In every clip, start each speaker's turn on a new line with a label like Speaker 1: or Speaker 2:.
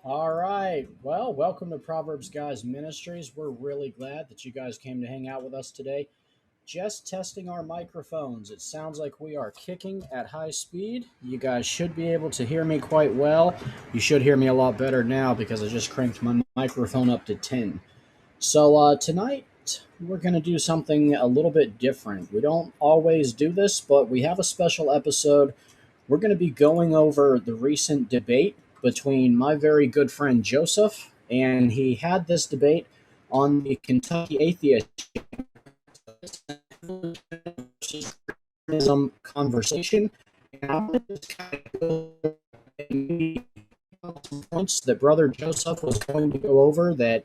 Speaker 1: All right. Well, welcome to Proverbs Guys Ministries. We're really glad that you guys came to hang out with us today. Just testing our microphones. It sounds like we are kicking at high speed. You guys should be able to hear me quite well. You should hear me a lot better now because I just cranked my microphone up to 10. So tonight we're going to do something a little bit different. We don't always do this, but we have a special episode. We're going to be going over the recent debate between my very good friend Joseph, and he had this debate on the Kentucky Atheist conversation. And I want to just kind of go some points that Brother Joseph was going to go over that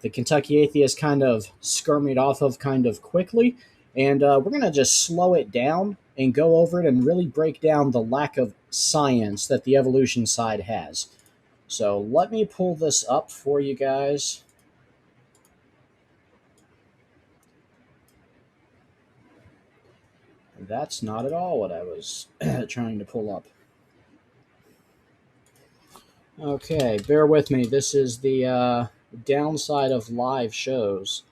Speaker 1: the Kentucky Atheist kind of skirmied off of kind of quickly. And we're going to just slow it down and go over it and really break down the lack of science that the evolution side has. So let me pull this up for you guys. That's not at all what I was trying to pull up. Okay, bear with me. This is the downside of live shows.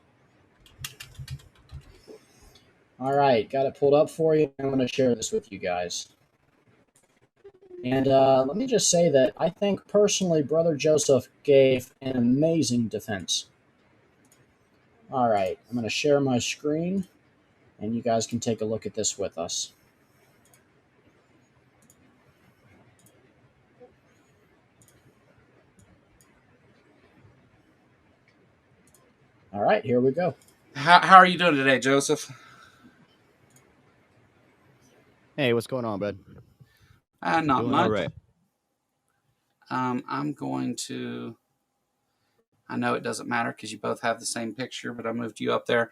Speaker 1: All right, got it pulled up for you. I'm going to share this with you guys. And let me just say that I think personally Brother Joseph gave an amazing defense. All right, I'm going to share my screen, and you guys can take a look at this with us. All right, here we go.
Speaker 2: How are you doing today, Joseph?
Speaker 3: Hey, what's going on, bud?
Speaker 2: Not
Speaker 3: Doing
Speaker 2: much.
Speaker 3: all right.
Speaker 2: I'm going to. I know it doesn't matter because you both have the same picture, but I moved you up there.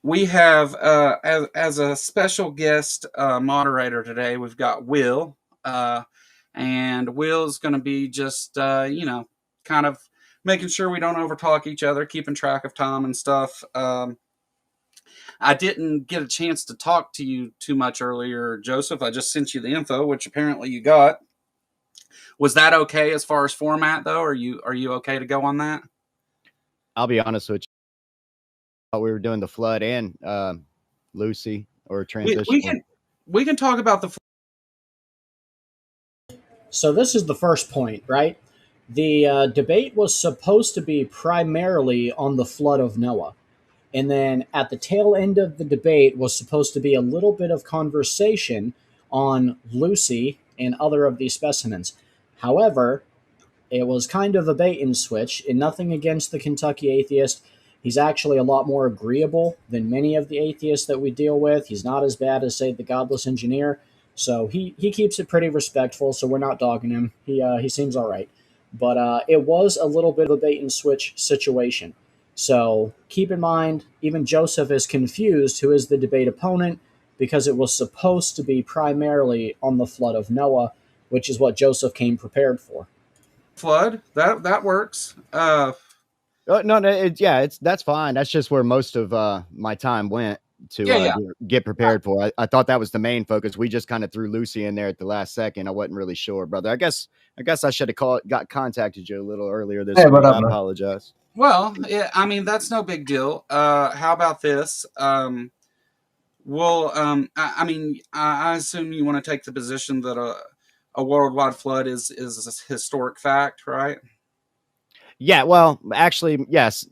Speaker 2: We have, as a special guest moderator today, we've got Will. And Will's going to be just, kind of making sure we don't overtalk each other, keeping track of time and stuff. I didn't get a chance to talk to you too much earlier, Joseph. I just sent you the info, which apparently you got. Was that okay as far as format, though? Are you okay to go on that?
Speaker 3: I'll be honest with you. I thought we were doing the flood and Lucy or transition.
Speaker 2: We can talk about the.
Speaker 1: So this is the first point, right? The debate was supposed to be primarily on the flood of Noah. And then at the tail end of the debate was supposed to be a little bit of conversation on Lucy and other of these specimens. However, it was kind of a bait and switch, and nothing against the Kentucky Atheist. He's actually a lot more agreeable than many of the atheists that we deal with. He's not as bad as, say, the Godless Engineer. So he keeps it pretty respectful, so we're not dogging him. He seems all right. But it was a little bit of a bait and switch situation. So keep in mind, even Joseph is confused who is the debate opponent, because it was supposed to be primarily on the flood of Noah, which is what Joseph came prepared for.
Speaker 2: Flood, that works.
Speaker 3: No, that's fine. That's just where most of my time went to get prepared for. I thought that was the main focus. We just kind of threw Lucy in there at the last second. I wasn't really sure, brother. I guess I should have got contacted you a little earlier this week. I apologize.
Speaker 2: Well, yeah, I mean, that's no big deal. How about this? I assume you want to take the position that a worldwide flood is a historic fact, right?
Speaker 3: Yeah, well, actually, yes,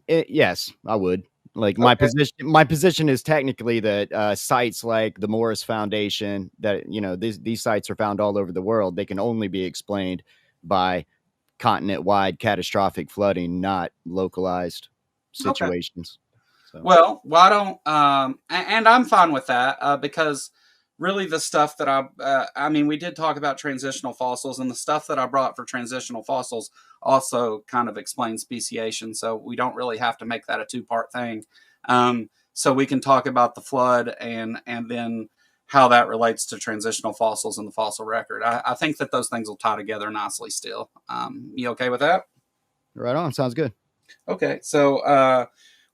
Speaker 3: I would. Like my position is technically that sites like the Morris Foundation, that these sites are found all over the world. They can only be explained by continent-wide catastrophic flooding, not localized situations.
Speaker 2: So. Well, why don't and I'm fine with that because really the stuff that we did talk about transitional fossils, and the stuff that I brought for transitional fossils also kind of explains speciation, so we don't really have to make that a two-part thing. So we can talk about the flood and then how that relates to transitional fossils and the fossil record. I think that those things will tie together nicely still. You okay with that?
Speaker 3: Right on. Sounds good.
Speaker 2: Okay. So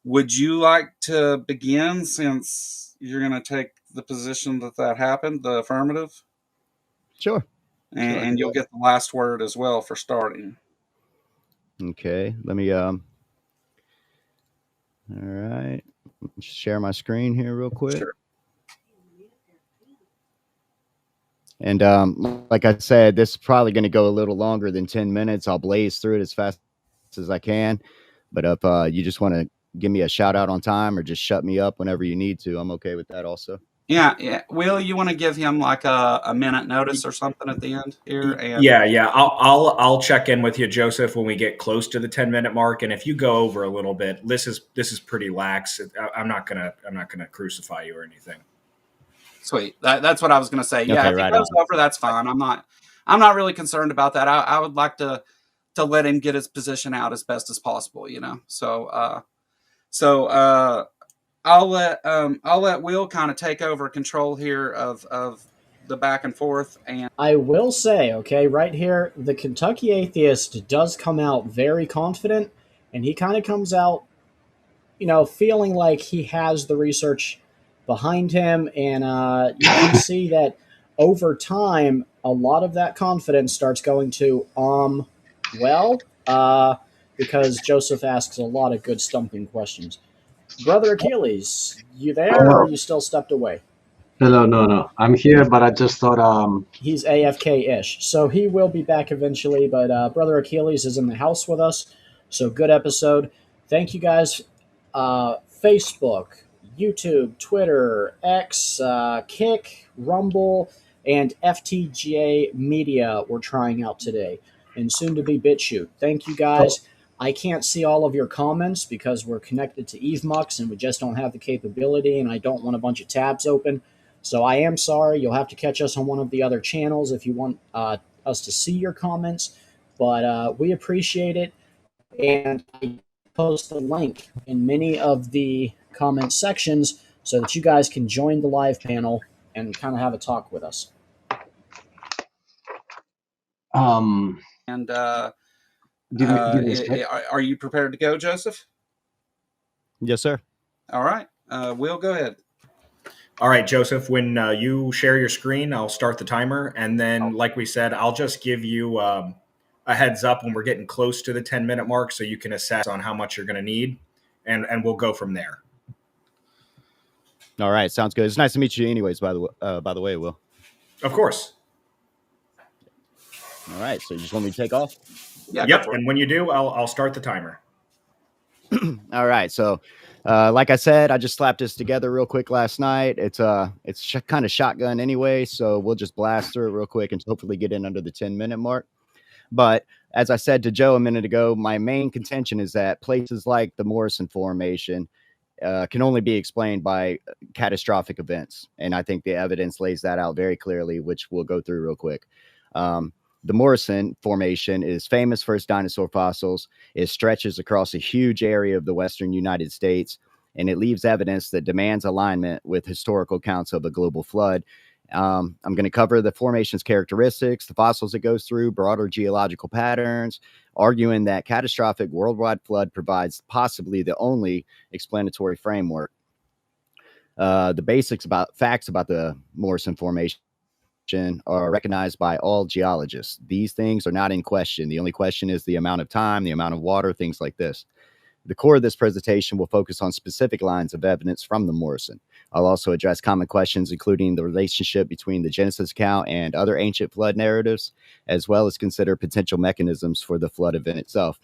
Speaker 2: would you like to begin, since you're going to take the position that happened, the affirmative?
Speaker 3: Sure.
Speaker 2: And you'll get the last word as well for starting.
Speaker 3: Okay. Let me, all right. Share my screen here real quick. Sure. And like I said, this is probably going to go a little longer than 10 minutes. I'll blaze through it as fast as I can. But if you just want to give me a shout out on time or just shut me up whenever you need to, I'm okay with that also.
Speaker 2: Yeah. Will, you want to give him like a minute notice or something at the end here? And
Speaker 4: yeah. I'll check in with you, Joseph, when we get close to the 10-minute mark. And if you go over a little bit, this is pretty lax. I'm not gonna crucify you or anything.
Speaker 2: Sweet. That's what I was going to say. Yeah, okay, if he goes over, that's fine. I'm not really concerned about that. I would like to let him get his position out as best as possible, So I'll let Will kind of take over control here of the back and forth. And
Speaker 1: I will say, okay, right here, the Kentucky Atheist does come out very confident, and he kind of comes out, feeling like he has the research behind him, and you can see that over time, a lot of that confidence starts going to because Joseph asks a lot of good stumping questions. Brother Achilles, you there, or are you still stepped away?
Speaker 5: Hello, no, I'm here, but I just thought
Speaker 1: he's AFK-ish, so he will be back eventually. But Brother Achilles is in the house with us, so good episode. Thank you guys. Facebook, YouTube, Twitter, X, Kick, Rumble, and FTGA Media we're trying out today, and soon to be BitChute. Thank you guys. I can't see all of your comments because we're connected to EveMux and we just don't have the capability, and I don't want a bunch of tabs open. So I am sorry. You'll have to catch us on one of the other channels if you want us to see your comments. But we appreciate it, and I post a link in many of the comment sections so that you guys can join the live panel and kind of have a talk with us.
Speaker 2: Are you prepared to go, Joseph?
Speaker 3: Yes, sir.
Speaker 2: All right. Will, go ahead.
Speaker 4: All right, Joseph, when you share your screen, I'll start the timer. And then, like we said, I'll just give you a heads up when we're getting close to the 10-minute mark so you can assess on how much you're going to need. And we'll go from there.
Speaker 3: All right. Sounds good. It's nice to meet you anyways, by the way, Will.
Speaker 4: Of course.
Speaker 3: All right. So you just want me to take off?
Speaker 4: Yeah. Yep. And when you do, I'll start the timer.
Speaker 3: All right. So, like I said, I just slapped this together real quick last night. It's kind of shotgun anyway, so we'll just blast through it real quick and hopefully get in under the 10-minute mark. But as I said to Joe a minute ago, my main contention is that places like the Morrison Formation can only be explained by catastrophic events. And I think the evidence lays that out very clearly, which we'll go through real quick. The Morrison Formation is famous for its dinosaur fossils. It stretches across a huge area of the western United States, and it leaves evidence that demands alignment with historical accounts of a global flood. I'm going to cover the formation's characteristics, the fossils it goes through, broader geological patterns, arguing that catastrophic worldwide flood provides possibly the only explanatory framework. The basics about facts about the Morrison Formation are recognized by all geologists. These things are not in question. The only question is the amount of time, the amount of water, things like this. The core of this presentation will focus on specific lines of evidence from the Morrison. I'll also address common questions, including the relationship between the Genesis account and other ancient flood narratives, as well as consider potential mechanisms for the flood event itself.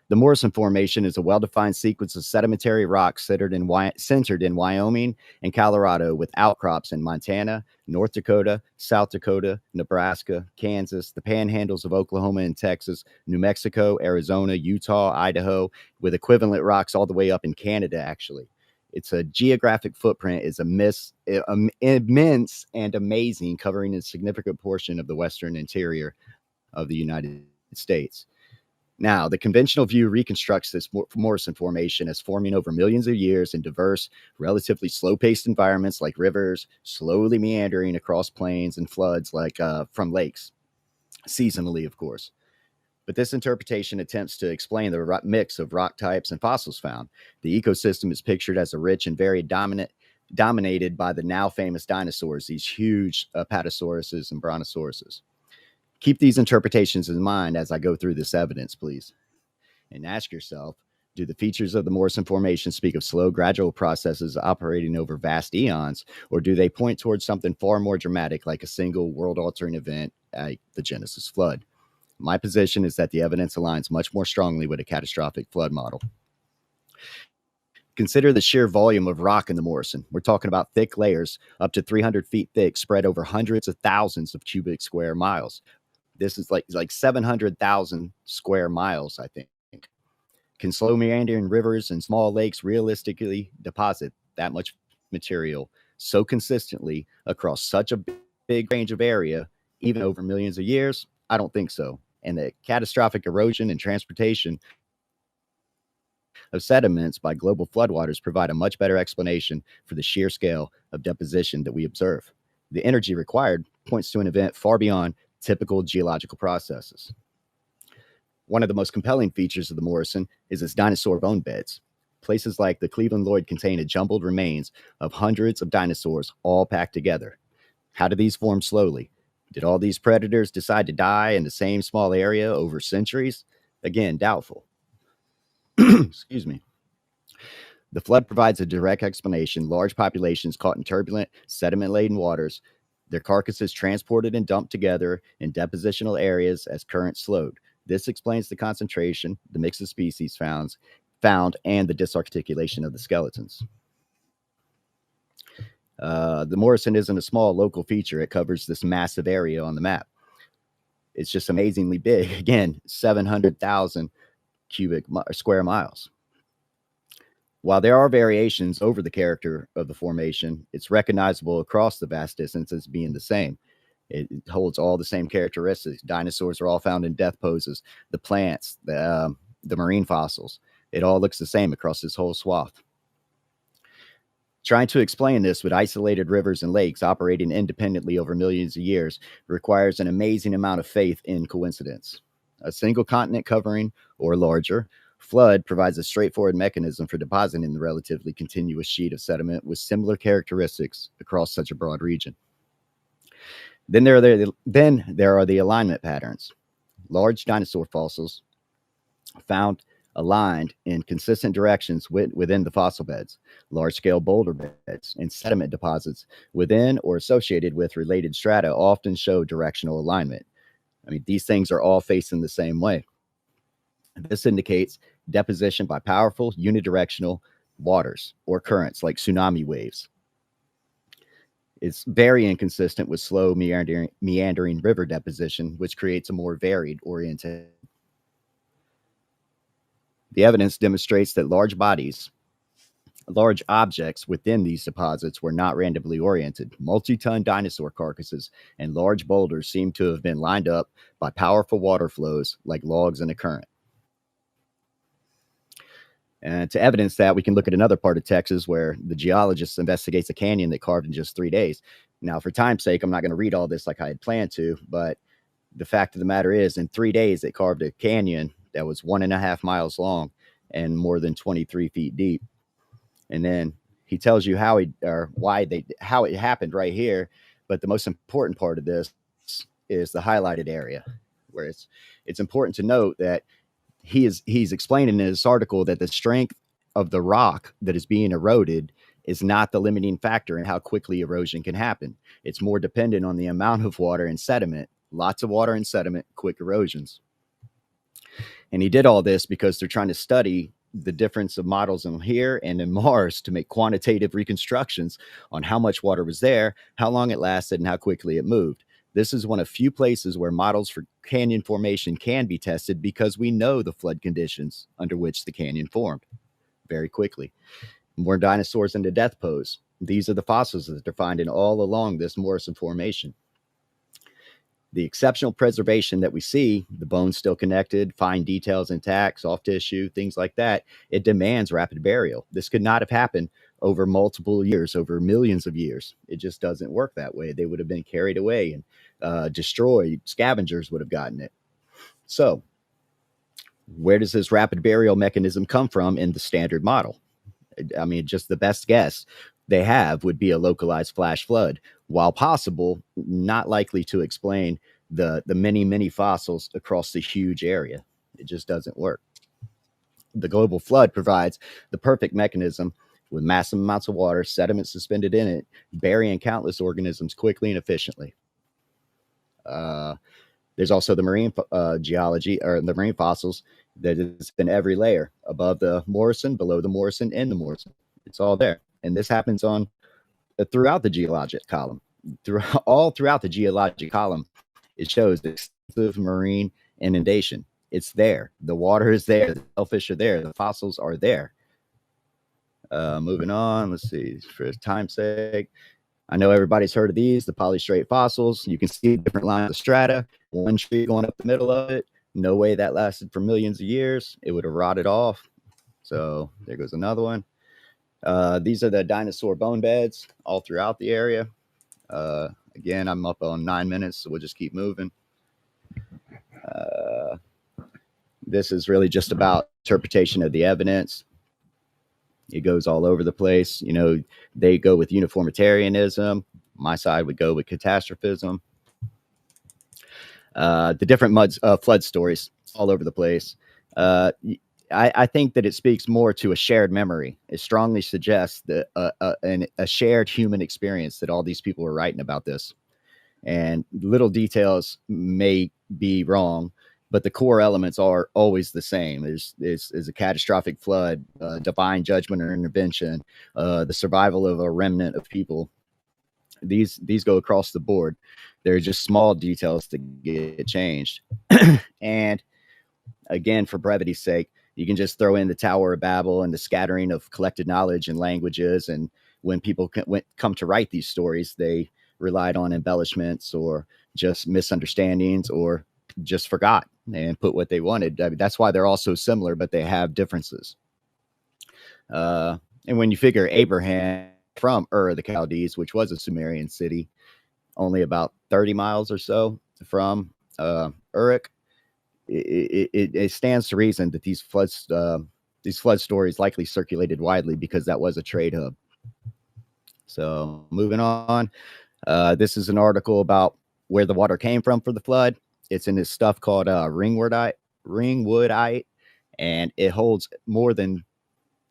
Speaker 3: The Morrison Formation is a well-defined sequence of sedimentary rocks centered in Wyoming and Colorado, with outcrops in Montana, North Dakota, South Dakota, Nebraska, Kansas, the panhandles of Oklahoma and Texas, New Mexico, Arizona, Utah, Idaho, with equivalent rocks all the way up in Canada, actually. Its a geographic footprint is immense and amazing, covering a significant portion of the western interior of the United States. Now, the conventional view reconstructs this Morrison Formation as forming over millions of years in diverse, relatively slow-paced environments like rivers, slowly meandering across plains, and floods like from lakes, seasonally, of course. But this interpretation attempts to explain the mix of rock types and fossils found. The ecosystem is pictured as a rich and very dominated by the now famous dinosaurs, these huge Apatosauruses and Brontosauruses. Keep these interpretations in mind as I go through this evidence, please. And ask yourself, do the features of the Morrison Formation speak of slow, gradual processes operating over vast eons, or do they point towards something far more dramatic, like a single world-altering event like the Genesis flood? My position is that the evidence aligns much more strongly with a catastrophic flood model. Consider the sheer volume of rock in the Morrison. We're talking about thick layers, up to 300 feet thick, spread over hundreds of thousands of cubic square miles. This is like 700,000 square miles, I think. Can slow meandering rivers and small lakes realistically deposit that much material so consistently across such a big range of area, even over millions of years? I don't think so. And the catastrophic erosion and transportation of sediments by global floodwaters provide a much better explanation for the sheer scale of deposition that we observe. The energy required points to an event far beyond typical geological processes. One of the most compelling features of the Morrison is its dinosaur bone beds. Places like the Cleveland Lloyd contain a jumbled remains of hundreds of dinosaurs all packed together. How did these form slowly? Did all these predators decide to die in the same small area over centuries? Again, doubtful. Excuse me. The flood provides a direct explanation. Large populations caught in turbulent, sediment-laden waters, their carcasses transported and dumped together in depositional areas as currents slowed. This explains the concentration, the mix of species found, and the disarticulation of the skeletons. The Morrison isn't a small local feature. It covers this massive area on the map. It's just amazingly big. Again, 700,000 square miles. While there are variations over the character of the formation, it's recognizable across the vast distance as being the same. It holds all the same characteristics. Dinosaurs are all found in death poses. The plants, the marine fossils, it all looks the same across this whole swath. Trying to explain this with isolated rivers and lakes operating independently over millions of years requires an amazing amount of faith in coincidence. A single continent covering, or larger, flood provides a straightforward mechanism for depositing the relatively continuous sheet of sediment with similar characteristics across such a broad region. Then there are the alignment patterns. Large dinosaur fossils found aligned in consistent directions within the fossil beds, large-scale boulder beds, and sediment deposits within or associated with related strata often show directional alignment. I mean, these things are all facing the same way. This indicates deposition by powerful unidirectional waters or currents like tsunami waves. It's very inconsistent with slow meandering river deposition, which creates a more varied orientation. The evidence demonstrates that large objects within these deposits were not randomly oriented. Multi-ton dinosaur carcasses and large boulders seem to have been lined up by powerful water flows like logs in a current. And to evidence that, we can look at another part of Texas where the geologist investigates a canyon that carved in just 3 days. Now, for time's sake, I'm not going to read all this like I had planned to, but the fact of the matter is, in 3 days, it carved a canyon that was 1.5 miles long and more than 23 feet deep. And then he tells you how it happened right here. But the most important part of this is the highlighted area, where it's important to note that he's explaining in this article that the strength of the rock that is being eroded is not the limiting factor in how quickly erosion can happen. It's more dependent on the amount of water and sediment. Lots of water and sediment, quick erosions. And he did all this because they're trying to study the difference of models in here and in Mars to make quantitative reconstructions on how much water was there, how long it lasted, and how quickly it moved. This is one of few places where models for canyon formation can be tested because we know the flood conditions under which the canyon formed very quickly. More dinosaurs in the death pose. These are the fossils that are finding all along this Morrison Formation. The exceptional preservation that we see, the bones still connected, fine details intact, soft tissue, things like that, it demands rapid burial. This could not have happened over multiple years, over millions of years. It just doesn't work that way. They would have been carried away and destroyed. Scavengers would have gotten it. So where does this rapid burial mechanism come from in the standard model? I mean, just the best guess they have would be a localized flash flood. While possible, not likely to explain the many fossils across the huge area. It just doesn't work. The global flood provides the perfect mechanism with massive amounts of water, sediment suspended in it, burying countless organisms quickly and efficiently. There's also the marine geology, or the marine fossils, that is in every layer, above the Morrison, below the Morrison, in the Morrison. It's all there. And this happens on throughout the geologic column. Throughout the geologic column, it shows extensive marine inundation. It's there. The water is there. The shellfish are there. The fossils are there. Moving on. Let's see. For time's sake, I know everybody's heard of these, the polystrate fossils. You can see different lines of strata. One tree going up the middle of it. No way that lasted for millions of years. It would have rotted off. So there goes another one. These are the dinosaur bone beds all throughout the area. Again, I'm up on 9 minutes, so we'll just keep moving. This is really just about interpretation of the evidence. It goes all over the place. You know, they go with uniformitarianism. My side would go with catastrophism. The different flood stories all over the place. I think that it speaks more to a shared memory. It strongly suggests that a shared human experience, that all these people were writing about this. And little details may be wrong, but the core elements are always the same. There's a catastrophic flood, divine judgment or intervention, the survival of a remnant of people. These go across the board. They're just small details that get changed. And again, for brevity's sake, you can just throw in the Tower of Babel and the scattering of collected knowledge and languages. And when people come to write these stories, they relied on embellishments or just misunderstandings or just forgot and put what they wanted. I mean, that's why they're all so similar, but they have differences. And when you figure Abraham from Ur of the Chaldees, which was a Sumerian city, only about 30 miles or so from Uruk, it stands to reason that these flood stories likely circulated widely because that was a trade hub. So moving on, this is an article about where the water came from for the flood. It's in this stuff called ringwoodite, and it holds more than,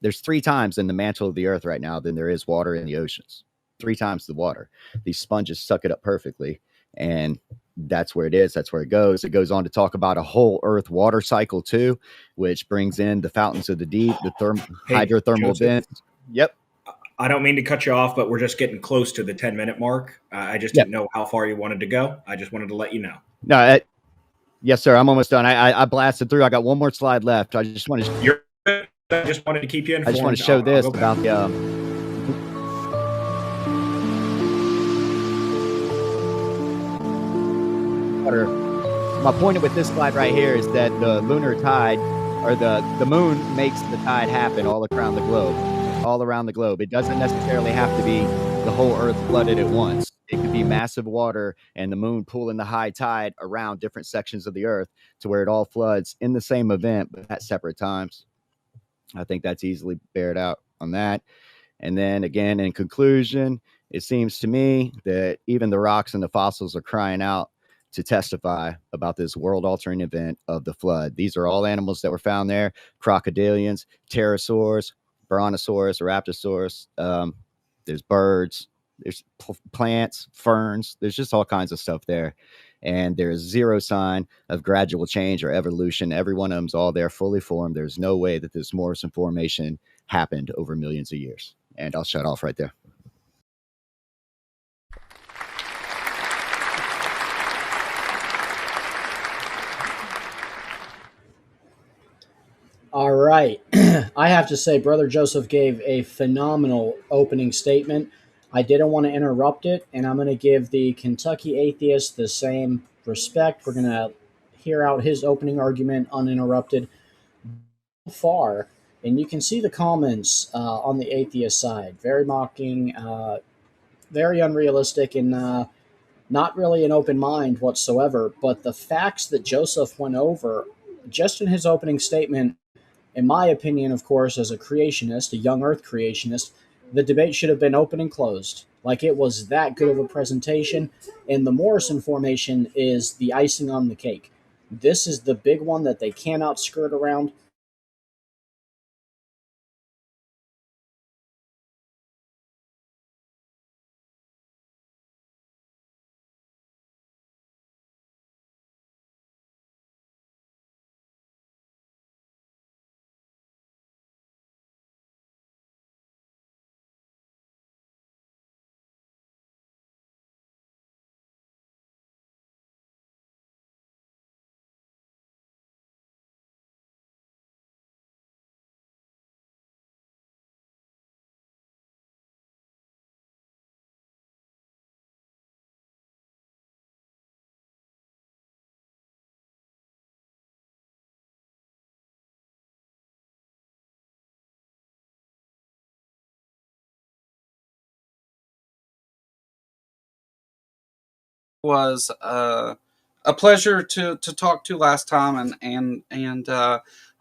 Speaker 3: there's 3 times in the mantle of the earth right now than there is water in the oceans. 3 times the water. These sponges suck it up perfectly, and that's where it is. That's where it goes. It goes on to talk about a whole earth water cycle too, which brings in the fountains of the deep, the hydrothermal vents. Yep.
Speaker 4: I don't mean to cut you off, but we're just getting close to the 10-minute mark. I just
Speaker 3: Yeah.
Speaker 4: didn't know how far you wanted to go. I just wanted to let you know.
Speaker 3: No, yes, sir. I'm almost done. I blasted through. I got one more slide left. I just want to.
Speaker 4: You're good. I just wanted to keep you informed.
Speaker 3: I just want to show this about the. Water. My point with this slide right here is that the lunar tide, or the moon, makes the tide happen all around the globe. All around the globe. It doesn't necessarily have to be the whole Earth flooded at once. It could be massive water and the moon pulling the high tide around different sections of the Earth to where it all floods in the same event, but at separate times. I think that's easily bared out on that. And then again, in conclusion, it seems to me that even the rocks and the fossils are crying out to testify about this world-altering event of the flood. These are all animals that were found there: crocodilians, pterosaurs, brontosaurus, raptosaurus. There's birds, there's plants, ferns. There's just all kinds of stuff there. And there's zero sign of gradual change or evolution. Every one of them's all there, fully formed. There's no way that this Morrison formation happened over millions of years. And I'll shut off right there.
Speaker 1: All right. I have to say, Brother Joseph gave a phenomenal opening statement. I didn't want to interrupt it, and I'm going to give the Kentucky atheist the same respect. We're going to hear out his opening argument uninterrupted. Far, and you can see the comments on the atheist side. Very mocking, very unrealistic, and not really an open mind whatsoever. But the facts that Joseph went over just in his opening statement, in my opinion, of course, as a creationist, a young earth creationist, the debate should have been open and closed. Like, it was that good of a presentation, and the Morrison formation is the icing on the cake. This is the big one that they cannot skirt around.
Speaker 2: Was a pleasure to talk to last time, and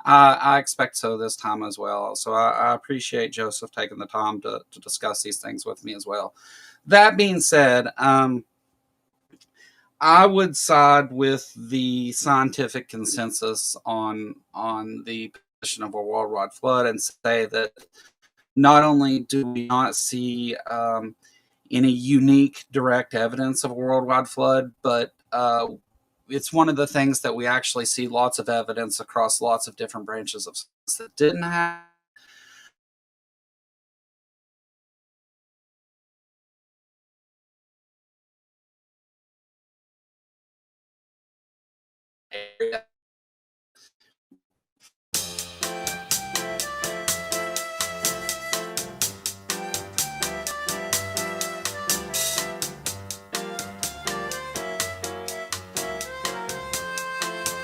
Speaker 2: I expect so this time as well. So I appreciate Joseph taking the time to discuss these things with me as well. That being said, I would side with the scientific consensus on the position of a worldwide flood and say that not only do we not see any unique direct evidence of a worldwide flood, but it's one of the things that we actually see lots of evidence across lots of different branches of science that didn't have.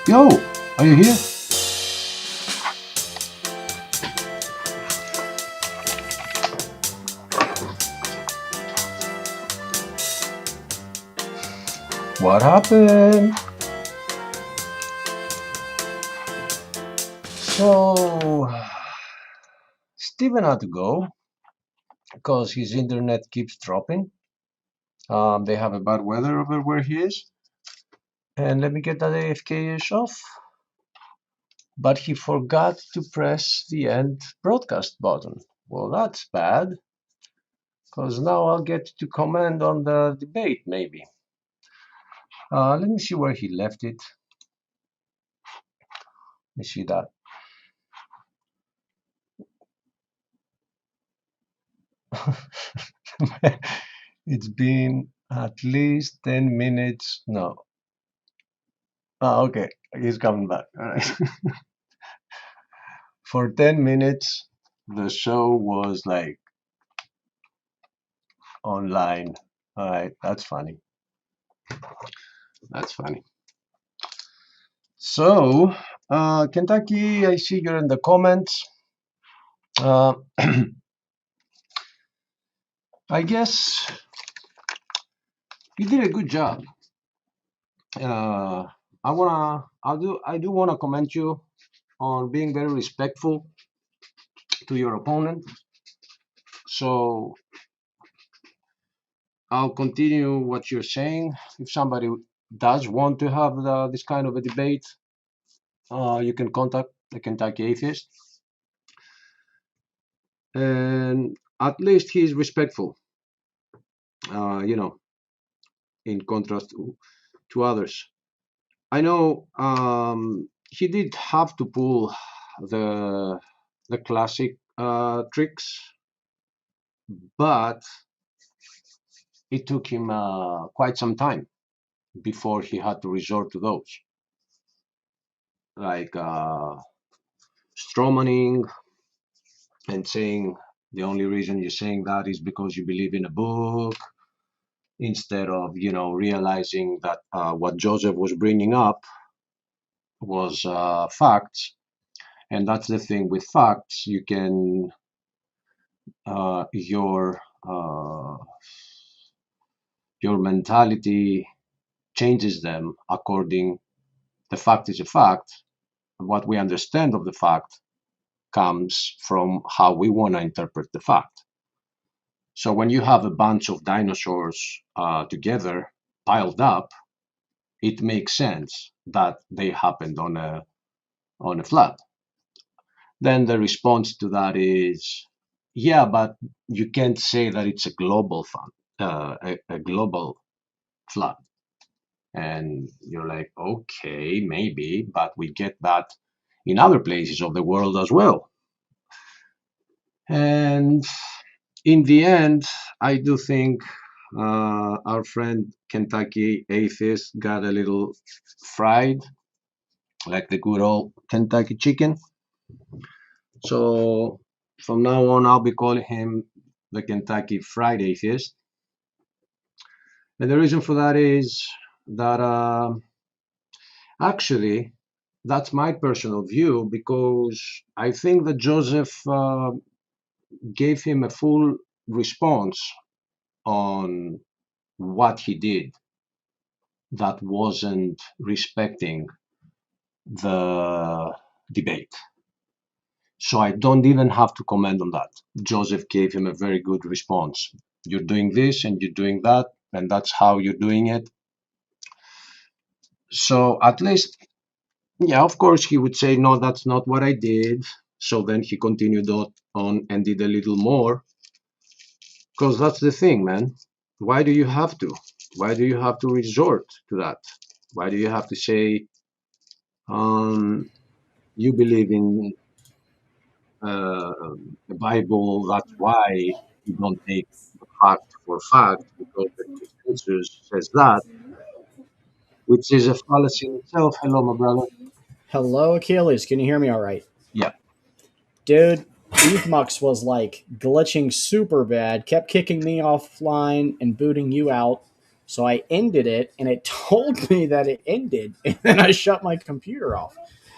Speaker 5: Yo, are you here? What happened? So, Steven had to go because his internet keeps dropping. They have a bad weather over where he is. And let me get that AFK-ish off. But he forgot to press the end broadcast button. Well, that's bad, because now I'll get to comment on the debate, maybe. Let me see where he left it. Let me see that. It's been at least 10 minutes. No. Oh, okay. He's coming back. All right. For 10 minutes, the show was like online. All right. That's funny. That's funny. So, Kentucky, I see you're in the comments. Uh, I guess you did a good job. I do wanna commend you on being very respectful to your opponent. So I'll continue what you're saying. If somebody does want to have this kind of a debate, you can contact the Kentucky Atheist, and at least he's respectful. In contrast to others. I know he did have to pull the classic tricks, but it took him quite some time before he had to resort to those, like strawmanning and saying the only reason you're saying that is because you believe in a book, instead of realizing that what Joseph was bringing up was facts. And that's the thing with facts. You can your mentality changes them according. The fact is a fact. What we understand of the fact comes from how we want to interpret the fact. So when you have a bunch of dinosaurs together piled up, it makes sense that they happened on a flood. Then the response to that is, yeah, but you can't say that it's a global a global flood. And you're like, okay, maybe, but we get that in other places of the world as well. And in the end, I do think our friend Kentucky Atheist got a little fried, like the good old Kentucky chicken. So from now on, I'll be calling him the Kentucky Fried Atheist. And the reason for that is that actually, that's my personal view, because I think that Joseph gave him a full response on what he did that wasn't respecting the debate. So I don't even have to comment on that. Joseph gave him a very good response. You're doing this and you're doing that, and that's how you're doing it. So at least, yeah, of course, he would say, no, that's not what I did. So then he continued on and did a little more. Because that's the thing, man. Why do you have to? Why do you have to resort to that? Why do you have to say you believe in the Bible? That's why you don't take the fact for fact, because the consensus says that, which is a fallacy in itself. Hello, my brother.
Speaker 1: Hello, Achilles. Can you hear me all right?
Speaker 5: Yeah.
Speaker 1: Dude, EveMux was like glitching super bad, kept kicking me offline and booting you out. So I ended it, and it told me that it ended, and then I shut my computer off.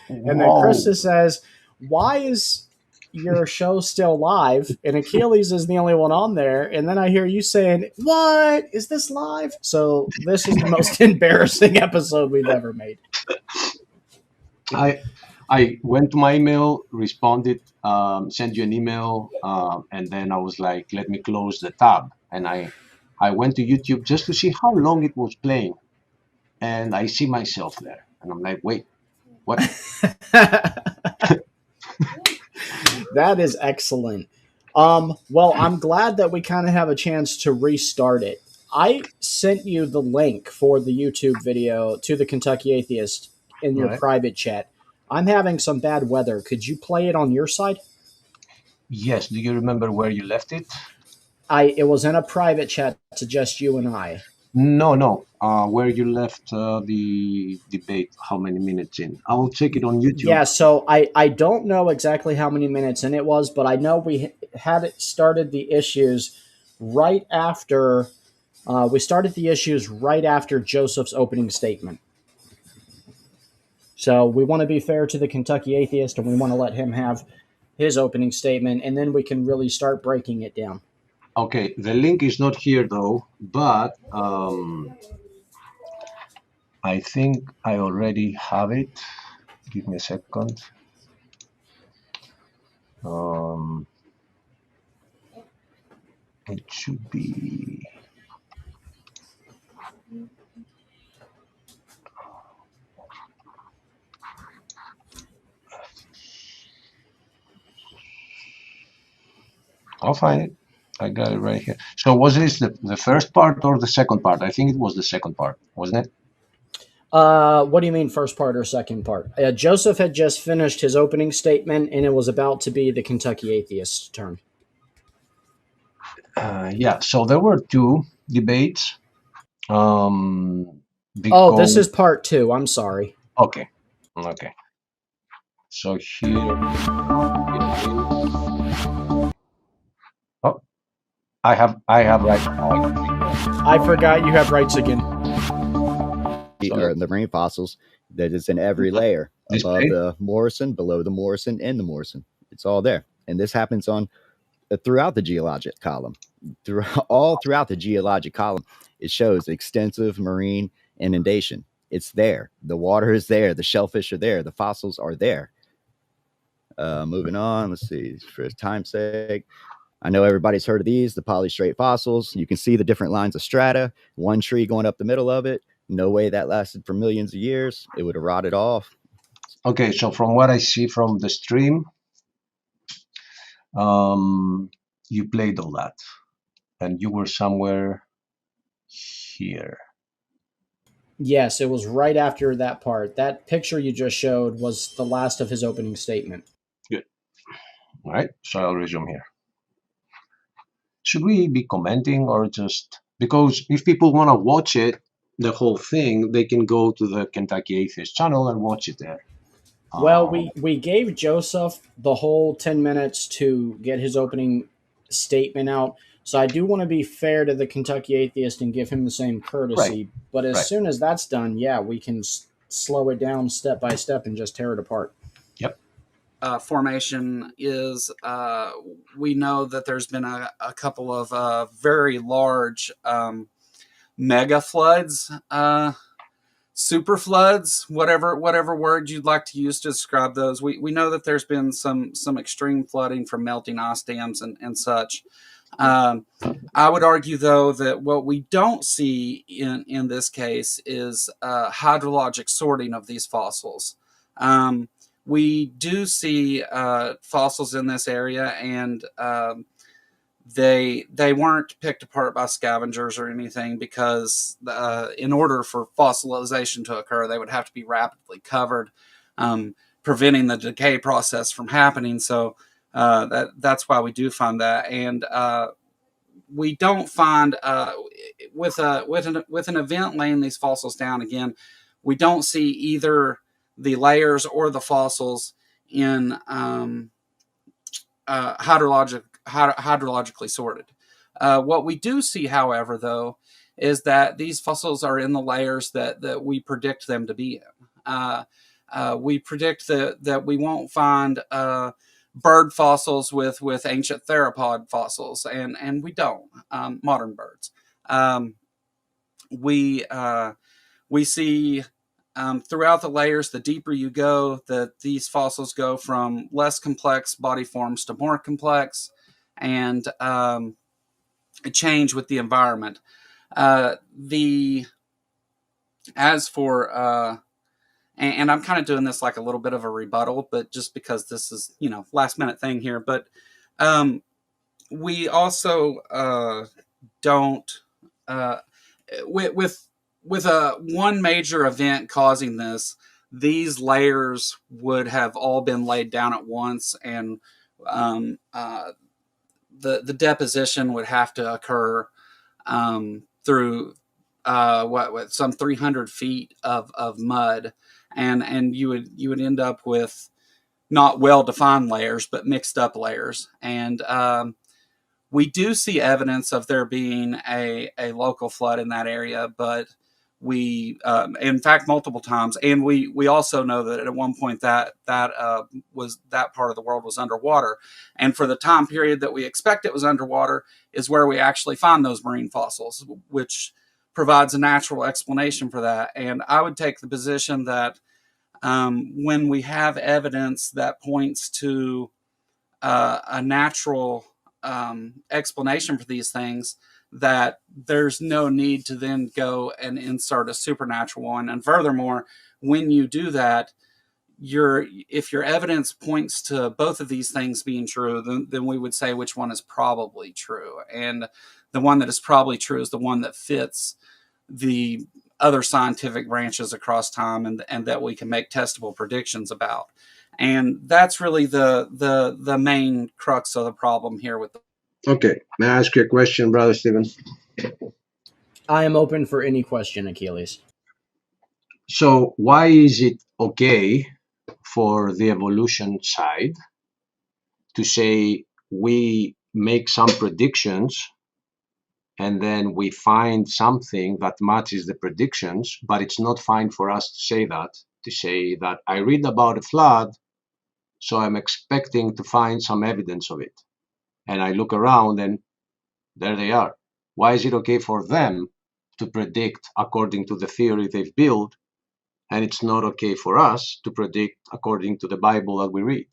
Speaker 1: And then Krista says, why is your show still live? And Achilles is the only one on there. And then I hear you saying, what? Is this live? So this is the most embarrassing episode we've ever made.
Speaker 5: I went to my email, responded, sent you an email, and then I was like, let me close the tab. And I went to YouTube just to see how long it was playing. And I see myself there. And I'm like, wait, what?
Speaker 1: That is excellent. Well, I'm glad that we kind of have a chance to restart it. I sent you the link for the YouTube video to the Kentucky Atheist in your private chat. I'm having some bad weather. Could you play it on your side?
Speaker 5: Yes. Do you remember where you left it?
Speaker 1: it was in a private chat to just you and I.
Speaker 5: No. Where you left the debate, how many minutes in? I will check it on YouTube.
Speaker 1: Yeah, so I don't know exactly how many minutes in it was, but I know we had it started the issues right after Joseph's opening statement. So we want to be fair to the Kentucky Atheist, and we want to let him have his opening statement, and then we can really start breaking it down.
Speaker 5: Okay, the link is not here though, but I think I already have it. Give me a second. It should be. I'll find it. I got it right here. So was this the first part or the second part? I think it was the second part, wasn't it?
Speaker 1: What do you mean, first part or second part? Joseph had just finished his opening statement, and it was about to be the Kentucky Atheist's turn.
Speaker 5: Yeah. So there were two debates.
Speaker 1: This is part two. I'm sorry.
Speaker 5: Okay. So here. Oh, I have right.
Speaker 1: I forgot you have rights again.
Speaker 3: Or the marine fossils that is in every layer above the Morrison, below the Morrison, and the Morrison. It's all there, and this happens on throughout the geologic column. Throughout the geologic column, it shows extensive marine inundation. It's there. The water is there. The shellfish are there. The fossils are there. Moving on. Let's see. For time's sake, I know everybody's heard of these, the polystrate fossils. You can see the different lines of strata. One tree going up the middle of it. No way that lasted for millions of years. It would have rotted off.
Speaker 5: Okay, so from what I see from the stream, you played all that, and you were somewhere here.
Speaker 1: Yes, it was right after that part. That picture you just showed was the last of his opening statement.
Speaker 5: Good. All right, so I'll resume here. Should we be commenting or just because if people want to watch it, the whole thing, they can go to the Kentucky Atheist channel and watch it there.
Speaker 1: Well, we gave Joseph the whole 10 minutes to get his opening statement out. So I do want to be fair to the Kentucky Atheist and give him the same courtesy.
Speaker 5: Right.
Speaker 1: But as soon as that's done, yeah, we can slow it down step by step and just tear it apart.
Speaker 5: Yep.
Speaker 2: Formation is, we know that there's been a couple of very large mega floods, super floods, whatever word you'd like to use to describe those. We know that there's been some extreme flooding from melting ice dams and such. I would argue, though, that what we don't see in this case is hydrologic sorting of these fossils. We do see fossils in this area, and they weren't picked apart by scavengers or anything because in order for fossilization to occur, they would have to be rapidly covered, preventing the decay process from happening. So that's why we do find that. And we don't find with an event laying these fossils down again, we don't see either the layers or the fossils in hydrologically sorted. What we do see, however, though, is that these fossils are in the layers that we predict them to be in. We predict that we won't find bird fossils with ancient theropod fossils, and we don't, modern birds. We see throughout the layers, the deeper you go, that these fossils go from less complex body forms to more complex, and change with the environment. And I'm kind of doing this like a little bit of a rebuttal, but just because this is, last minute thing here. But we also don't, with one major event causing this, these layers would have all been laid down at once, and the deposition would have to occur through what some 300 feet of mud, and you would end up with not well defined layers, but mixed up layers. And we do see evidence of there being a local flood in that area, but we, in fact, multiple times. And we also know that at one point that was that part of the world was underwater. And for the time period that we expect it was underwater is where we actually find those marine fossils, which provides a natural explanation for that. And I would take the position that when we have evidence that points to a natural explanation for these things, that there's no need to then go and insert a supernatural one. And furthermore, when you do that, if your evidence points to both of these things being true, then we would say which one is probably true. And the one that is probably true is the one that fits the other scientific branches across time, and that we can make testable predictions about. And that's really the main crux of the problem here with the.
Speaker 5: Okay, may I ask you a question, Brother Stephen?
Speaker 1: I am open for any question, Achilles.
Speaker 5: So why is it okay for the evolution side to say we make some predictions and then we find something that matches the predictions, but it's not fine for us to say that I read about a flood, so I'm expecting to find some evidence of it. And I look around and there they are. Why is it okay for them to predict according to the theory they've built, and it's not okay for us to predict according to the Bible that we read?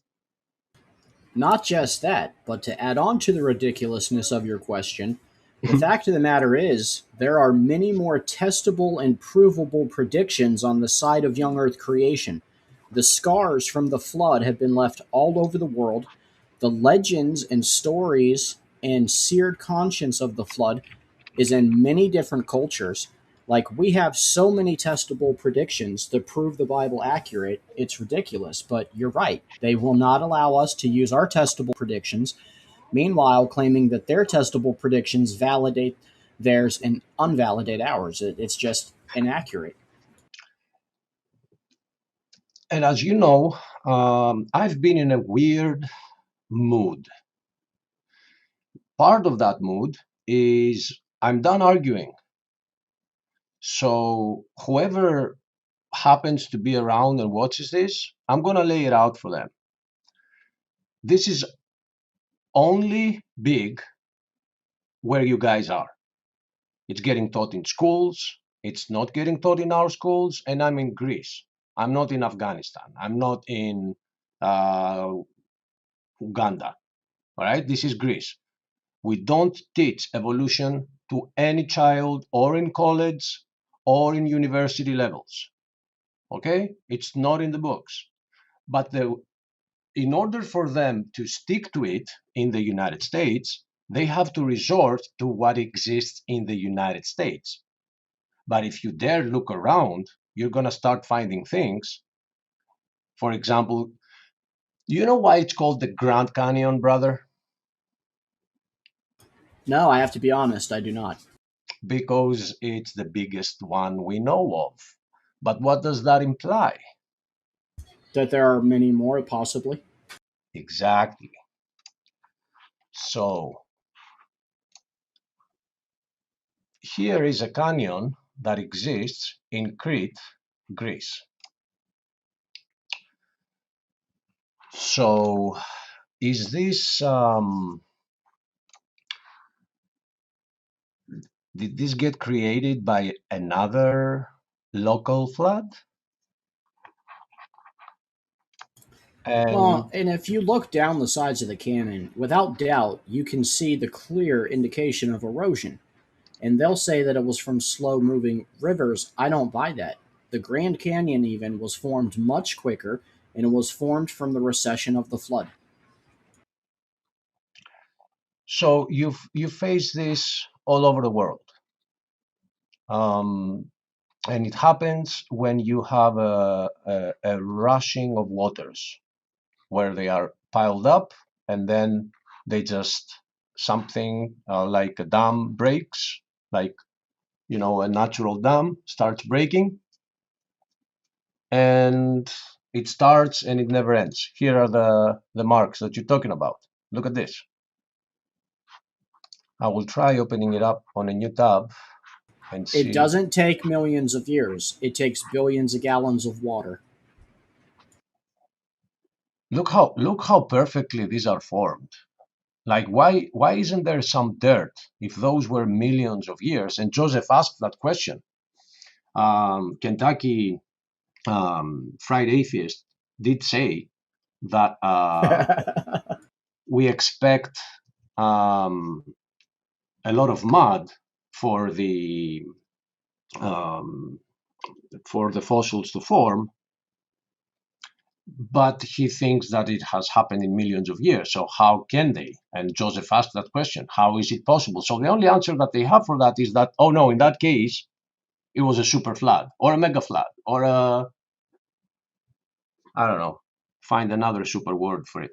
Speaker 1: Not just that, but to add on to the ridiculousness of your question, the fact of the matter is, there are many more testable and provable predictions on the side of young Earth creation. The scars from the flood have been left all over the world. The legends and stories and seared conscience of the flood is in many different cultures. Like, we have so many testable predictions to prove the Bible accurate, it's ridiculous. But you're right, they will not allow us to use our testable predictions, meanwhile claiming that their testable predictions validate theirs and unvalidate ours. It's just inaccurate.
Speaker 5: And as you know, I've been in a weird mood. Part of that mood is I'm done arguing. So whoever happens to be around and watches this, I'm going to lay it out for them. This is only big where you guys are. It's getting taught in schools. It's not getting taught in our schools. And I'm in Greece. I'm not in Afghanistan. I'm not in Uganda. All right, this is Greece. We don't teach evolution to any child or in college or in university levels. Okay, it's not in the books. But in order for them to stick to it in the United States, they have to resort to what exists in the United States. But if you dare look around, you're going to start finding things. For example, you know why it's called the Grand Canyon, brother?
Speaker 1: No, I have to be honest, I do not.
Speaker 5: Because it's the biggest one we know of. But what does that imply?
Speaker 1: That there are many more, possibly.
Speaker 5: Exactly. So here is a canyon that exists in Crete, Greece. So is this did this get created by another local flood?
Speaker 1: Well, and if you look down the sides of the canyon, without doubt, you can see the clear indication of erosion. And they'll say that it was from slow moving rivers. I don't buy that. The Grand Canyon even was formed much quicker, and it was formed from the recession of the flood.
Speaker 5: So you face this all over the world. And it happens when you have a rushing of waters where they are piled up and then they just something like a dam breaks, like, a natural dam starts breaking, and it starts and it never ends. Here are the marks that you're talking about. Look at this. I will try opening it up on a new tab and
Speaker 1: It
Speaker 5: see.
Speaker 1: doesn't take millions of years. It takes billions of gallons of water.
Speaker 5: Look how perfectly these are formed. Like, why isn't there some dirt if those were millions of years? And Joseph asked that question. Kentucky Fried Atheist did say that we expect um, a lot of mud for the um, fossils to form, but he thinks that it has happened in millions of years. So how can they? And Joseph asked that question: how is it possible? So the only answer that they have for that is that, oh no, in that case, it was a super flood or a mega flood or I don't know, find another super word for it.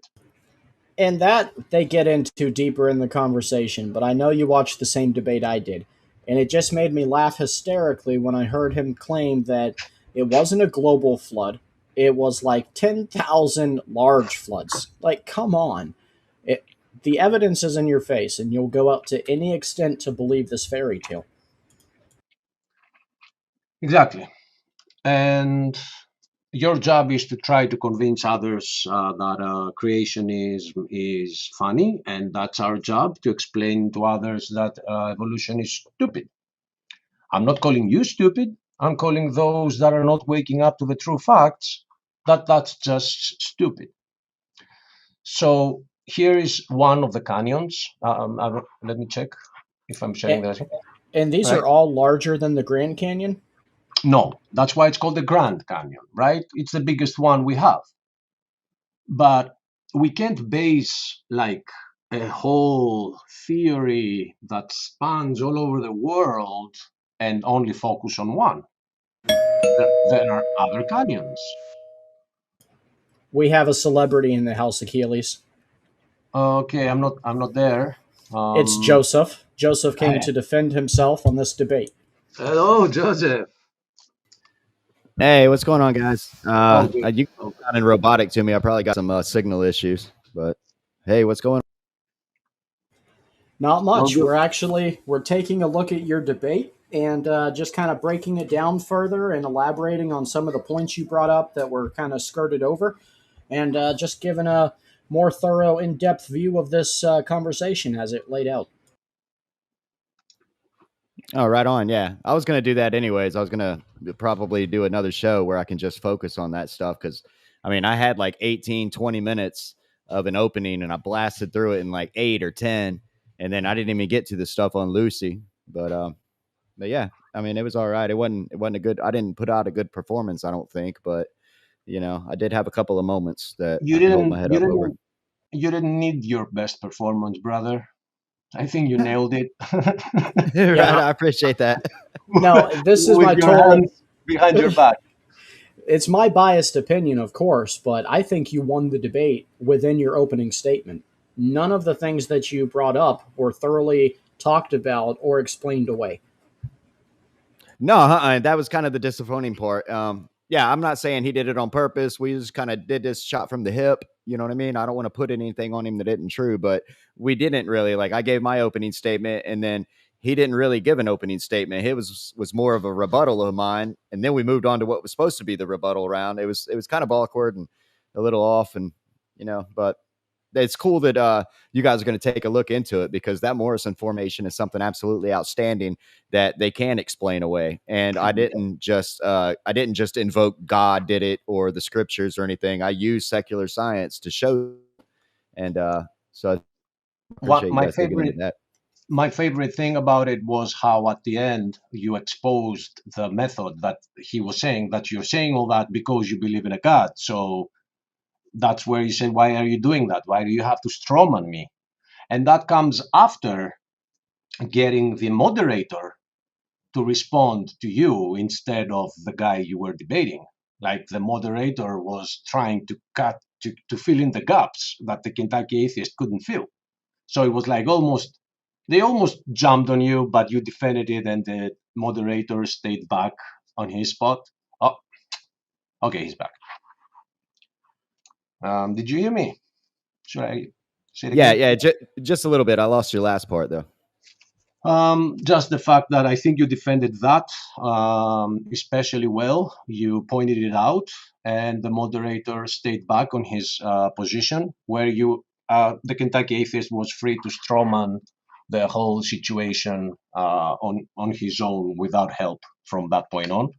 Speaker 1: And that they get into deeper in the conversation, but I know you watched the same debate I did. And it just made me laugh hysterically when I heard him claim that it wasn't a global flood. It was like 10,000 large floods. Like, come on. It, the evidence is in your face, and you'll go up to any extent to believe this fairy tale.
Speaker 5: Exactly. And your job is to try to convince others that creation is funny, and that's our job, to explain to others that evolution is stupid. I'm not calling you stupid. I'm calling those that are not waking up to the true facts that that's just stupid. So here is one of the canyons. Let me check if I'm sharing
Speaker 1: And,
Speaker 5: that.
Speaker 1: and these
Speaker 5: Right?
Speaker 1: are all larger than the Grand Canyon?
Speaker 5: No, that's why it's called the Grand Canyon, right? It's the biggest one we have. But we can't base like a whole theory that spans all over the world and only focus on one. There are other canyons.
Speaker 1: We have a celebrity in the House Achilles.
Speaker 5: Okay, I'm not there.
Speaker 1: It's
Speaker 5: Um,
Speaker 1: Joseph. Joseph came to defend himself on this debate.
Speaker 5: Hello, Joseph.
Speaker 3: Hey, what's going on, guys?
Speaker 5: Oh, good.
Speaker 3: You sounding robotic to me. I probably got some signal issues, but hey, what's going on?
Speaker 1: Not
Speaker 5: Oh,
Speaker 1: much.
Speaker 5: good.
Speaker 1: We're taking a look at your debate and just kind of breaking it down further and elaborating on some of the points you brought up that were kind of skirted over, and just giving a more thorough, in-depth view of this conversation as it laid out.
Speaker 3: Oh, right on. Yeah, I was gonna do that anyways. I was gonna probably do another show where I can just focus on that stuff because, I mean, I had like 18, 20 minutes of an opening and I blasted through it in like 8 or 10, and then I didn't even get to the stuff on Lucy. But yeah, I mean, it was all right. It wasn't a good. I didn't put out a good performance, I don't think, but I did have a couple of moments that
Speaker 5: You
Speaker 3: I can hold my
Speaker 5: didn't
Speaker 3: head
Speaker 5: you
Speaker 3: up over.
Speaker 5: didn't you didn't need your best performance, brother. I think you nailed it.
Speaker 3: Right,
Speaker 1: Yeah.
Speaker 3: I appreciate that.
Speaker 1: No, this is
Speaker 5: With
Speaker 1: my
Speaker 5: your
Speaker 1: total.
Speaker 5: hands behind your back.
Speaker 1: It's my biased opinion, of course, but I think you won the debate within your opening statement. None of the things that you brought up were thoroughly talked about or explained away.
Speaker 3: No, that was kind of the disappointing part. Yeah, I'm not saying he did it on purpose. We just kind of did this shot from the hip. You know what I mean? I don't want to put anything on him that isn't true, but we didn't really like. I gave my opening statement, and then he didn't really give an opening statement. It was more of a rebuttal of mine, and then we moved on to what was supposed to be the rebuttal round. It was kind of awkward and a little off, and but it's cool that you guys are going to take a look into it because that Morrison formation is something absolutely outstanding that they can explain away. And I didn't just invoke God did it or the scriptures or anything. I used secular science to show, and so I
Speaker 5: What
Speaker 3: appreciate you guys digging into that.
Speaker 5: my favorite thing about it was how at the end you exposed the method that he was saying, that you're saying all that because you believe in a God. So that's where you say, why are you doing that? Why do you have to strawman me? And that comes after getting the moderator to respond to you instead of the guy you were debating. Like the moderator was trying to fill in the gaps that the Kentucky atheist couldn't fill. So it was like they almost jumped on you, but you defended it, and the moderator stayed back on his spot. Oh, okay, he's back. Did you hear me? Should I say it
Speaker 3: Yeah,
Speaker 5: again?
Speaker 3: yeah, just a little bit. I lost your last part though.
Speaker 5: Just the fact that I think you defended that especially well. You pointed it out, and the moderator stayed back on his position, where the Kentucky Atheist was free to strawman the whole situation on his own without help from that point on.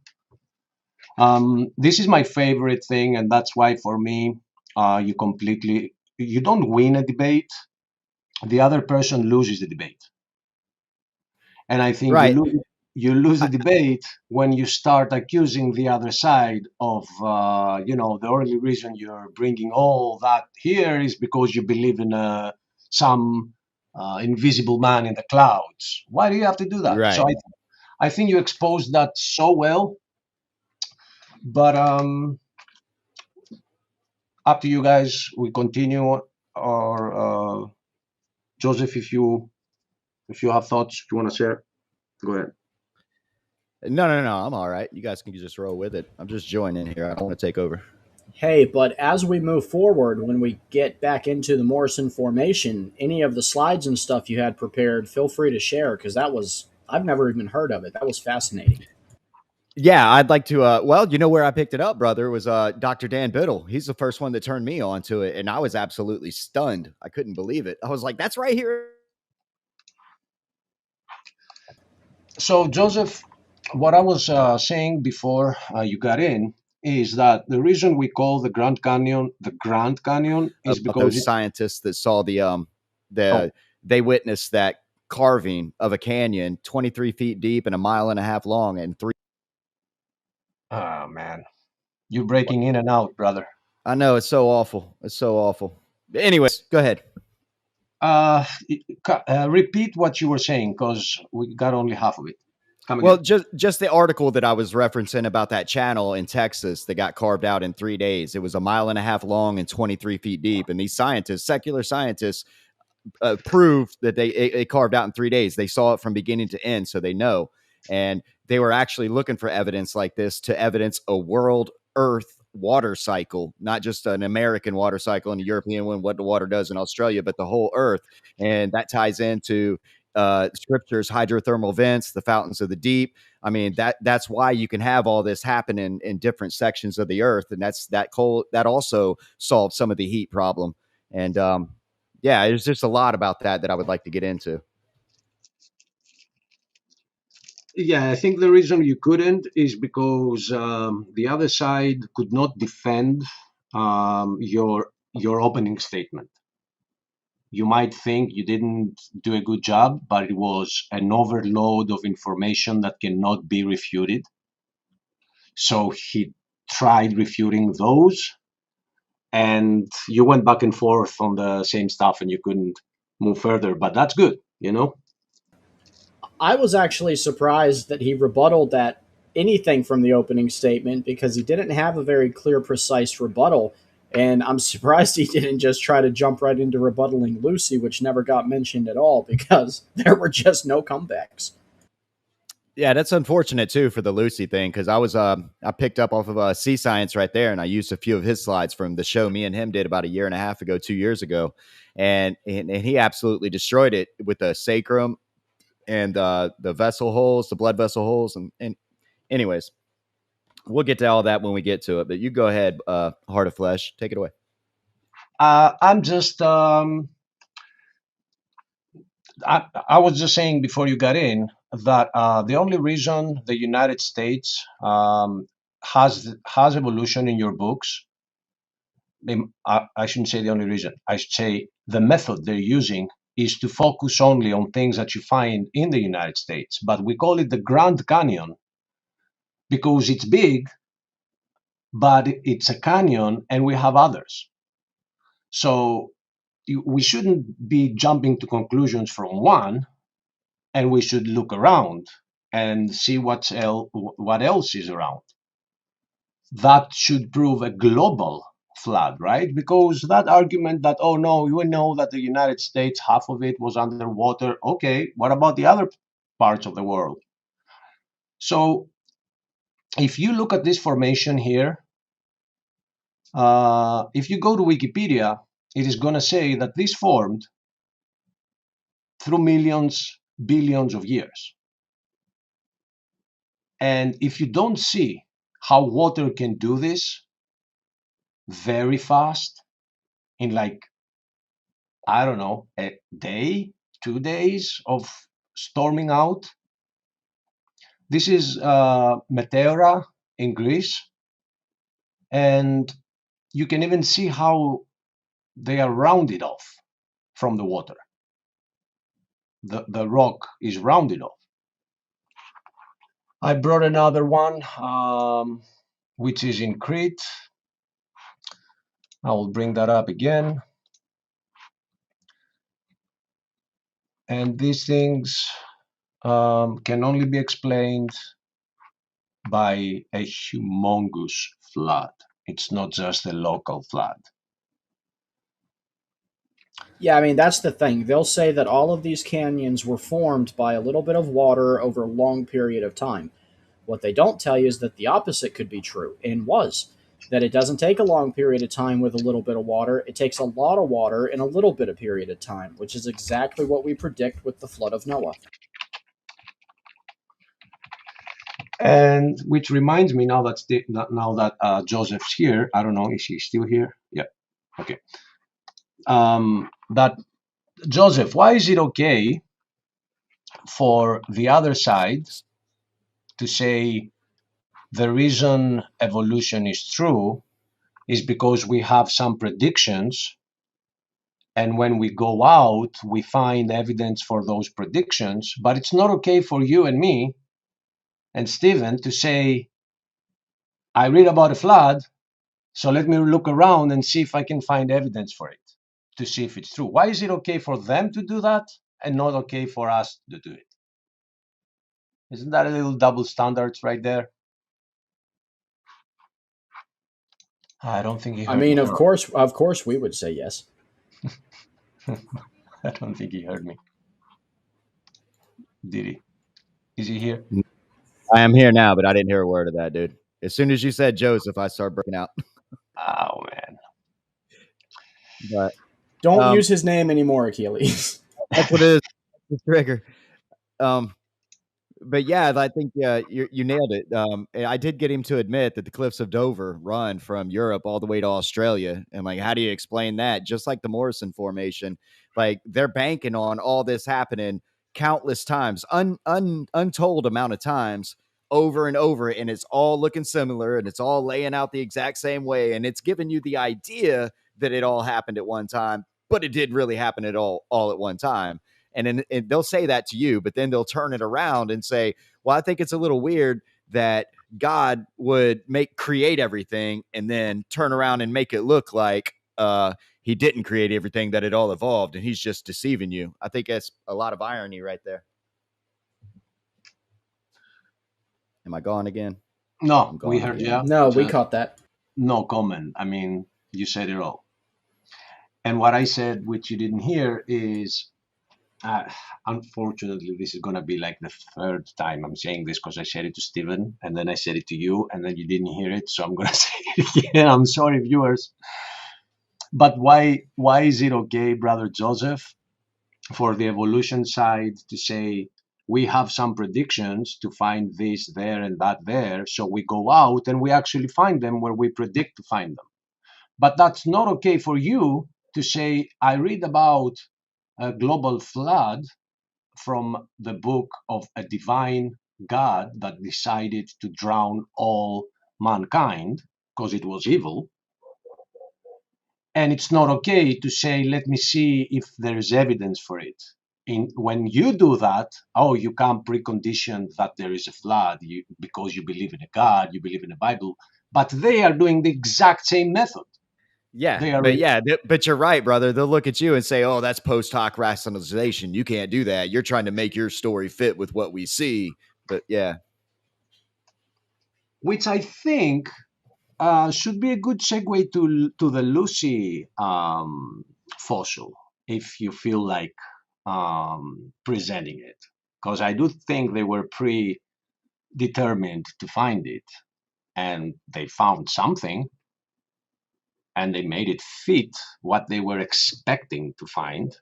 Speaker 5: This is my favorite thing, and that's why for me, you don't win a debate; the other person loses the debate. And I think
Speaker 3: Right.
Speaker 5: you lose the debate when you start accusing the other side of, the only reason you're bringing all that here is because you believe in some invisible man in the clouds. Why do you have to do that? So
Speaker 3: Right.
Speaker 5: I think you exposed that so well. But up to you guys. We continue, or Joseph, if you have thoughts, if you want to share, go ahead.
Speaker 3: No, I'm all right. You guys can just roll with it. I'm just joining here. I don't want to take over.
Speaker 1: Hey, but as we move forward, when we get back into the Morrison formation, any of the slides and stuff you had prepared, feel free to share because I've never even heard of it. That was fascinating.
Speaker 3: Yeah, I'd like to. Well, you know where I picked it up, brother, was Dr. Dan Biddle. He's the first one that turned me on to it, and I was absolutely stunned. I couldn't believe it. I was like, "That's right here."
Speaker 5: So, Joseph, what I was saying before you got in is that the reason we call the Grand Canyon is
Speaker 3: Of
Speaker 5: because
Speaker 3: those scientists that saw
Speaker 5: oh,
Speaker 3: they witnessed that carving of a canyon 23 feet deep and a mile and a half long and three.
Speaker 5: oh man, you're breaking in and out, brother.
Speaker 3: I know it's so awful. It's so awful. Anyways, go ahead.
Speaker 5: Repeat what you were saying because we got only half of it.
Speaker 3: Well, just the article that I was referencing about that channel in Texas that got carved out in 3 days. It was a mile and a half long and 23 feet deep. And these scientists, secular scientists, proved that they carved out in 3 days. They saw it from beginning to end, so they know. And they were actually looking for evidence like this to evidence a world Earth water cycle, not just an American water cycle and a European one, what the water does in Australia, but the whole Earth. And that ties into scripture's hydrothermal vents, the fountains of the deep. I mean, that's why you can have all this happen in different sections of the Earth, and that also solves some of the heat problem. And yeah, there's just a lot about that I would like to get into.
Speaker 5: Yeah, I think the reason you couldn't is because the other side could not defend your opening statement. You might think you didn't do a good job, but it was an overload of information that cannot be refuted. So he tried refuting those, and you went back and forth on the same stuff, and you couldn't move further. But that's good, you know.
Speaker 1: I was actually surprised that he rebutted that anything from the opening statement because he didn't have a very clear, precise rebuttal. And I'm surprised he didn't just try to jump right into rebuttaling Lucy, which never got mentioned at all because there were just no comebacks.
Speaker 3: Yeah, that's unfortunate too for the Lucy thing because I picked up off of Sea Science right there, and I used a few of his slides from the show me and him did about a year and a half ago, 2 years ago, and he absolutely destroyed it with the sacrum and the vessel holes, the blood vessel holes, and anyways, we'll get to all that when we get to it. But you go ahead, Heart of Flesh, take it away.
Speaker 5: I'm just I was just saying before you got in that the only reason the United States has evolution in your books, I shouldn't say the only reason. I should say the method they're using is to focus only on things that you find in the United States. But we call it the Grand Canyon because it's big, but it's a canyon, and we have others. So we shouldn't be jumping to conclusions from one, and we should look around and see what else is around. That should prove a global flood, right? Because that argument that, oh no, we know that the United States, half of it was underwater. Okay, what about the other parts of the world? So if you look at this formation here, if you go to Wikipedia, it is going to say that this formed through millions, billions of years. And if you don't see how water can do this very fast, in like, I don't know, a day, 2 days of storming out. This is Meteora in Greece. And you can even see how they are rounded off from the water. The rock is rounded off. I brought another one, which is in Crete. I will bring that up again. And these things can only be explained by a humongous flood. It's not just a local flood.
Speaker 1: Yeah, I mean, that's the thing. They'll say that all of these canyons were formed by a little bit of water over a long period of time. What they don't tell you is that the opposite could be true, and was. That it doesn't take a long period of time with a little bit of water. It takes a lot of water in a little bit of period of time, which is exactly what we predict with the flood of Noah.
Speaker 5: And which reminds me, now that Joseph's here, I don't know, is he still here? Yeah, okay. That Joseph, why is it okay for the other side to say the reason evolution is true is because we have some predictions, and when we go out, we find evidence for those predictions, but it's not okay for you and me and Stephen to say, I read about a flood, so let me look around and see if I can find evidence for it, to see if it's true. Why is it okay for them to do that and not okay for us to do it? Isn't that a little double standards right there? I don't think he heard
Speaker 1: I mean,
Speaker 5: me.
Speaker 1: of course, we would say yes.
Speaker 5: I don't think he heard me. Did he? Is he here?
Speaker 3: I am here now, but I didn't hear a word of that, dude. As soon as you said Joseph, I started breaking out.
Speaker 5: Oh, man.
Speaker 3: But
Speaker 1: Don't use his name anymore, Achilles.
Speaker 3: that's what it is. The trigger. But yeah, I think you nailed it. I did get him to admit that the cliffs of Dover run from Europe all the way to Australia, and like, how do you explain that? Just like the Morrison Formation, like they're banking on all this happening countless times, untold amount of times, over and over, and it's all looking similar, and it's all laying out the exact same way, and it's giving you the idea that it all happened at one time, but it did really happen at all at one time. And they'll say that to you, but then they'll turn it around and say, well, I think it's a little weird that God would create everything and then turn around and make it look like he didn't create everything, that it all evolved, and he's just deceiving you. I think that's a lot of irony right there. Am I gone again?
Speaker 5: No, we heard you.
Speaker 1: No, we caught that.
Speaker 5: No comment. I mean, you said it all. And what I said, which you didn't hear, is unfortunately, this is going to be like the third time I'm saying this, because I said it to Stephen and then I said it to you and then you didn't hear it. So I'm going to say it again. I'm sorry, viewers. But why is it okay, Brother Joseph, for the evolution side to say we have some predictions to find this there and that there, so we go out and we actually find them where we predict to find them? But that's not okay for you to say, I read about a global flood from the book of a divine God that decided to drown all mankind because it was evil. And it's not okay to say, let me see if there's evidence for it. When you do that, you can't precondition that there is a flood because you believe in a God, you believe in the Bible. But they are doing the exact same method.
Speaker 3: Yeah, but you're right, brother. They'll look at you and say, oh, that's post hoc rationalization. You can't do that. You're trying to make your story fit with what we see. But yeah.
Speaker 5: Which I think should be a good segue to the Lucy fossil, if you feel like presenting it, because I do think they were predetermined to find it, and they found something, and they made it fit what they were expecting to find.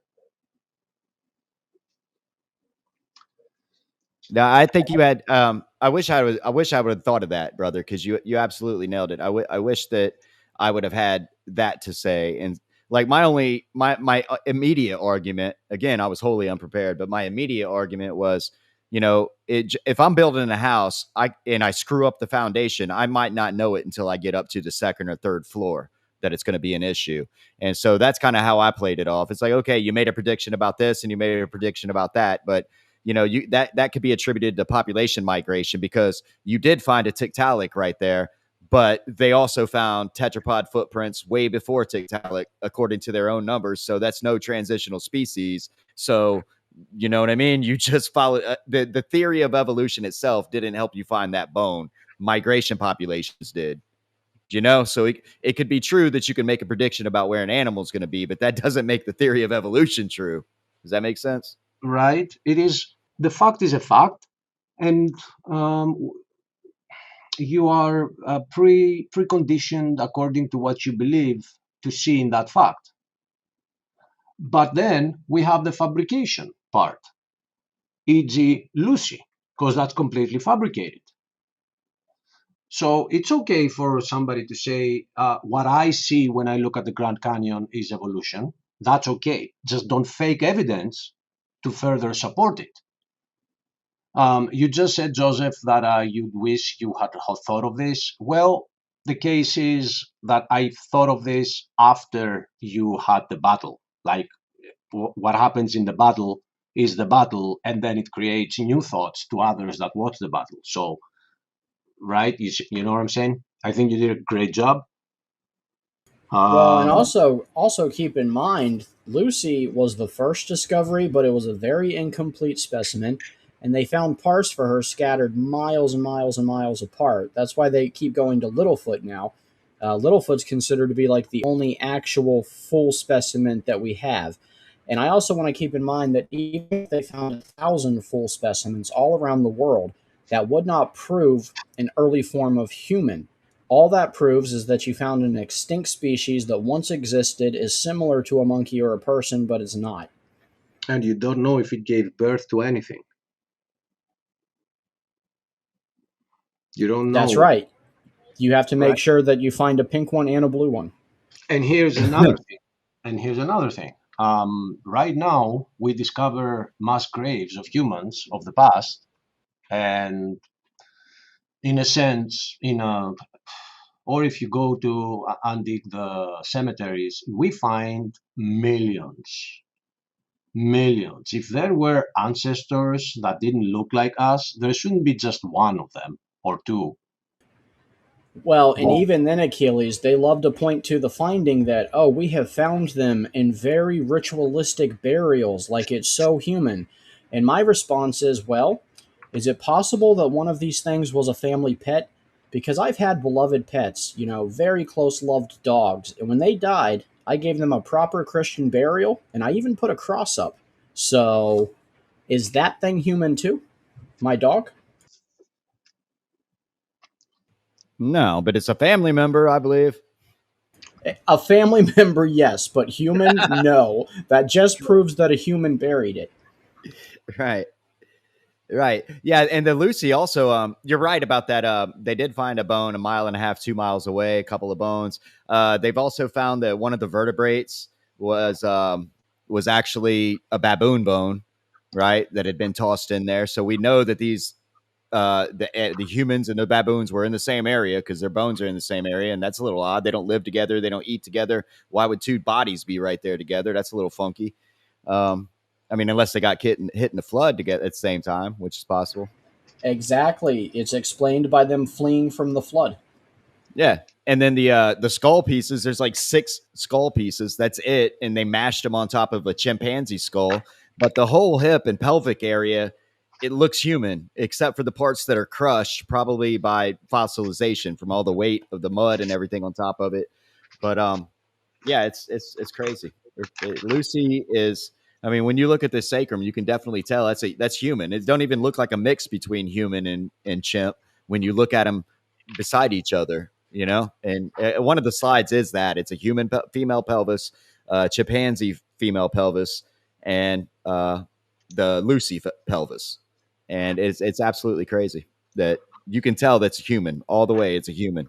Speaker 3: Now, I think you had. I wish I was. I wish I would have thought of that, brother, because you absolutely nailed it. I wish that I would have had that to say. And like my immediate argument. Again, I was wholly unprepared, but my immediate argument was, if I'm building a house, I screw up the foundation, I might not know it until I get up to the second or third floor that it's going to be an issue. And so that's kind of how I played it off. It's like, okay, you made a prediction about this and you made a prediction about that, but that could be attributed to population migration because you did find a Tiktaalik right there, but they also found tetrapod footprints way before Tiktaalik, according to their own numbers. So that's no transitional species. So you know what I mean? You just follow the theory of evolution itself didn't help you find that bone. Migration populations did. So it could be true that you can make a prediction about where an animal is going to be, but that doesn't make the theory of evolution true. Does that make sense?
Speaker 5: Right? It is, the fact is a fact, and you are preconditioned according to what you believe to see in that fact. But then we have the fabrication part, e.g., Lucy, because that's completely fabricated. So it's okay for somebody to say, what I see when I look at the Grand Canyon is evolution. That's okay. Just don't fake evidence to further support it. You just said, Joseph, that you wish you had thought of this. Well, the case is that I thought of this after you had the battle. Like, what happens in the battle is the battle, and then it creates new thoughts to others that watch the battle. So, right? You know what I'm saying? I think you did a great job.
Speaker 1: Well, and also keep in mind, Lucy was the first discovery, but it was a very incomplete specimen, and they found parts for her scattered miles and miles and miles apart. That's why they keep going to Littlefoot now. Littlefoot's considered to be like the only actual full specimen that we have. And I also want to keep in mind that even if they found 1,000 full specimens all around the world, that would not prove an early form of human. All that proves is that you found an extinct species that once existed, is similar to a monkey or a person, but it's not.
Speaker 5: And you don't know if it gave birth to anything. You don't know.
Speaker 1: That's right. You have to make sure that you find a pink one and a blue one.
Speaker 5: And here's another thing. Right now, we discover mass graves of humans of the past, and in a sense, or if you go to undig the cemeteries, we find millions. If there were ancestors that didn't look like us, there shouldn't be just one of them or two.
Speaker 1: Well, and even then, Achilles, they love to point to the finding that, oh, we have found them in very ritualistic burials, like it's so human. And my response is, well, is it possible that one of these things was a family pet? Because I've had beloved pets, very close loved dogs. And when they died, I gave them a proper Christian burial, and I even put a cross up. So, is that thing human too? My dog?
Speaker 3: No, but it's a family member, I believe.
Speaker 1: A family member, yes, but human, no. That just proves that a human buried it.
Speaker 3: Right. Yeah, and the Lucy also, you're right about that. They did find a bone 1.5 miles, 2 miles away, a couple of bones. They've also found that one of the vertebrates was actually a baboon bone, right? That had been tossed in there. So we know that these the humans and the baboons were in the same area because their bones are in the same area, and that's a little odd. They don't live together. They don't eat together. Why would two bodies be right there together? That's a little funky. Unless they got hit in the flood together at the same time, which is possible.
Speaker 1: Exactly. It's explained by them fleeing from the flood.
Speaker 3: Yeah. And then the skull pieces, there's like 6 skull pieces. That's it. And they mashed them on top of a chimpanzee skull. But the whole hip and pelvic area it looks human, except for the parts that are crushed, probably by fossilization from all the weight of the mud and everything on top of it. But yeah, it's crazy. Lucy is. I mean, when you look at the sacrum, you can definitely tell that's human. It don't even look like a mix between human and chimp when you look at them beside each other. You know, and one of the slides is that it's a human female pelvis, chimpanzee female pelvis, and the Lucy pelvis, and it's absolutely crazy that you can tell that's human all the way. It's a human.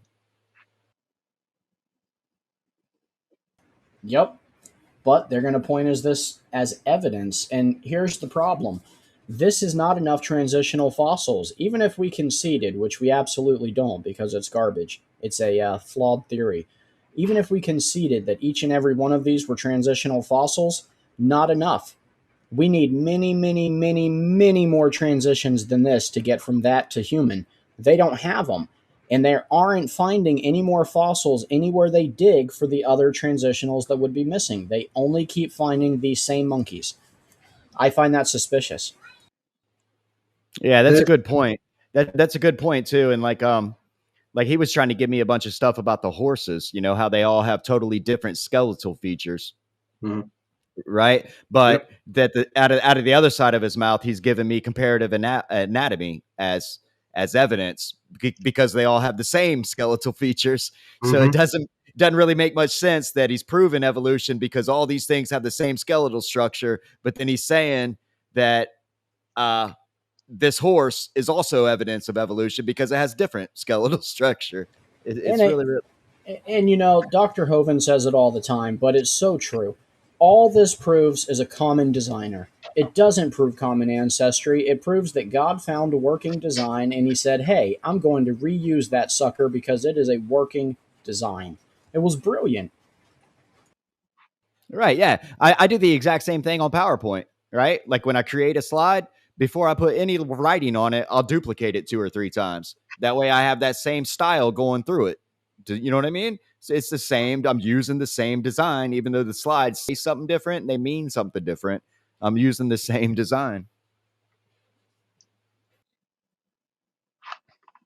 Speaker 1: Yep. But they're going to point as this as evidence. And here's the problem. This is not enough transitional fossils. Even if we conceded, which we absolutely don't because it's garbage, it's a flawed theory. Even if we conceded that each and every one of these were transitional fossils, not enough. We need many, many, many, many more transitions than this to get from that to human. They don't have them. And they aren't finding any more fossils anywhere they dig for the other transitionals that would be missing. They only keep finding these same monkeys. I find that suspicious.
Speaker 3: Yeah, that's a good point. That's a good point too. And like he was trying to give me a bunch of stuff about the horses, you know, how they all have totally different skeletal features.
Speaker 5: Mhm.
Speaker 3: Right. But that out of the other side of his mouth, he's given me comparative anatomy as evidence because they all have the same skeletal features. So it doesn't really make much sense that he's proven evolution because all these things have the same skeletal structure. But then he's saying that this horse is also evidence of evolution because it has different skeletal structure. It's really.
Speaker 1: And you know, Dr. Hovind says it all the time, but it's so true. All this proves is a common designer. It doesn't prove common ancestry. It proves that God found a working design and he said, hey, I'm going to reuse that sucker because it is a working design. It was brilliant.
Speaker 3: Right. Yeah. I do the exact same thing on PowerPoint, right? Like when I create a slide, before I put any writing on it, I'll duplicate it 2 or 3 times. That way I have that same style going through it. You know what I mean? So it's the same. I'm using the same design, even though the slides say something different and they mean something different. I'm using the same design.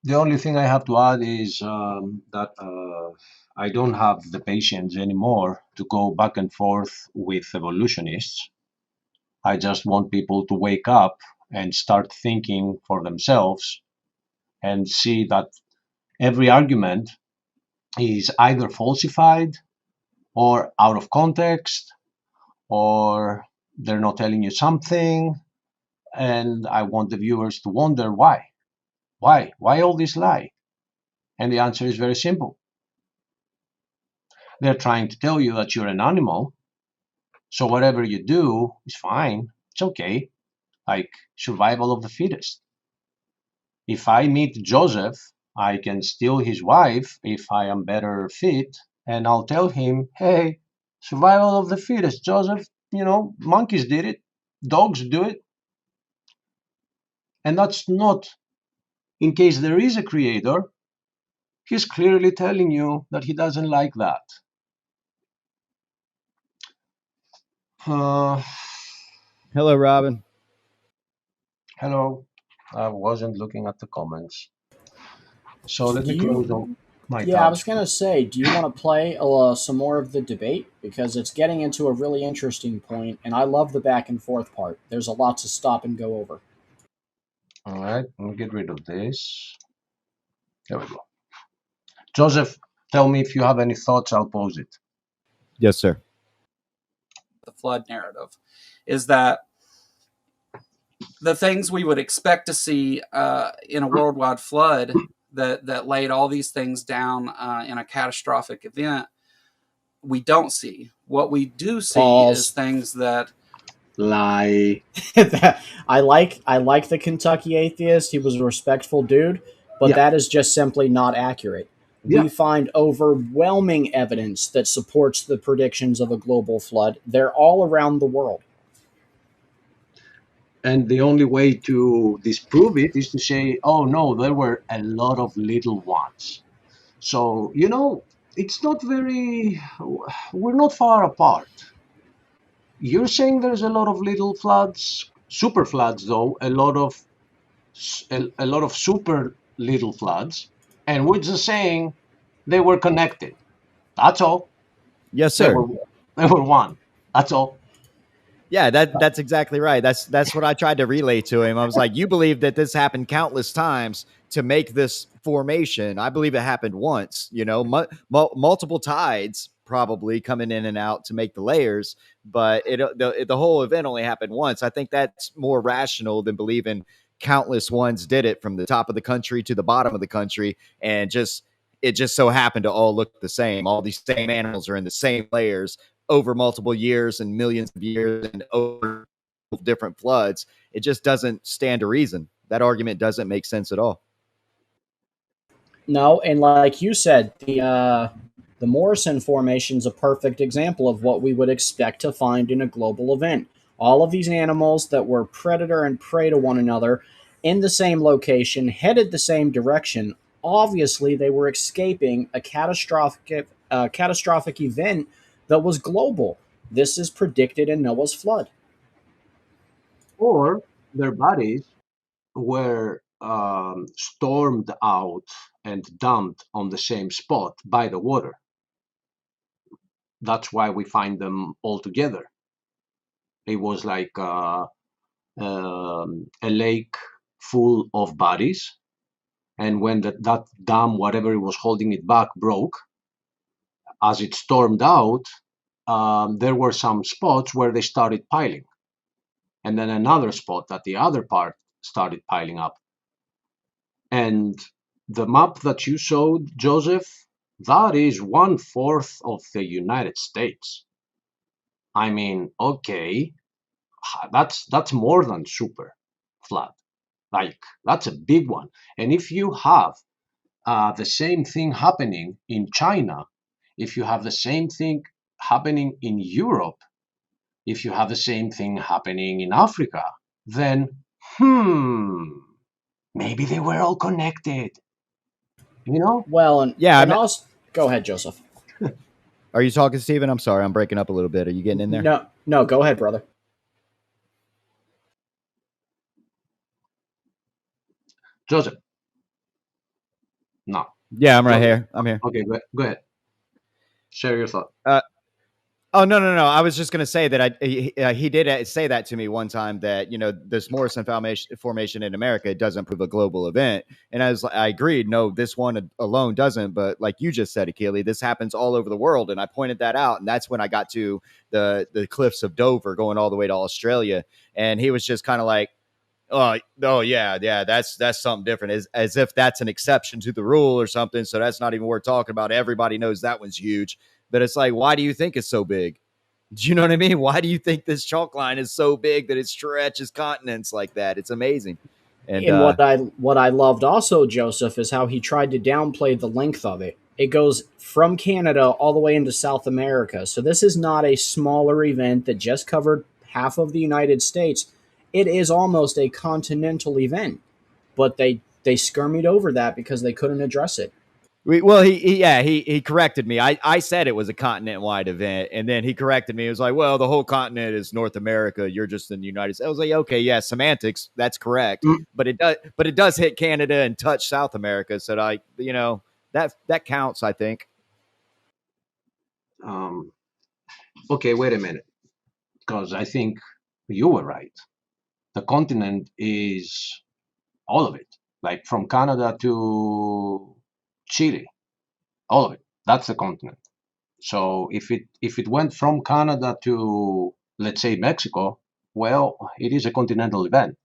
Speaker 5: The only thing I have to add is that I don't have the patience anymore to go back and forth with evolutionists. I just want people to wake up and start thinking for themselves and see that every argument is either falsified or out of context, or they're not telling you something. And I want the viewers to wonder why. Why all this lie? And the answer is very simple. They're trying to tell you that you're an animal, so whatever you do is fine. It's okay. Like survival of the fittest. If I meet Joseph, I can steal his wife if I am better fit, and I'll tell him, hey, survival of the fittest, Joseph. You know, monkeys did it, dogs do it. And that's not in case there is a creator. He's clearly telling you that he doesn't like that.
Speaker 3: Hello, Robin.
Speaker 5: Hello. I wasn't looking at the comments. So let me close on my
Speaker 1: Yeah, I
Speaker 5: tabs.
Speaker 1: was going to say, do you want to play some more of the debate? Because it's getting into a really interesting point, and I love the back and forth part. There's a lot to stop and go over.
Speaker 5: All right, let me get rid of this. There we go. Joseph, tell me if you have any thoughts, I'll pose it.
Speaker 3: Yes, sir.
Speaker 2: The flood narrative is that the things we would expect to see in a worldwide flood that laid all these things down in a catastrophic event, we don't see. What we do see is things that
Speaker 5: lie.
Speaker 1: I like the Kentucky atheist. He was a respectful dude, but that is just simply not accurate. We find overwhelming evidence that supports the predictions of a global flood. They're all around the world.
Speaker 5: And the only way to disprove it is to say, oh no, there were a lot of little ones. So, you know, it's not very, we're not far apart. You're saying there's a lot of little floods, super floods though, a lot of a lot of super little floods, and we're just saying they were connected. That's all.
Speaker 3: Yes,
Speaker 5: They
Speaker 3: sir.
Speaker 5: were they were one. That's all.
Speaker 3: Yeah, that's exactly right. That's what I tried to relay to him. I was like, you believe that this happened countless times to make this formation. I believe it happened once. You know, multiple tides probably coming in and out to make the layers, but the whole event only happened once. I think that's more rational than believing countless ones did it from the top of the country to the bottom of the country, and just it just so happened to all look the same. All these same animals are in the same layers over multiple years and millions of years and over different floods. It just doesn't stand to reason. That argument doesn't make sense at all.
Speaker 1: No, and like you said, the Morrison formation is a perfect example of what we would expect to find in a global event. All of these animals that were predator and prey to one another in the same location, headed the same direction. Obviously, they were escaping a catastrophic event that was global. This is predicted in Noah's flood.
Speaker 5: Or their bodies were stormed out and dumped on the same spot by the water. That's why we find them all together. It was like a lake full of bodies, and when that dam, whatever was holding it back, broke, as it stormed out, there were some spots where they started piling, and then another spot that the other part started piling up. And the map that you showed, Joseph, that is 1/4 of the United States. I mean, okay, that's more than super flood. Like, that's a big one. And if you have the same thing happening in China, if you have the same thing happening in Europe, if you have the same thing happening in Africa, then maybe they were all connected. You know?
Speaker 1: Well, and
Speaker 3: Yeah,
Speaker 1: and also, go ahead, Joseph.
Speaker 3: Are you talking, Steven? I'm sorry, I'm breaking up a little bit. Are you getting in there?
Speaker 1: No, go ahead, brother.
Speaker 5: Joseph. No.
Speaker 3: Yeah, I'm right
Speaker 5: Joseph.
Speaker 3: here. I'm here.
Speaker 5: Okay, go ahead. Share your thought.
Speaker 3: Oh, no. I was just going to say that he did say that to me one time, that, you know, this Morrison formation in America doesn't prove a global event. And I agreed, no, this one alone doesn't. But like you just said, Akili, this happens all over the world. And I pointed that out. And that's when I got to the cliffs of Dover going all the way to Australia. And he was just kind of like, oh yeah, that's something different, as if that's an exception to the rule or something. So that's not even worth talking about. Everybody knows that one's huge. But it's like, why do you think it's so big? Do you know what I mean? Why do you think this chalk line is so big that it stretches continents like that? It's amazing.
Speaker 1: And what I loved also, Joseph, is how he tried to downplay the length of it. It goes from Canada all the way into South America. So this is not a smaller event that just covered half of the United States. It is almost a continental event, but they skirmied over that because they couldn't address it.
Speaker 3: He corrected me. I said it was a continent-wide event, and then he corrected me. He was like, well, the whole continent is North America. You're just in the United States. I was like, okay, yeah, semantics, that's correct. But it does hit Canada and touch South America. So that counts, I think.
Speaker 5: Okay, wait a minute, because I think you were right. The continent is all of it, like from Canada to Chile, all of it. That's the continent. So if it went from Canada to, let's say, Mexico, well, it is a continental event.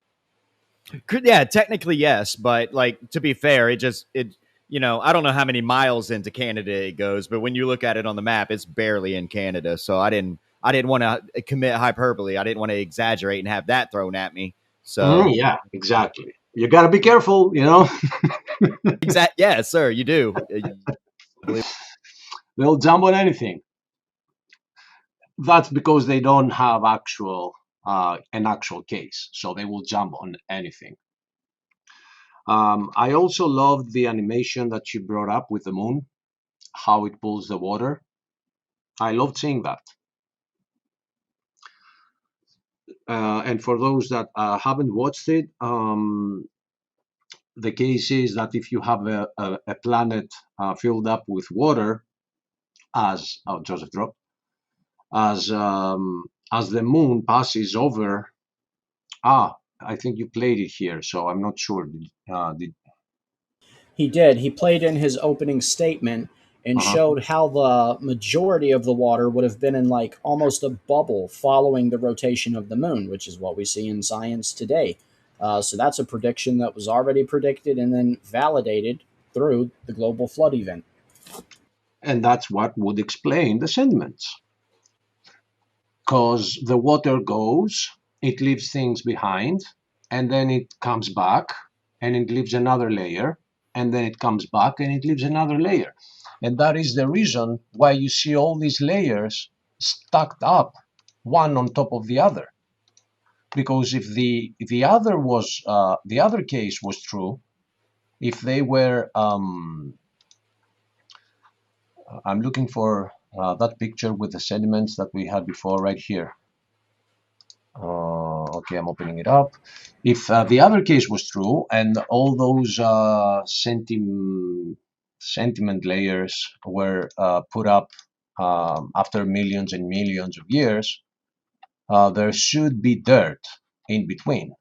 Speaker 3: Yeah, technically yes, but like, to be fair, I don't know how many miles into Canada it goes, but when you look at it on the map, it's barely in Canada. So I didn't want to commit hyperbole. I didn't want to exaggerate and have that thrown at me. So
Speaker 5: Yeah, exactly. You got to be careful,
Speaker 3: yeah, sir, you do.
Speaker 5: They'll jump on anything. That's because they don't have an actual case, so they will jump on anything. I also loved the animation that you brought up with the moon, how it pulls the water. I loved seeing that. And for those that haven't watched it, the case is that if you have a planet filled up with water, as Joseph dropped, as the moon passes over. I think you played it here, so I'm not sure.
Speaker 1: He did. He played in his opening statement and
Speaker 5: Uh-huh.
Speaker 1: showed how the majority of the water would have been in like almost a bubble following the rotation of the moon, which is what we see in science today. So that's a prediction that was already predicted and then validated through the global flood event.
Speaker 5: And that's what would explain the sediments. Because the water goes, it leaves things behind, and then it comes back, and it leaves another layer, and then it comes back, and it leaves another layer. And that is the reason why you see all these layers stacked up, one on top of the other. Because if the other case was true, if they were, I'm looking for that picture with the sediments that we had before right here. Okay, I'm opening it up. If the other case was true and all those sentiment layers were put up after millions and millions of years, there should be dirt in between.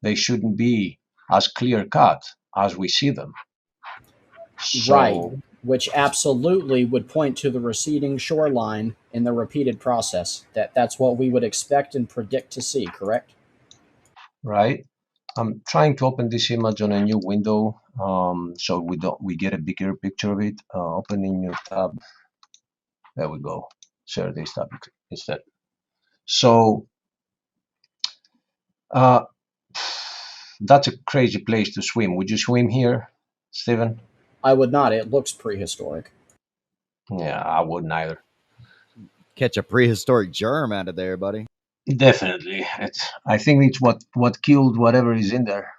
Speaker 5: They shouldn't be as clear cut as we see them.
Speaker 1: Right,
Speaker 5: So,
Speaker 1: which absolutely would point to the receding shoreline in the repeated process. That's what we would expect and predict to see, correct?
Speaker 5: right. I'm trying to open this image on a new window, so we get a bigger picture of it. Opening new tab. There we go. Share this tab instead. So uh, that's a crazy place to swim. Would you swim here, Steven?
Speaker 1: I would not. It looks prehistoric.
Speaker 5: Yeah, I wouldn't either.
Speaker 3: Catch a prehistoric germ out of there, buddy.
Speaker 5: Definitely. I think it's what killed whatever is in there.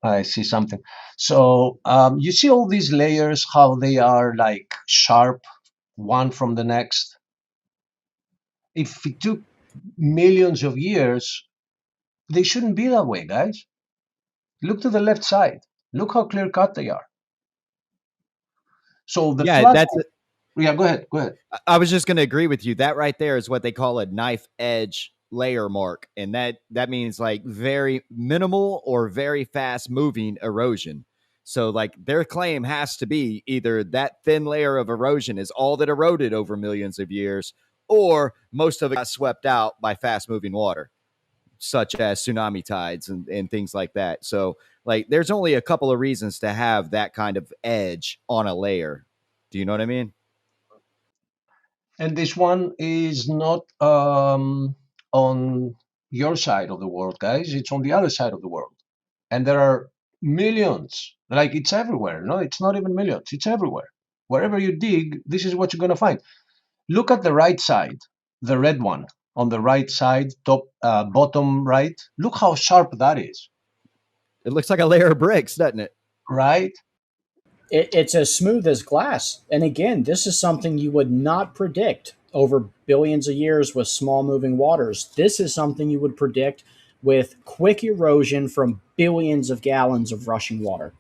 Speaker 5: I see something. So you see all these layers, how they are like sharp, one from the next. If it took millions of years, they shouldn't be that way, guys. Look to the left side. Look how clear cut they are. So the
Speaker 3: Yeah,
Speaker 5: flood.
Speaker 3: that's
Speaker 5: Yeah, go ahead. Go ahead.
Speaker 3: I was just going to agree with you. That right there is what they call a knife edge layer mark, and that means like very minimal or very fast moving erosion. So like their claim has to be either that thin layer of erosion is all that eroded over millions of years, or most of it got swept out by fast moving water, such as tsunami tides and things like that. So like there's only a couple of reasons to have that kind of edge on a layer. Do you know what I mean?
Speaker 5: And this one is not on your side of the world, guys. It's on the other side of the world. And there are millions. Like it's everywhere. No, it's not even millions. It's everywhere. Wherever you dig, this is what you're going to find. Look at the right side, the red one on the right side, top, bottom right. Look how sharp that is,
Speaker 3: It looks like a layer of bricks, doesn't it?
Speaker 5: right?
Speaker 1: It's as smooth as glass. And again, this is something you would not predict over billions of years with small moving waters. This is something you would predict with quick erosion from billions of gallons of rushing water.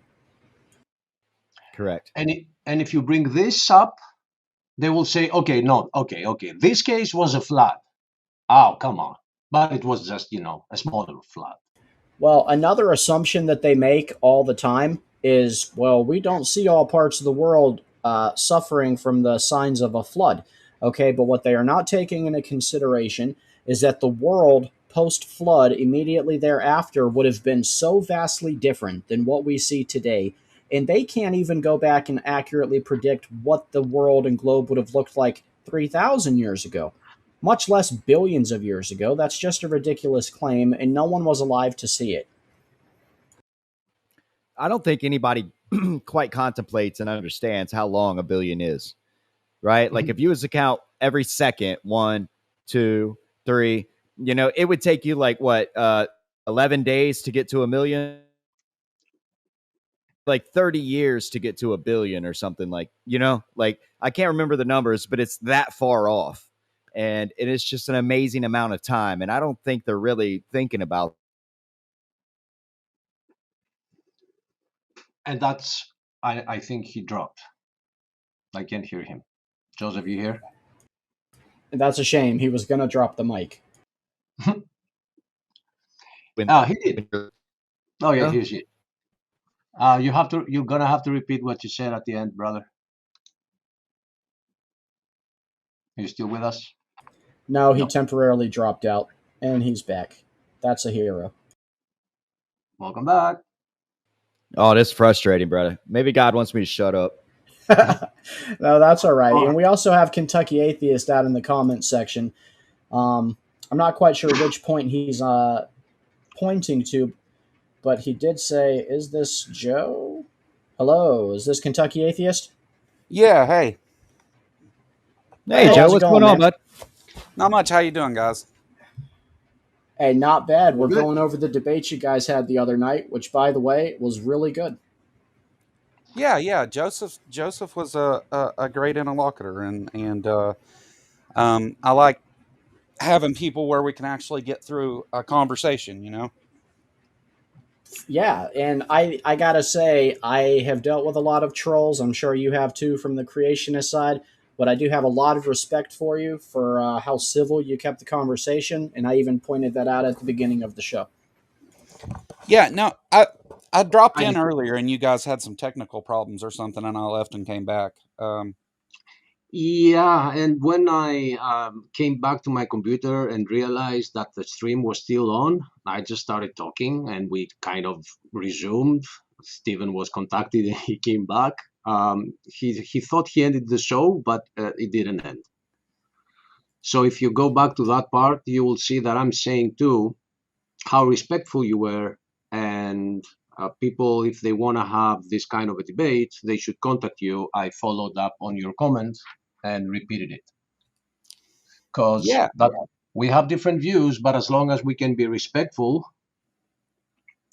Speaker 3: Correct.
Speaker 5: And if you bring this up, they will say, okay, no, okay. This case was a flood. Oh, come on. But it was just, a smaller flood.
Speaker 1: Well, another assumption that they make all the time is, well, we don't see all parts of the world suffering from the signs of a flood. Okay, but what they are not taking into consideration is that the world post flood immediately thereafter would have been so vastly different than what we see today. And they can't even go back and accurately predict what the world and globe would have looked like 3,000 years ago, much less billions of years ago. That's just a ridiculous claim, and no one was alive to see it.
Speaker 3: I don't think anybody quite contemplates and understands how long a billion is, right? Like if you was to count every second, 1, 2, 3, it would take you like what, 11 days to get to a million, like 30 years to get to a billion or something like I can't remember the numbers, but it's that far off. And it is just an amazing amount of time. And I don't think they're really thinking about.
Speaker 5: And that's, I think he dropped. I can't hear him. Joseph, you hear?
Speaker 1: That's a shame. He was going to drop the mic.
Speaker 5: He did. Oh yeah,
Speaker 3: Oh.
Speaker 5: here's it. You're gonna have to repeat what you said at the end, brother. Are you still with us?
Speaker 1: No, he
Speaker 5: No.
Speaker 1: temporarily dropped out, and he's back. That's a hero.
Speaker 5: Welcome back.
Speaker 3: Oh, that's frustrating, brother. Maybe God wants me to shut up.
Speaker 1: No, that's all right. And we also have Kentucky Atheist out in the comments section. I'm not quite sure which point he's pointing to, but he did say, "Is this Joe? Hello, is this Kentucky Atheist?"
Speaker 2: Yeah, hey.
Speaker 3: Hey,
Speaker 1: Hey,
Speaker 3: Joe,
Speaker 1: how's it
Speaker 3: what's
Speaker 1: going,
Speaker 3: going on,
Speaker 1: man?
Speaker 3: bud?
Speaker 2: Not much. How you doing, guys?
Speaker 1: Hey, not bad. We're
Speaker 5: Good.
Speaker 1: going over the debate you guys had the other night, which, by the way, was really good.
Speaker 2: Yeah. Joseph was a great interlocutor, and I like having people where we can actually get through a conversation. You know.
Speaker 1: Yeah, and I gotta say, I have dealt with a lot of trolls. I'm sure you have too from the creationist side. But I do have a lot of respect for you for how civil you kept the conversation, and I even pointed that out at the beginning of the show.
Speaker 2: Yeah. No, I dropped in
Speaker 5: I-
Speaker 2: earlier, and you guys had some technical problems or something, and I left and came back.
Speaker 5: Yeah, and when I came back to my computer and realized that the stream was still on, I just started talking, and we kind of resumed. Stephen was contacted, and he came back. He thought he ended the show, but it didn't end. So if you go back to that part, you will see that I'm saying too how respectful you were, and people, if they want to have this kind of a debate, they should contact you. I followed up on your comment and repeated it because
Speaker 2: Yeah.
Speaker 5: that we have different views, but as long as we can be respectful,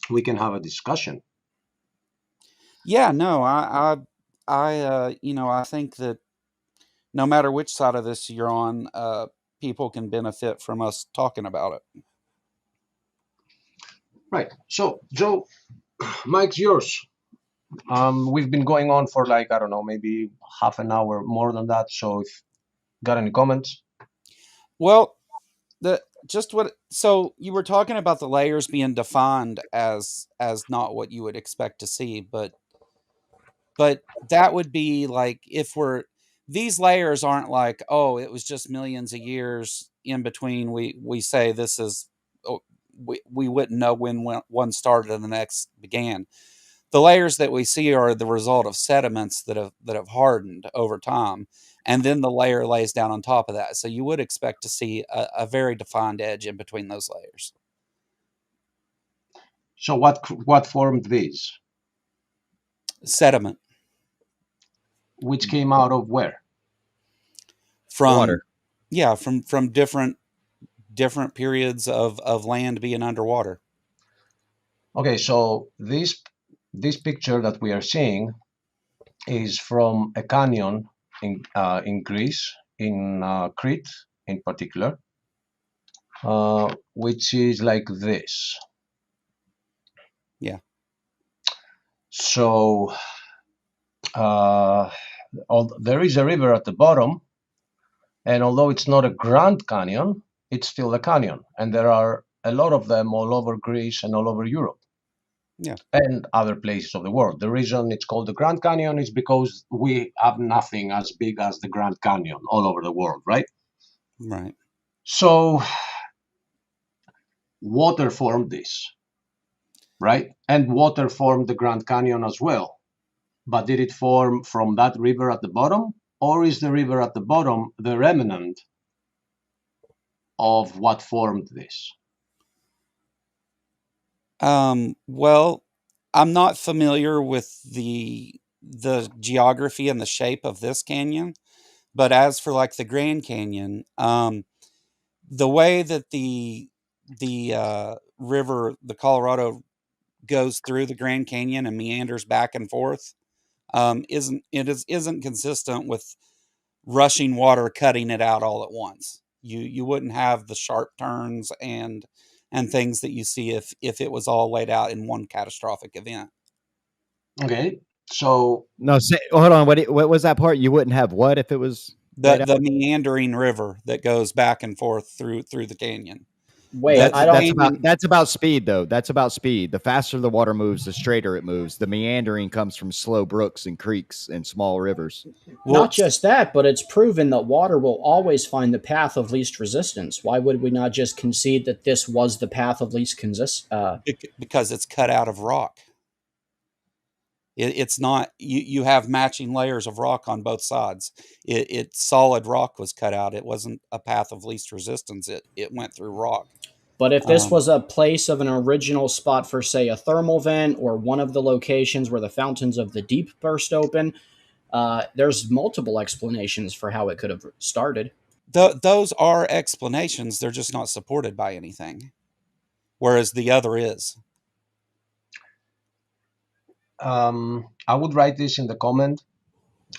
Speaker 5: we can have a discussion.
Speaker 2: Yeah. No, I think that no matter which side of this you're on, people can benefit from us talking about it.
Speaker 5: Right. So, Joe, Mike's yours. We've been going on for like, I don't know, maybe half an hour, more than that. So, if got any comments?
Speaker 2: Well, so you were talking about the layers being defined as not what you would expect to see, but that would be like if these layers aren't like, oh, it was just millions of years in between. We say this is, we wouldn't know when one started and the next began. The layers that we see are the result of sediments that have hardened over time, and then the layer lays down on top of that. So you would expect to see a very defined edge in between those layers.
Speaker 5: So, what formed these?
Speaker 2: Sediment
Speaker 5: Which came out of where?
Speaker 2: from
Speaker 3: Water.
Speaker 2: Yeah, from different periods of land being underwater.
Speaker 5: Okay, so this picture that we are seeing is from a canyon in Greece, in Crete in particular, which is like this.
Speaker 2: Yeah.
Speaker 5: So there is a river at the bottom, and although it's not a Grand Canyon, it's still a canyon, and there are a lot of them all over Greece and all over Europe.
Speaker 2: Yeah.
Speaker 5: And other places of the world. The reason it's called the Grand Canyon is because we have nothing as big as the Grand Canyon all over the world, right?
Speaker 2: Right.
Speaker 5: So water formed this, right? And water formed the Grand Canyon as well. But did it form from that river at the bottom? Or is the river at the bottom the remnant of what formed this?
Speaker 2: Well, I'm not familiar with the geography and the shape of this canyon, but as for like the Grand Canyon, the way that the river, the Colorado, goes through the Grand Canyon and meanders back and forth, isn't consistent with rushing water cutting it out all at once. You wouldn't have the sharp turns and things that you see if it was all laid out in one catastrophic event.
Speaker 5: Okay, so
Speaker 3: No, hold on. What was that part? You wouldn't have what if it was laid out?
Speaker 2: The meandering river that goes back and forth through the canyon.
Speaker 1: Wait, I don't.
Speaker 3: That's about speed though. That's about speed. The faster the water moves, the straighter it moves. The meandering comes from slow brooks and creeks and small rivers.
Speaker 2: Well,
Speaker 1: Not just that, but it's proven that water will always find the path of least resistance. Why would we not just concede that this was the path of least
Speaker 2: because it's cut out of rock. It's not you have matching layers of rock on both sides. It's solid rock was cut out. It wasn't a path of least resistance. It went through rock.
Speaker 1: But if this was a place of an original spot for, say, a thermal vent or one of the locations where the fountains of the deep burst open, there's multiple explanations for how it could have started.
Speaker 2: Those are explanations. They're just not supported by anything, whereas the other is.
Speaker 5: I would write this in the comment.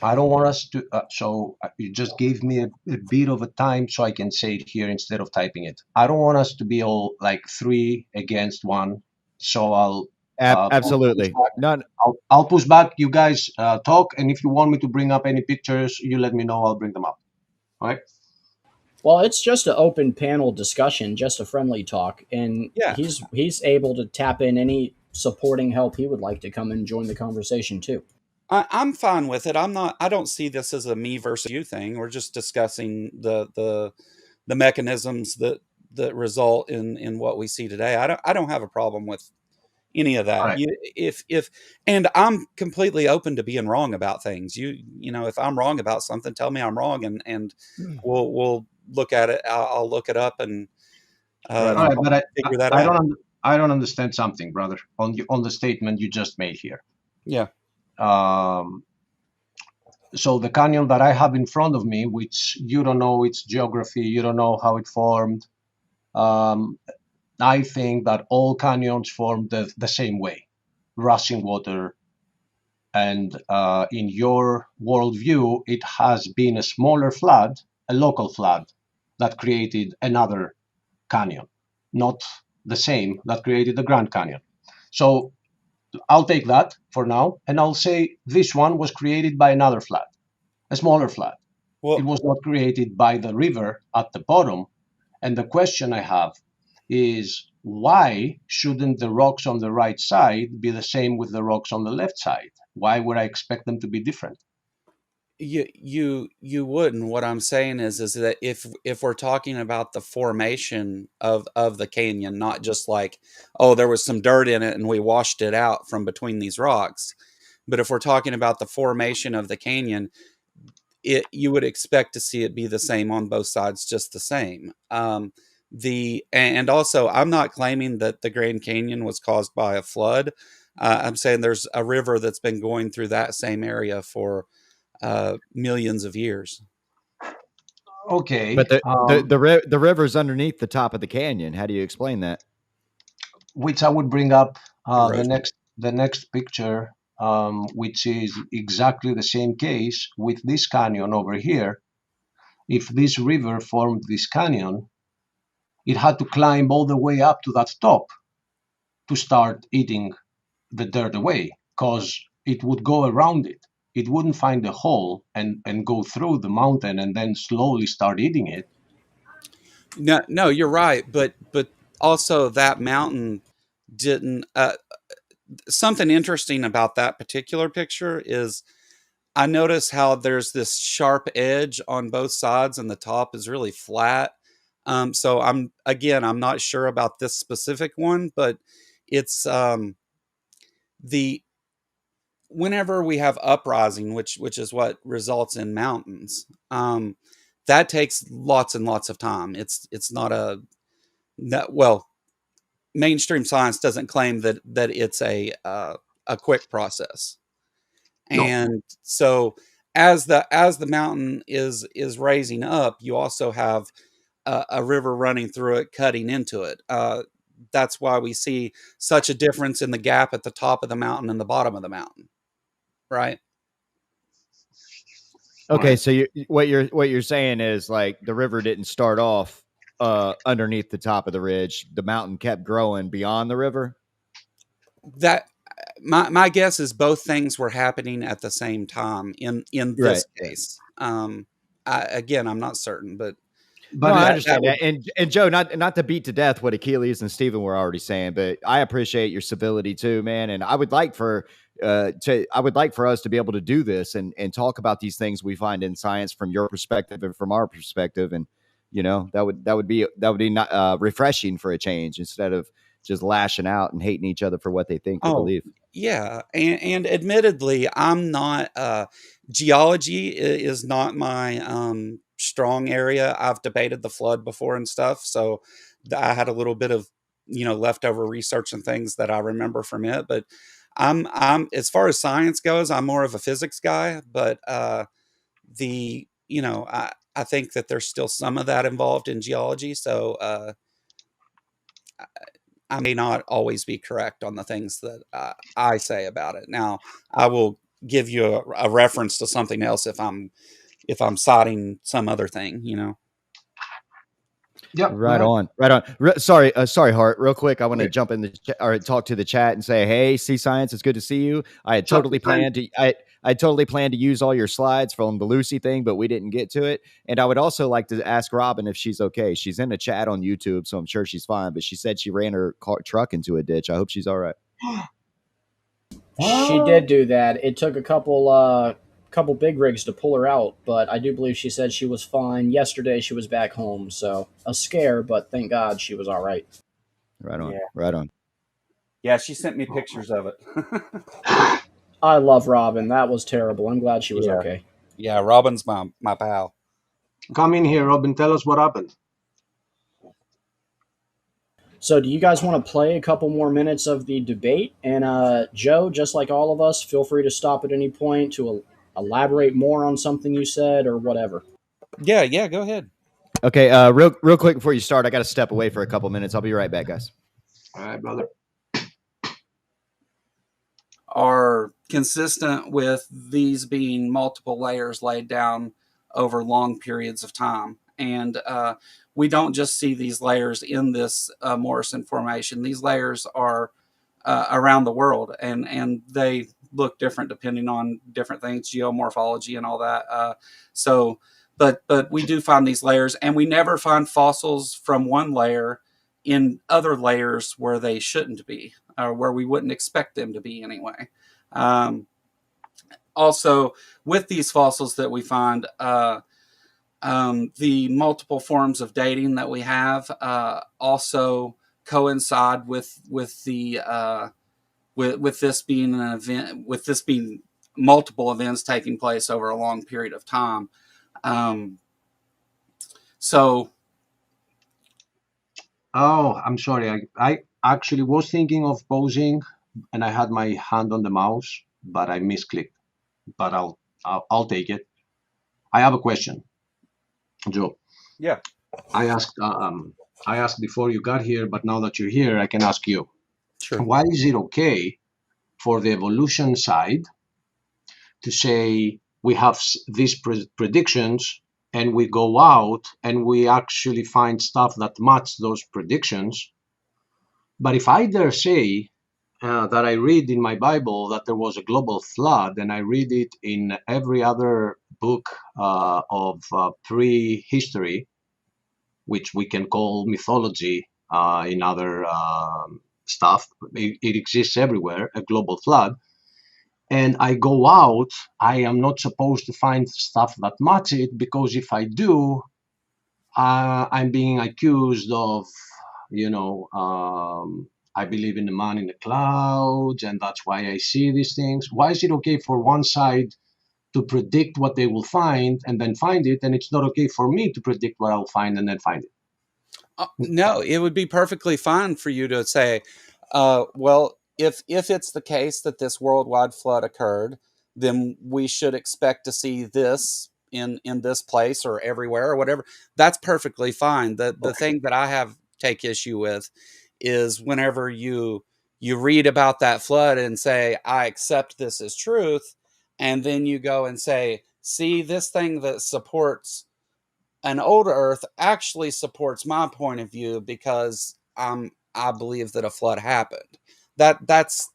Speaker 5: I don't want us to, so you just gave me a bit of a time so I can say it here instead of typing it. I don't want us to be all like 3 against 1. So I'll
Speaker 3: absolutely not.
Speaker 5: I'll push back. You guys talk, and if you want me to bring up any pictures, you let me know. I'll bring them up. All right.
Speaker 1: Well, it's just an open panel discussion, just a friendly talk, and
Speaker 2: Yeah.
Speaker 1: he's able to tap in any supporting help he would like to come and join the conversation too.
Speaker 2: I'm fine with it. I don't see this as a me versus you thing. We're just discussing the mechanisms that result in what we see today. I don't have a problem with any of that.
Speaker 5: Right.
Speaker 2: And I'm completely open to being wrong about things. You know, if I'm wrong about something, tell me I'm wrong, and we'll look at it. I'll look it up and
Speaker 5: Right, but
Speaker 2: figure that out.
Speaker 5: I don't understand something, brother, on the statement you just made here.
Speaker 2: Yeah.
Speaker 5: So the canyon that I have in front of me, which you don't know its geography, you don't know how it formed. I think that all canyons form the same way, rushing water. And in your worldview, it has been a smaller flood, a local flood, that created another canyon, not the same that created the Grand Canyon. So I'll take that for now, and I'll say this one was created by another flood, a smaller flood.
Speaker 2: Well,
Speaker 5: It was not created by the river at the bottom. And the question I have is, why shouldn't the rocks on the right side be the same with the rocks on the left side? Why would I expect them to be different?
Speaker 2: you wouldn't. What I'm saying is that if we're talking about the formation of the canyon, not just like, oh, there was some dirt in it and we washed it out from between these rocks, but if we're talking about the formation of the canyon, you would expect to see it be the same on both sides, just the same. And also, I'm not claiming that the Grand Canyon was caused by a flood. I'm saying there's a river that's been going through that same area for millions of years.
Speaker 5: Okay,
Speaker 3: But the river's underneath the top of the canyon. How do you explain that?
Speaker 5: which I would bring up the
Speaker 2: Erosion.
Speaker 5: next picture, which is exactly the same case with this canyon over here. If this river formed this canyon, it had to climb all the way up to that top to start eating the dirt away, because it would go around it. It wouldn't find a hole and go through the mountain and then slowly start eating it.
Speaker 2: No, you're right, but also that mountain didn't. Something interesting about that particular picture is I notice how there's this sharp edge on both sides, and the top is really flat. So I'm not sure about this specific one, but it's the whenever we have uprising, which is what results in mountains, that takes lots and lots of time. It's not well, mainstream science doesn't claim that it's a quick process.
Speaker 5: No.
Speaker 2: And so as the mountain is raising up, you also have a river running through it, cutting into it. That's why we see such a difference in the gap at the top of the mountain and the bottom of the mountain, right?
Speaker 3: Okay, so what you're saying is like the river didn't start off underneath the top of the ridge. The mountain kept growing beyond the river.
Speaker 2: That my guess is both things were happening at the same time in this case. Again, I'm not certain, but
Speaker 3: no, I understand
Speaker 2: would,
Speaker 3: that. And Joe, not to beat to death what Achilles and Stephen were already saying, but I appreciate your civility too, man. And I would like for us to be able to do this and talk about these things we find in science from your perspective and from our perspective. And that would be not refreshing for a change instead of just lashing out and hating each other for what they think or believe.
Speaker 2: Yeah, and admittedly, I'm not geology is not my strong area. I've debated the flood before and stuff, so I had a little bit of leftover research and things that I remember from it. But I'm as far as science goes, I'm more of a physics guy. But I think that there's still some of that involved in geology. So I may not always be correct on the things that I say about it. Now, I will give you a reference to something else if I'm citing some other thing.
Speaker 5: Yeah.
Speaker 3: Right on. Sorry, Hart. Real quick, I want to jump in or talk to the chat and say, hey, C Science, it's good to see you. I had totally planned to use all your slides from the Lucy thing, but we didn't get to it. And I would also like to ask Robin if she's okay. She's in the chat on YouTube, so I'm sure she's fine. But she said she ran her truck into a ditch. I hope she's all right.
Speaker 1: She did do that. It took a couple big rigs to pull her out, but I do believe she said she was fine. Yesterday she was back home, so a scare, but thank God she was all right.
Speaker 3: Right on. Yeah. Right on.
Speaker 2: Yeah, she sent me pictures of it.
Speaker 1: I love Robin. That was terrible. I'm glad she was okay.
Speaker 2: Yeah, Robin's my pal.
Speaker 5: Come in here, Robin. Tell us what happened.
Speaker 1: So do you guys want to play a couple more minutes of the debate? And Joe, just like all of us, feel free to stop at any point to elaborate more on something you said or whatever.
Speaker 2: Yeah, go ahead.
Speaker 3: Okay, real quick before you start, I got to step away for a couple minutes. I'll be right back, guys.
Speaker 5: All right, brother.
Speaker 2: Are consistent with these being multiple layers laid down over long periods of time. And we don't just see these layers in this Morrison formation. These layers are around the world, and they look different depending on different things, geomorphology and all that. But we do find these layers, and we never find fossils from one layer in other layers where they shouldn't be, or where we wouldn't expect them to be anyway. Also, with these fossils that we find, the multiple forms of dating that we have also coincide with the with this being an event, with this being multiple events taking place over a long period of time.
Speaker 5: Oh, I'm sorry. I actually was thinking of pausing, and I had my hand on the mouse, but I misclicked. But I'll take it. I have a question, Joe.
Speaker 2: Yeah.
Speaker 5: I asked before you got here, but now that you're here, I can ask you.
Speaker 2: Sure.
Speaker 5: Why is it okay for the evolution side to say we have these predictions, and we go out and we actually find stuff that match those predictions? But if I dare say that I read in my Bible that there was a global flood, and I read it in every other book of prehistory, which we can call mythology in other stuff, it exists everywhere, a global flood, and I go out, I am not supposed to find stuff that match it, because if I do, I'm being accused of, I believe in the man in the clouds, and that's why I see these things. Why is it okay for one side to predict what they will find and then find it, and it's not okay for me to predict what I'll find and then find it?
Speaker 2: No, it would be perfectly fine for you to say, well, if it's the case that this worldwide flood occurred, then we should expect to see this in this place or everywhere or whatever. That's perfectly fine. The thing that I take issue with is whenever you read about that flood and say, I accept this as truth, and then you go and say, see, this thing that supports an older Earth actually supports my point of view because I believe that a flood happened. That's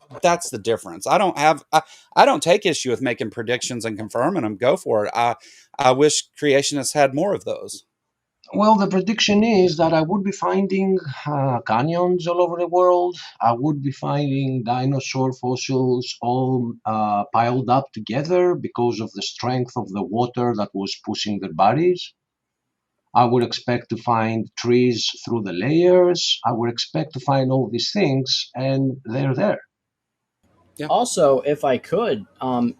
Speaker 2: the difference. I don't take issue with making predictions and confirming them. Go for it. I wish creationists had more of those.
Speaker 5: Well, the prediction is that I would be finding canyons all over the world. I would be finding dinosaur fossils all piled up together because of the strength of the water that was pushing their bodies. I would expect to find trees through the layers. I would expect to find all these things, and they're there.
Speaker 2: Yeah.
Speaker 1: Also, if I could,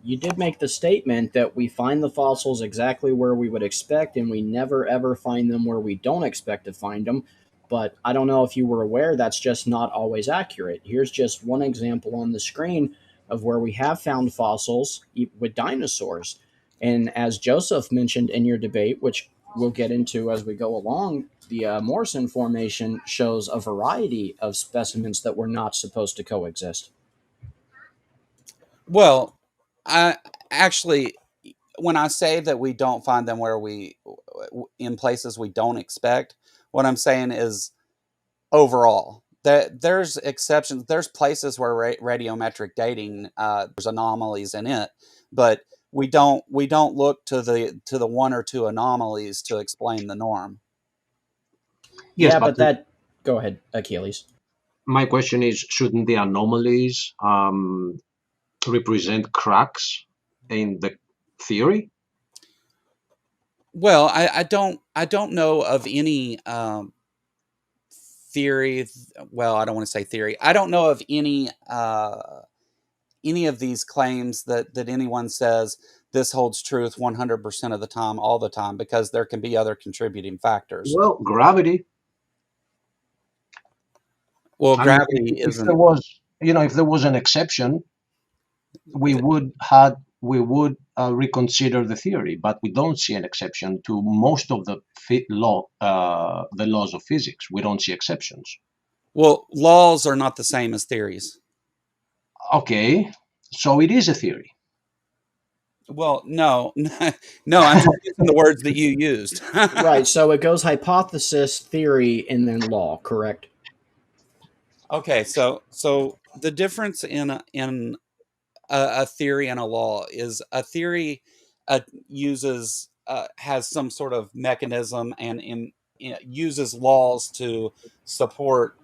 Speaker 1: you did make the statement that we find the fossils exactly where we would expect, and we never ever find them where we don't expect to find them. But I don't know if you were aware that's just not always accurate. Here's just one example on the screen of where we have found fossils with dinosaurs. And as Joseph mentioned in your debate, which we'll get into as we go along, the Morrison Formation shows a variety of specimens that were not supposed to coexist.
Speaker 2: Well, I actually, when I say that we don't find them in places we don't expect, what I'm saying is overall that there's exceptions. There's places where radiometric dating, there's anomalies in it, but we don't look to the one or two anomalies to explain the norm.
Speaker 5: Yes,
Speaker 1: Yeah,
Speaker 5: but
Speaker 1: that. Go ahead, Achilles.
Speaker 5: my question is, shouldn't the anomalies represent cracks in the theory?
Speaker 2: Well, I don't know of any theory. Well, I don't want to say theory. I don't know of any of these claims that anyone says this holds truth 100% of the time, all the time, because there can be other contributing factors.
Speaker 5: Well, gravity.
Speaker 2: Well,
Speaker 5: I mean,
Speaker 2: gravity
Speaker 5: if
Speaker 2: isn't.
Speaker 5: there was, if there was an exception, we would reconsider the theory, but we don't see an exception to most of the the laws of physics. We don't see exceptions.
Speaker 2: Well, laws are not the same as theories.
Speaker 5: Okay, so it is a theory.
Speaker 2: Well, no, no, I'm just using the words that you used.
Speaker 1: Right, so it goes hypothesis, theory, and then law, correct?
Speaker 2: Okay, so the difference in a theory and a law is a theory uses has some sort of mechanism and uses laws to support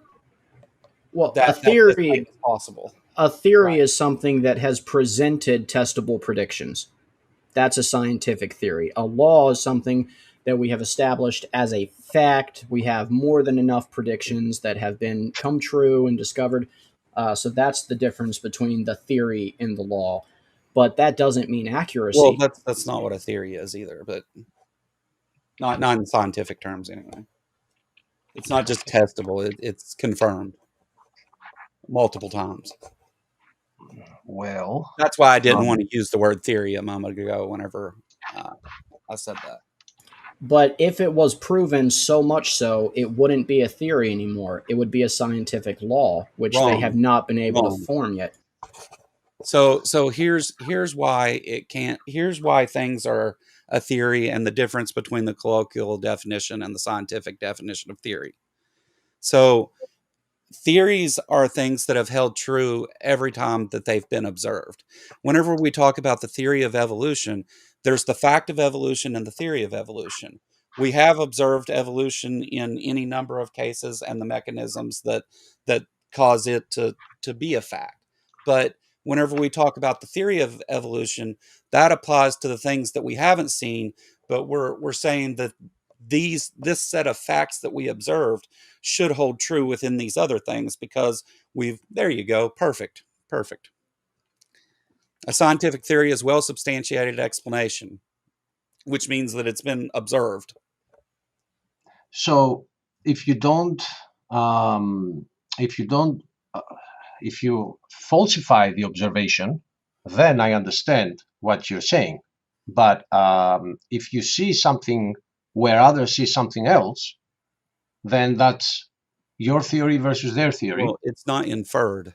Speaker 1: Well,
Speaker 2: that this thing is possible.
Speaker 1: A theory
Speaker 2: Right.
Speaker 1: is something that has presented testable predictions. That's a scientific theory. A law is something that we have established as a fact. We have more than enough predictions that have been come true and discovered. So that's the difference between the theory and the law. But that doesn't mean accuracy.
Speaker 2: Well, that's not what a theory is either, but not in scientific terms anyway. It's not just testable; it's confirmed multiple times.
Speaker 5: Well,
Speaker 2: That's why I didn't want to use the word theory a moment ago whenever I said that.
Speaker 1: But if it was proven so much so, it wouldn't be a theory anymore. It would be a scientific law, which they
Speaker 2: Wrong.
Speaker 1: have not been able
Speaker 2: Wrong.
Speaker 1: to form yet.
Speaker 2: So here's why it can't. Here's why things are a theory and the difference between the colloquial definition and the scientific definition of theory. So theories are things that have held true every time that they've been observed. Whenever we talk about the theory of evolution, there's the fact of evolution and the theory of evolution. We have observed evolution in any number of cases and the mechanisms that cause it to be a fact. But whenever we talk about the theory of evolution, that applies to the things that we haven't seen, but we're saying that this set of facts that we observed should hold true within these other things because there you go. Perfect. A scientific theory is well substantiated explanation, which means that it's been observed.
Speaker 5: so if you don't, um, if you don't, if you falsify the observation, then I understand what you're saying. But if you see something where others see something else, then that's your theory versus their theory.
Speaker 2: Well, it's not inferred.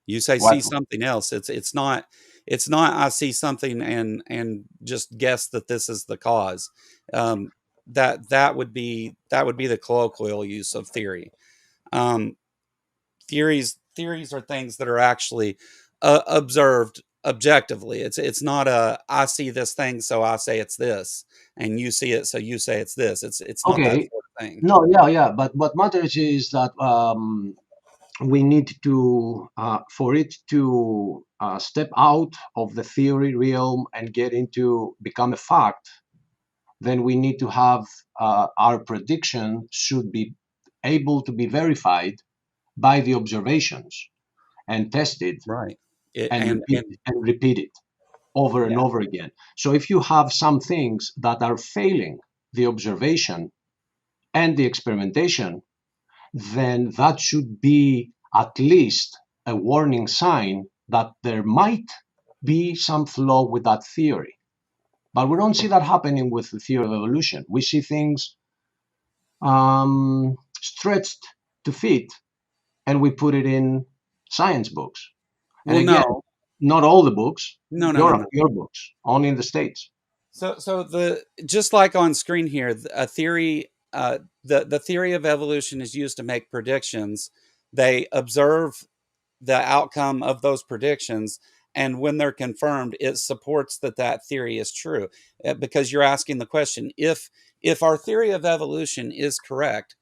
Speaker 2: You say
Speaker 5: What?
Speaker 2: see something else. It's not I see something and just guess that this is the cause. That would be the colloquial use of theory. Theories theories are things that are actually observed objectively. It's not a I see this thing, so I say it's this, and you see it, so you say it's this. It's not that
Speaker 5: Okay.
Speaker 2: sort of thing.
Speaker 5: No, yeah. But what matters is that we need to, for it to step out of the theory realm and get into become a fact, then we need to have our prediction should be able to be verified by the observations and tested
Speaker 2: Right.
Speaker 5: and repeat it over and
Speaker 2: Yeah.
Speaker 5: over again. So if you have some things that are failing the observation and the experimentation, then that should be at least a warning sign that there might be some flaw with that theory. But we don't see that happening with the theory of evolution. We see things stretched to fit, and we put it in science books. And
Speaker 2: Well,
Speaker 5: again,
Speaker 2: no.
Speaker 5: not all the books.
Speaker 2: No.
Speaker 5: Your books, only in the States.
Speaker 2: So the just like on screen here, a theory, the theory of evolution is used to make predictions. They observe the outcome of those predictions, and when they're confirmed, it supports that theory is true. Because you're asking the question, if our theory of evolution is correct,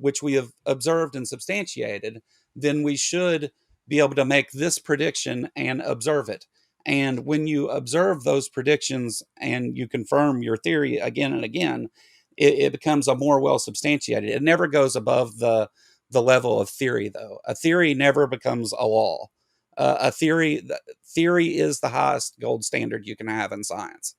Speaker 2: which we have observed and substantiated, then we should be able to make this prediction and observe it. And when you observe those predictions and you confirm your theory again and again, it becomes a more well substantiated. It never goes above the level of theory, though. A theory never becomes a law. Theory is the highest gold standard you can have in science.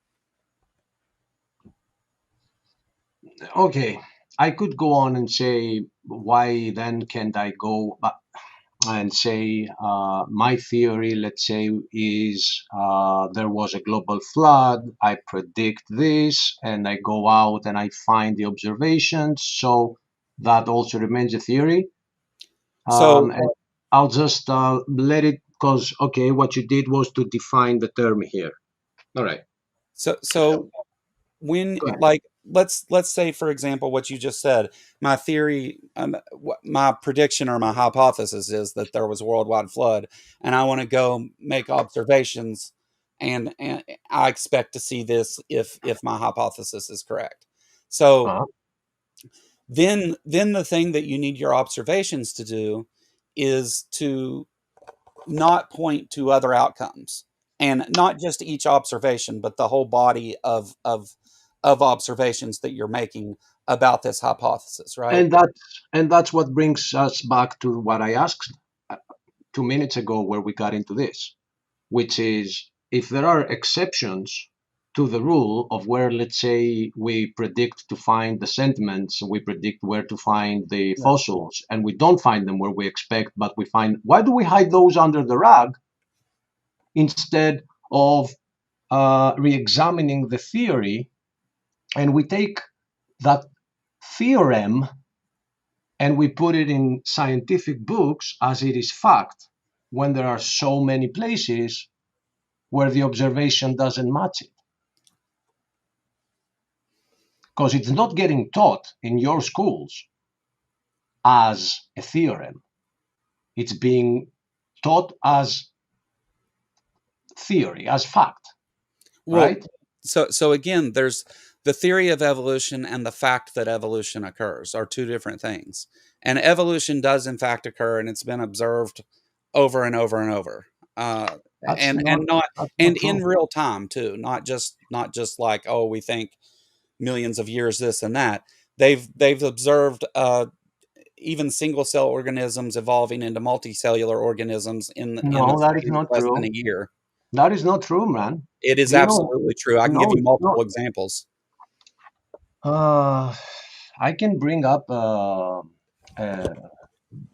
Speaker 5: Okay, I could go on and say, why then can't I go and say my theory, let's say, is there was a global flood. I predict this, and I go out and I find the observations. So that also remains a theory.
Speaker 2: So
Speaker 5: and I'll just let it, because okay, what you did was to define the term here. All right.
Speaker 2: So when,
Speaker 5: Go ahead.
Speaker 2: like, let's say, for example, what you just said, my theory, my prediction or my hypothesis is that there was a worldwide flood, and I want to go make observations, and I expect to see this if my hypothesis is correct. So
Speaker 5: Uh-huh.
Speaker 2: then the thing that you need your observations to do is to not point to other outcomes, and not just each observation, but the whole body of observations that you're making about this hypothesis, right?
Speaker 5: And that's what brings us back to what I asked 2 minutes ago, where we got into this, which is if there are exceptions to the rule of where, let's say, we predict to find the sediments, we predict where to find the fossils, and we don't find them where we expect, but we find, why do we hide those under the rug instead of re-examining the theory, and we take that theorem and we put it in scientific books as it is fact, when there are so many places where the observation doesn't match it? Because it's not getting taught in your schools as a theorem. It's being taught as theory, as fact,
Speaker 2: Well,
Speaker 5: right?
Speaker 2: so again, there's the theory of evolution and the fact that evolution occurs are two different things. And evolution does in fact occur, and it's been observed over and over and over. And in real time too, not just like, oh, we think millions of years this and that. They've observed even single cell organisms evolving into multicellular organisms in the
Speaker 5: that is
Speaker 2: span of
Speaker 5: not
Speaker 2: less
Speaker 5: true.
Speaker 2: than a year.
Speaker 5: That is not true, man.
Speaker 2: It is
Speaker 5: You know-
Speaker 2: absolutely true. I can
Speaker 5: no,
Speaker 2: give you
Speaker 5: it's
Speaker 2: multiple
Speaker 5: not.
Speaker 2: examples.
Speaker 5: I can bring up a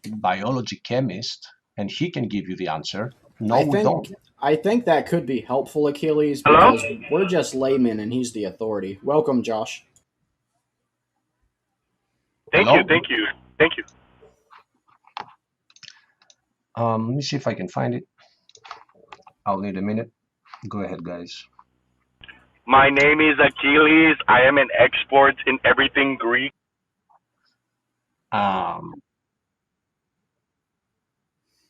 Speaker 5: biology chemist, and he can give you the answer. No, we don't.
Speaker 1: I think that could be helpful, Achilles,
Speaker 6: Hello?
Speaker 1: because we're just laymen and he's the authority. Welcome, Josh.
Speaker 6: Thank
Speaker 5: Hello?
Speaker 6: you.
Speaker 5: Let me see if I can find it. I'll need a minute. Go ahead, guys.
Speaker 6: My name is Achilles. I am an expert in everything Greek.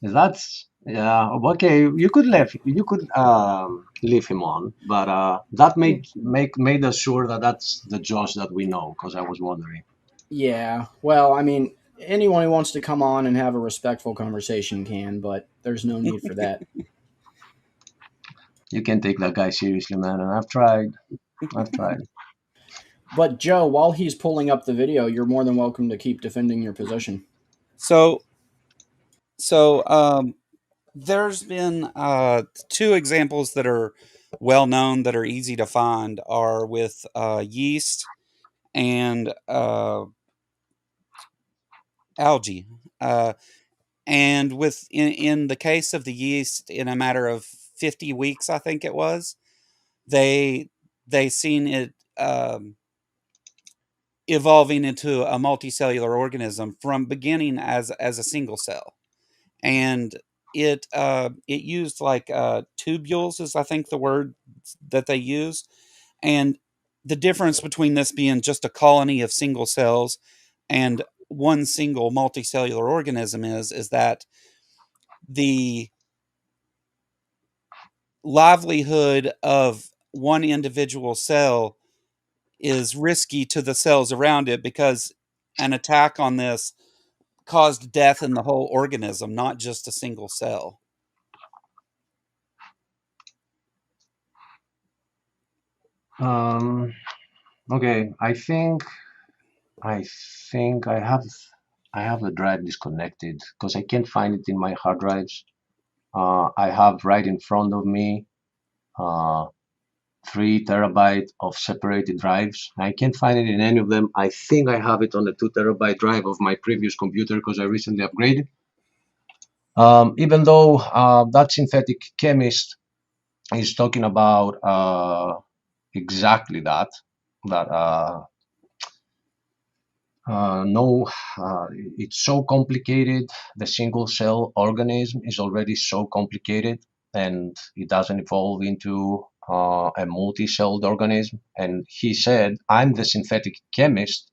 Speaker 5: That's yeah, okay. You could leave him on, but that made us sure that that's the Josh that we know. Because I was wondering.
Speaker 1: Yeah. Well, I mean, anyone who wants to come on and have a respectful conversation can, but there's no need for that.
Speaker 5: You can take that guy seriously, man. And I've tried. I've tried.
Speaker 1: But Joe, while he's pulling up the video, you're more than welcome to keep defending your position.
Speaker 2: So there's been two examples that are well known that are easy to find are with yeast and algae. And in the case of the yeast, in a matter of 50 weeks, I think it was, they seen it evolving into a multicellular organism from beginning as a single cell, and it used like tubules is I think the word that they use, and the difference between this being just a colony of single cells and one single multicellular organism is that the livelihood of one individual cell is risky to the cells around it because an attack on this caused death in the whole organism, not just a single cell.
Speaker 5: Okay. I think I have the drive disconnected because I can't find it in my hard drives. I have right in front of me 3 terabyte of separated drives. I can't find it in any of them. I think I have it on the 2 terabyte drive of my previous computer because I recently upgraded. Even though that synthetic chemist is talking about exactly that, that no, it's so complicated. The single cell organism is already so complicated, and it doesn't evolve into a multi-celled organism. And he said, I'm the synthetic chemist.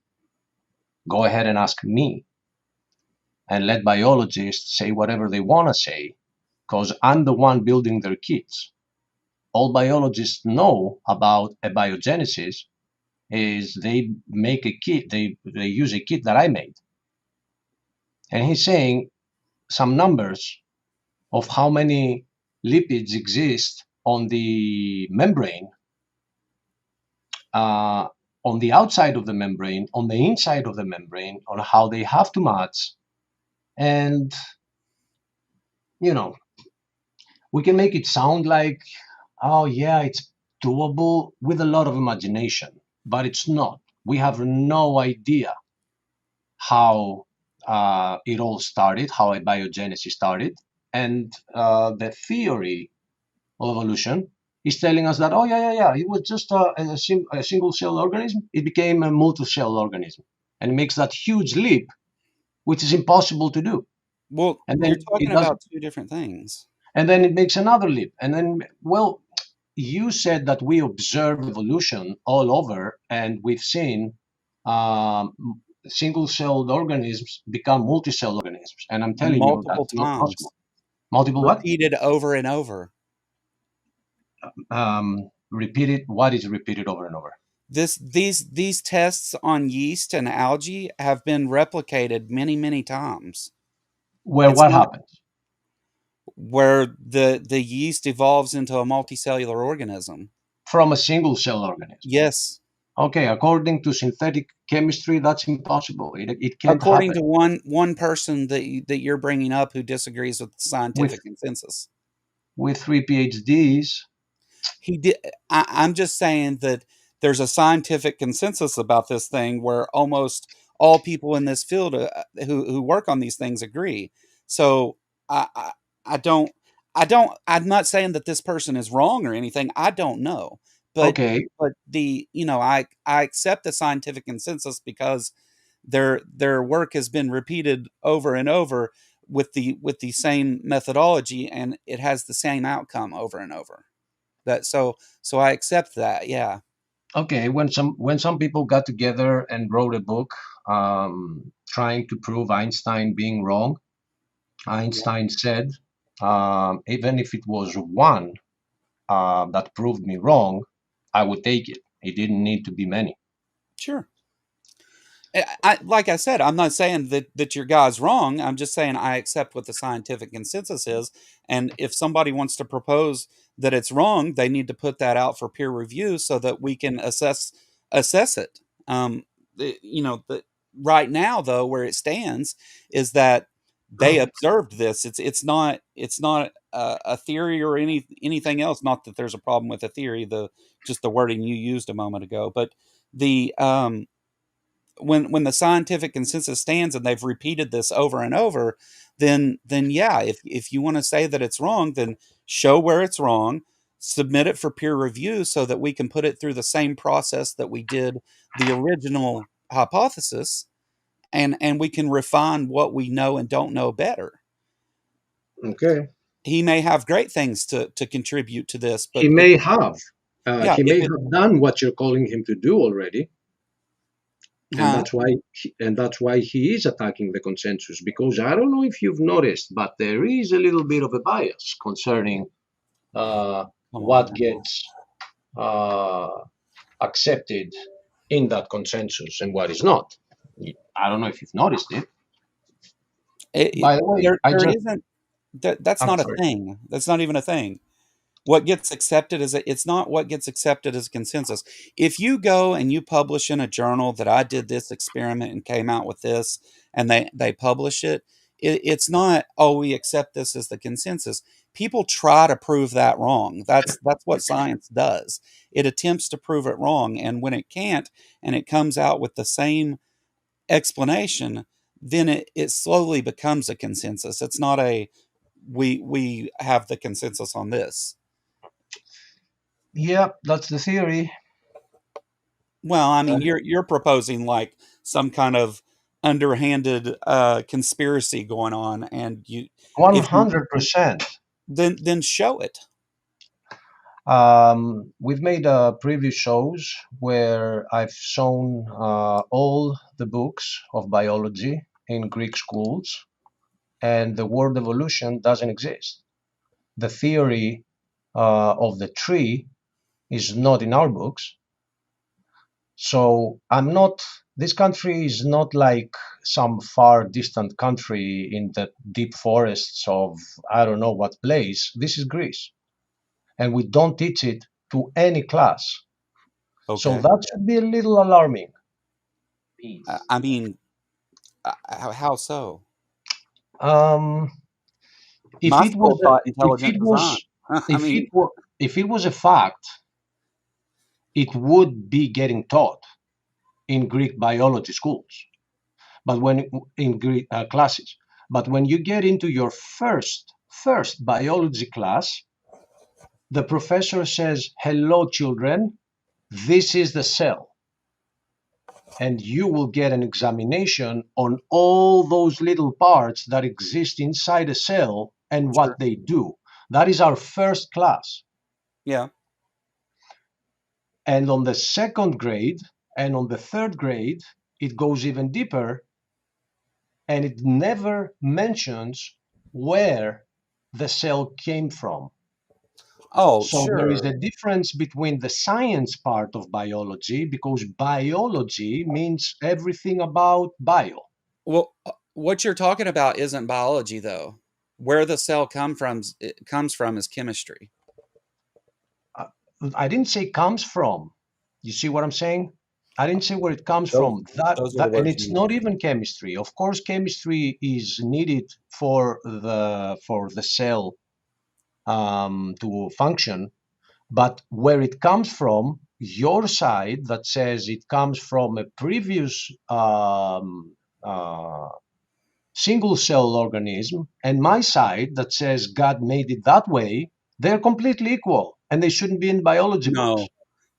Speaker 5: Go ahead and ask me, and let biologists say whatever they want to say, because I'm the one building their kits. All biologists know about abiogenesis is they make a kit, they use a kit that I made. And he's saying some numbers of how many lipids exist on the membrane, on the outside of the membrane, on the inside of the membrane, on how they have to match. And, you know, we can make it sound like, oh, yeah, it's doable with a lot of imagination, but it's not. We have no idea how it all started, how abiogenesis started. And the theory of evolution is telling us that, oh, yeah, it was just a single cell organism. It became a multi-cell organism. And it makes that huge leap, which is impossible to do.
Speaker 2: Well,
Speaker 5: And
Speaker 2: you're
Speaker 5: then
Speaker 2: talking
Speaker 5: it does,
Speaker 2: about two different things.
Speaker 5: and then it makes another leap. And then, well, you said that we observe evolution all over, and we've seen single-celled organisms become multi-cell organisms. And I'm
Speaker 2: And
Speaker 5: telling you
Speaker 2: multiple
Speaker 5: that's not
Speaker 2: times,
Speaker 5: possible. Multiple what?
Speaker 2: repeated over and over.
Speaker 5: Repeated. What is repeated over and over?
Speaker 2: These tests on yeast and algae have been replicated many times.
Speaker 5: Well,
Speaker 2: It's
Speaker 5: what
Speaker 2: not
Speaker 5: happens?
Speaker 2: where the yeast evolves into a multicellular organism.
Speaker 5: From a single-cell organism.
Speaker 2: Yes.
Speaker 5: Okay, according to synthetic chemistry, that's impossible. It can't
Speaker 2: According
Speaker 5: happen.
Speaker 2: to one person that you're bringing up who disagrees with the
Speaker 5: With
Speaker 2: scientific consensus.
Speaker 5: with 3 PhDs,
Speaker 2: He did. I'm just saying that there's a scientific consensus about this thing where almost all people in this field who work on these things agree. So I, I I'm not saying that this person is wrong or anything. I don't know, but
Speaker 5: okay,
Speaker 2: I accept the scientific consensus because their work has been repeated over and over with the same methodology, and it has the same outcome over and over. So I accept that. Yeah.
Speaker 5: okay. When some people got together and wrote a book trying to prove Einstein being wrong, Einstein said, even if it was one that proved me wrong, I would take it. It didn't need to be many.
Speaker 2: Sure. Like I said, I'm not saying that your guy's wrong. I'm just saying I accept what the scientific consensus is. And if somebody wants to propose that it's wrong, they need to put that out for peer review so that we can assess it. Right now, though, where it stands is that they observed this. It's not a theory or anything else. Not that there's a problem with a theory. Just the wording you used a moment ago, but the when the scientific consensus stands and they've repeated this over and over, then yeah, if you want to say that it's wrong, then show where it's wrong, submit it for peer review so that we can put it through the same process that we did the original hypothesis, and we can refine what we know and don't know better.
Speaker 5: Okay.
Speaker 2: He may have great things to contribute to this, but
Speaker 5: He may have.
Speaker 2: Yeah,
Speaker 5: He may have done what you're calling him to do already. And that's why he is attacking the consensus, because I don't know if you've noticed, but there is a little bit of a bias concerning what gets accepted in that consensus and what is not. I don't know if you've noticed it. By the way,
Speaker 2: that's not a thing. That's not even a thing. What gets accepted it's not what gets accepted as consensus. If you go and you publish in a journal that I did this experiment and came out with this, and they publish it's not, oh, we accept this as the consensus. People try to prove that wrong. That's what science does. It attempts to prove it wrong, and when it can't, and it comes out with the same explanation, then it slowly becomes a consensus. It's not a we have the consensus on this.
Speaker 5: Yeah, that's the theory.
Speaker 2: Well, I mean, you're proposing like some kind of underhanded conspiracy going on, and
Speaker 5: 100%.
Speaker 2: Then show it.
Speaker 5: We've made previous shows where I've shown all the books of biology in Greek schools, and the word evolution doesn't exist. The theory of the tree is not in our books. So this country is not like some far distant country in the deep forests of I don't know what place. This is Greece. And we don't teach it to any class. Okay. So that should be a little alarming.
Speaker 2: I mean, how so?
Speaker 5: If it was a fact, it would be getting taught in Greek biology schools, but in Greek classes. But when you get into your first biology class, the professor says, "Hello, children, this is the cell." And you will get an examination on all those little parts that exist inside a cell and what they do. That is our first class.
Speaker 2: Yeah.
Speaker 5: And on the second grade and on the third grade, it goes even deeper, and it never mentions where the cell came from.
Speaker 2: Oh,
Speaker 5: so
Speaker 2: sure.
Speaker 5: There is a difference between the science part of biology, because biology means everything about bio.
Speaker 2: Well, what you're talking about isn't biology, though. Where the cell comes from is chemistry.
Speaker 5: I didn't say comes from. You see what I'm saying? I didn't say where it comes from. And it's not even chemistry. Of course, chemistry is needed for the cell to function, but where it comes from, your side that says it comes from a previous single cell organism, and my side that says God made it that way, they're completely equal, and they shouldn't be in biology books.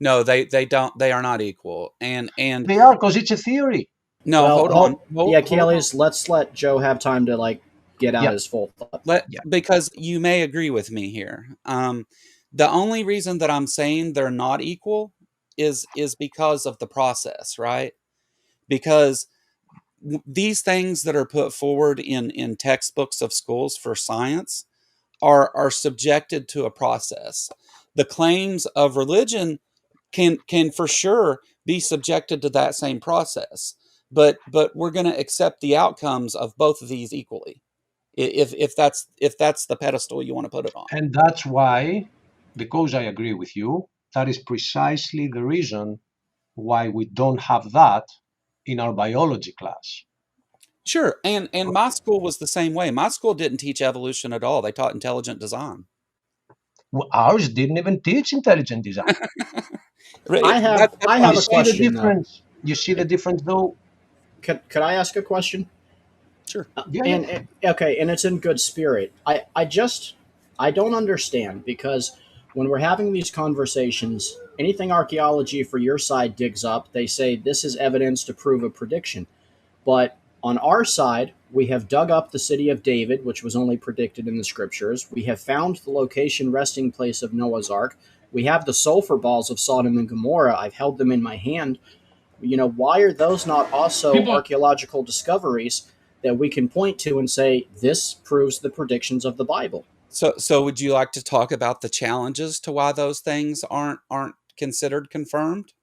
Speaker 2: No, they don't. They are not equal, and
Speaker 5: they are, because it's a theory.
Speaker 2: No, hold on.
Speaker 1: Achilles, let's let Joe have time to get out his full thought.
Speaker 2: Because you may agree with me here. The only reason that I'm saying they're not equal is because of the process, right? Because these things that are put forward in textbooks of schools for science are subjected to a process. The claims of religion can for sure be subjected to that same process, but we're going to accept the outcomes of both of these equally, if that's the pedestal you want to put it on.
Speaker 5: And that's why, because I agree with you, that is precisely the reason why we don't have that in our biology class.
Speaker 2: Sure, and my school was the same way. My school didn't teach evolution at all. They taught intelligent design.
Speaker 5: Well, ours didn't even teach intelligent design.
Speaker 1: I have
Speaker 5: You
Speaker 1: a
Speaker 5: see the
Speaker 1: question though.
Speaker 5: difference? You see the difference, though?
Speaker 1: Could I ask a question?
Speaker 2: Sure.
Speaker 5: Yeah.
Speaker 1: And okay, and it's in good spirit. I don't understand, because when we're having these conversations, anything archaeology for your side digs up, they say this is evidence to prove a prediction. But on our side, we have dug up the city of David, which was only predicted in the scriptures. We have found the location resting place of Noah's Ark. We have the sulfur balls of Sodom and Gomorrah. I've held them in my hand. Why are those not also archaeological discoveries that we can point to and say, this proves the predictions of the Bible?
Speaker 2: So would you like to talk about the challenges to why those things aren't considered confirmed?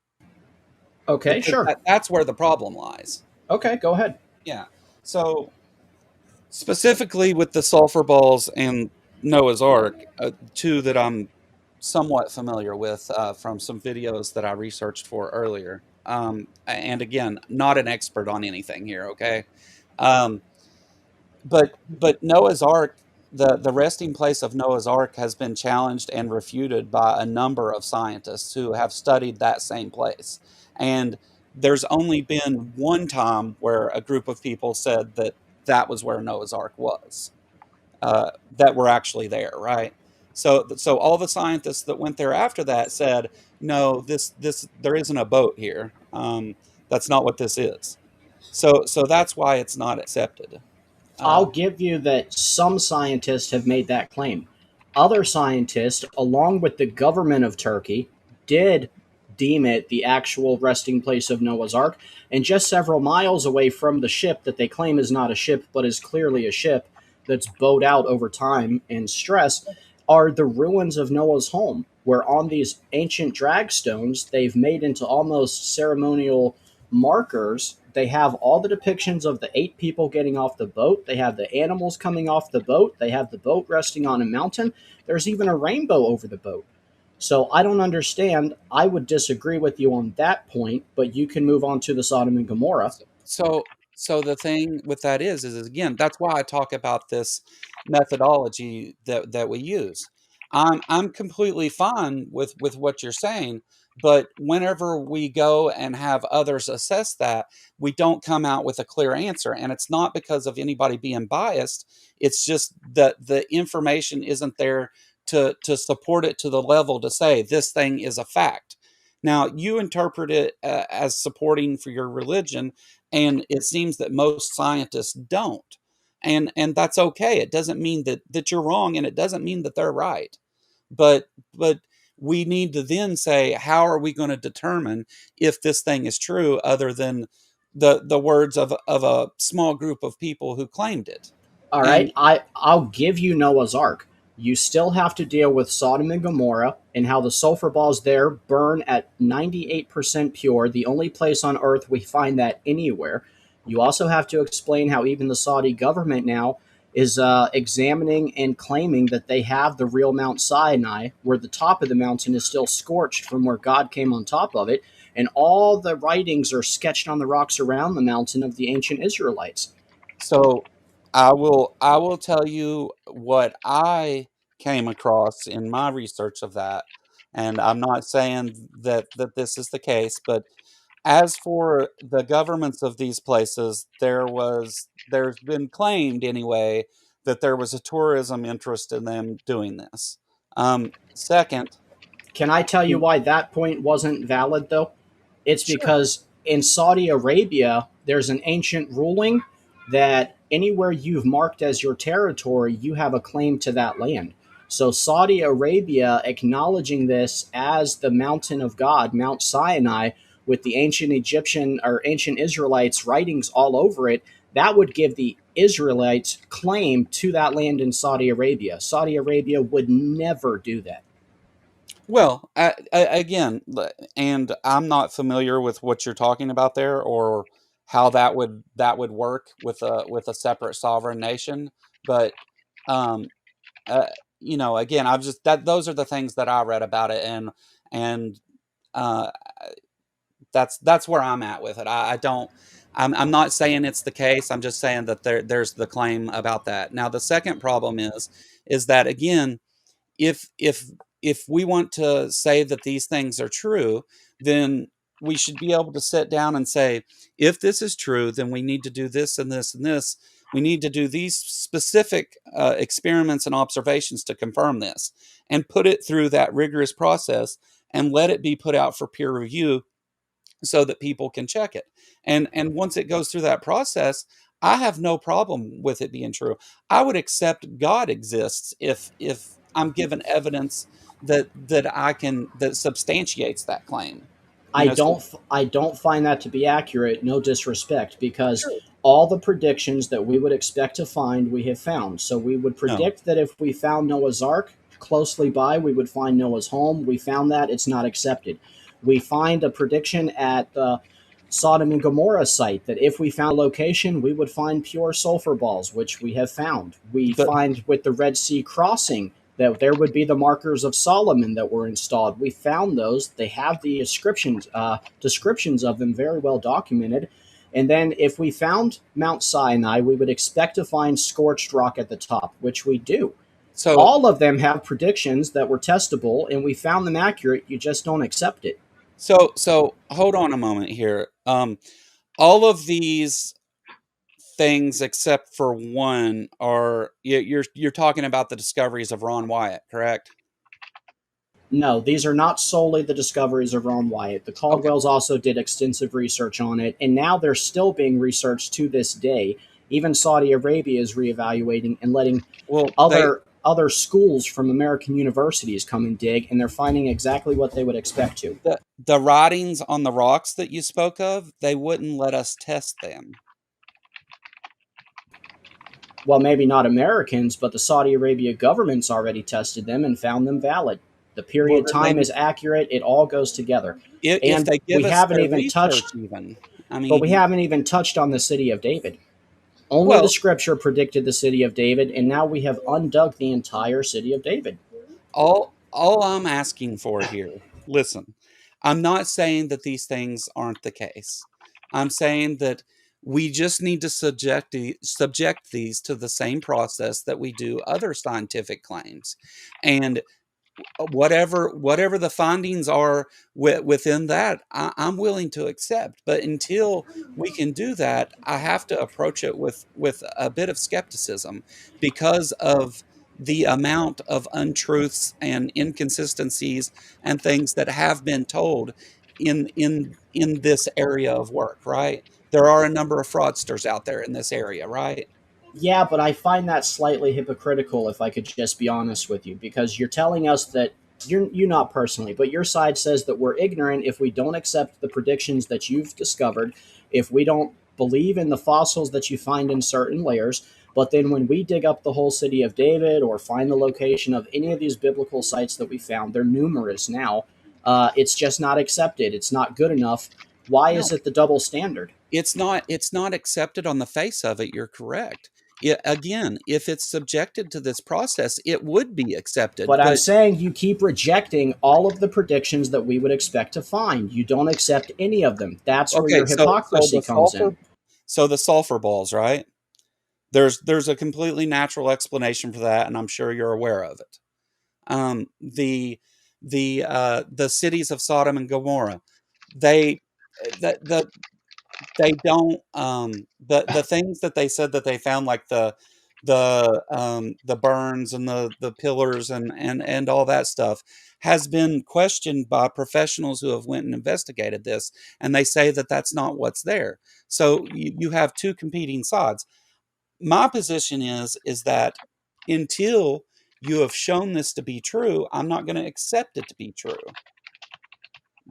Speaker 1: Okay,
Speaker 2: Because
Speaker 1: sure.
Speaker 2: that's where the problem lies.
Speaker 1: Okay, go ahead.
Speaker 2: Yeah. So specifically with the sulfur balls and Noah's Ark, two that I'm somewhat familiar with from some videos that I researched for earlier. And again, not an expert on anything here, okay? But Noah's Ark, the resting place of Noah's Ark has been challenged and refuted by a number of scientists who have studied that same place. And there's only been one time where a group of people said that was where Noah's Ark was, that were actually there, right? So all the scientists that went there after that said, no, this there isn't a boat here. That's not what this is. So that's why it's not accepted.
Speaker 1: I'll give you that some scientists have made that claim. Other scientists, along with the government of Turkey, did deem it the actual resting place of Noah's Ark. And just several miles away from the ship that they claim is not a ship, but is clearly a ship that's bowed out over time and stress, are the ruins of Noah's home, where on these ancient dragstones they've made into almost ceremonial markers. They have all the depictions of the 8 people getting off the boat. They have the animals coming off the boat. They have the boat resting on a mountain. There's even a rainbow over the boat. So I don't understand. I would disagree with you on that point, but you can move on to the Sodom and Gomorrah.
Speaker 2: So the thing with that is again, that's why I talk about this methodology that we use. I'm completely fine with what you're saying, but whenever we go and have others assess that, we don't come out with a clear answer. And it's not because of anybody being biased. It's just that the information isn't there to support it to the level to say this thing is a fact. Now, you interpret it as supporting for your religion, and it seems that most scientists don't. And that's okay. It doesn't mean that you're wrong, and it doesn't mean that they're right. But we need to then say, how are we going to determine if this thing is true, other than the words of a small group of people who claimed it?
Speaker 1: All right, I'll give you Noah's Ark. You still have to deal with Sodom and Gomorrah and how the sulfur balls there burn at 98% pure, the only place on earth we find that anywhere. You also have to explain how even the Saudi government now is examining and claiming that they have the real Mount Sinai, where the top of the mountain is still scorched from where God came on top of it, and all the writings are sketched on the rocks around the mountain of the ancient Israelites.
Speaker 2: So I will tell you what I came across in my research of that, and I'm not saying that this is the case, but as for the governments of these places, there's been claimed anyway that there was a tourism interest in them doing this. Second,
Speaker 1: Can I tell you why that point wasn't valid, though? It's because in Saudi Arabia, there's an ancient ruling that anywhere you've marked as your territory, you have a claim to that land. So Saudi Arabia acknowledging this as the mountain of God, Mount Sinai, with the ancient Egyptian or ancient Israelites writings all over it, that would give the Israelites claim to that land in Saudi Arabia. Saudi Arabia would never do that.
Speaker 2: Well, again, and I'm not familiar with what you're talking about there, or how that would work with a separate sovereign nation. But um, uh, again, I've just that those are the things that I read about it, and uh, that's where I'm at with it. I don't. I'm not saying it's the case. I'm just saying that there's the claim about that. Now, the second problem is that, again, if if if we want to say that these things are true, then we should be able to sit down and say, if this is true, then we need to do this and this and this. We need to do these specific experiments and observations to confirm this, and put it through that rigorous process, and let it be put out for peer review so that people can check it. And once it goes through that process, I have no problem with it being true. I would accept God exists if I'm given evidence that substantiates that claim.
Speaker 1: I don't find that to be accurate. No disrespect, because
Speaker 2: Sure.
Speaker 1: all the predictions that we would expect to find, we have found. So we would
Speaker 2: No.
Speaker 1: predict that if we found Noah's Ark closely by, we would find Noah's home. We found that. It's not accepted. We find a prediction at the Sodom and Gomorrah site that if we found a location, we would find pure sulfur balls, which we have found. We find with the Red Sea crossing that there would be the markers of Solomon that were installed. We found those. They have the descriptions of them very well documented. And then if we found Mount Sinai, we would expect to find scorched rock at the top, which we do.
Speaker 2: So
Speaker 1: all of them have predictions that were testable, and we found them accurate. You just don't accept it.
Speaker 2: So hold on a moment here. All of these things except for one are you're talking about the discoveries of Ron Wyatt, correct?
Speaker 1: No, these are not solely the discoveries of Ron Wyatt. The Caldwells also did extensive research on it, and now they're still being researched to this day. Even Saudi Arabia is reevaluating and letting other schools from American universities come and dig, and they're finding exactly what they would expect to.
Speaker 2: The writings on the rocks that you spoke of, they wouldn't let us test them.
Speaker 1: Well, maybe not Americans, but the Saudi Arabia government's already tested them and found them valid. The period time is accurate. It all goes together.
Speaker 2: If they give
Speaker 1: we
Speaker 2: us
Speaker 1: haven't
Speaker 2: their
Speaker 1: even touched,
Speaker 2: even. I mean,
Speaker 1: but we haven't even touched on the city of David. Only the scripture predicted the city of David, and now we have undug the entire city of David.
Speaker 2: All I'm asking for here, listen, I'm not saying that these things aren't the case. I'm saying that we just need to subject these to the same process that we do other scientific claims. And whatever the findings are within that, I'm willing to accept. But until we can do that, I have to approach it with a bit of skepticism, because of the amount of untruths and inconsistencies and things that have been told in this area of work, right? There are a number of fraudsters out there in this area, right?
Speaker 1: Yeah, but I find that slightly hypocritical, if I could just be honest with you, because you're telling us that you not personally, but your side says that we're ignorant if we don't accept the predictions that you've discovered, if we don't believe in the fossils that you find in certain layers. But then when we dig up the whole city of David or find the location of any of these biblical sites that we found, they're numerous now. It's just not accepted. It's not good enough. Why is it the double standard?
Speaker 2: It's not accepted on the face of it. You're correct. Again, if it's subjected to this process, it would be accepted.
Speaker 1: But I'm saying you keep rejecting all of the predictions that we would expect to find. You don't accept any of them. That's where your hypocrisy comes in.
Speaker 2: So the sulfur balls, right? There's a completely natural explanation for that, and I'm sure you're aware of it. The cities of Sodom and Gomorrah, they don't the things that they said that they found, like the burns and the pillars and all that stuff, has been questioned by professionals who have went and investigated this, and they say that that's not what's there. So you have two competing sides. My position is that until you have shown this to be true, I'm not going to accept it to be true.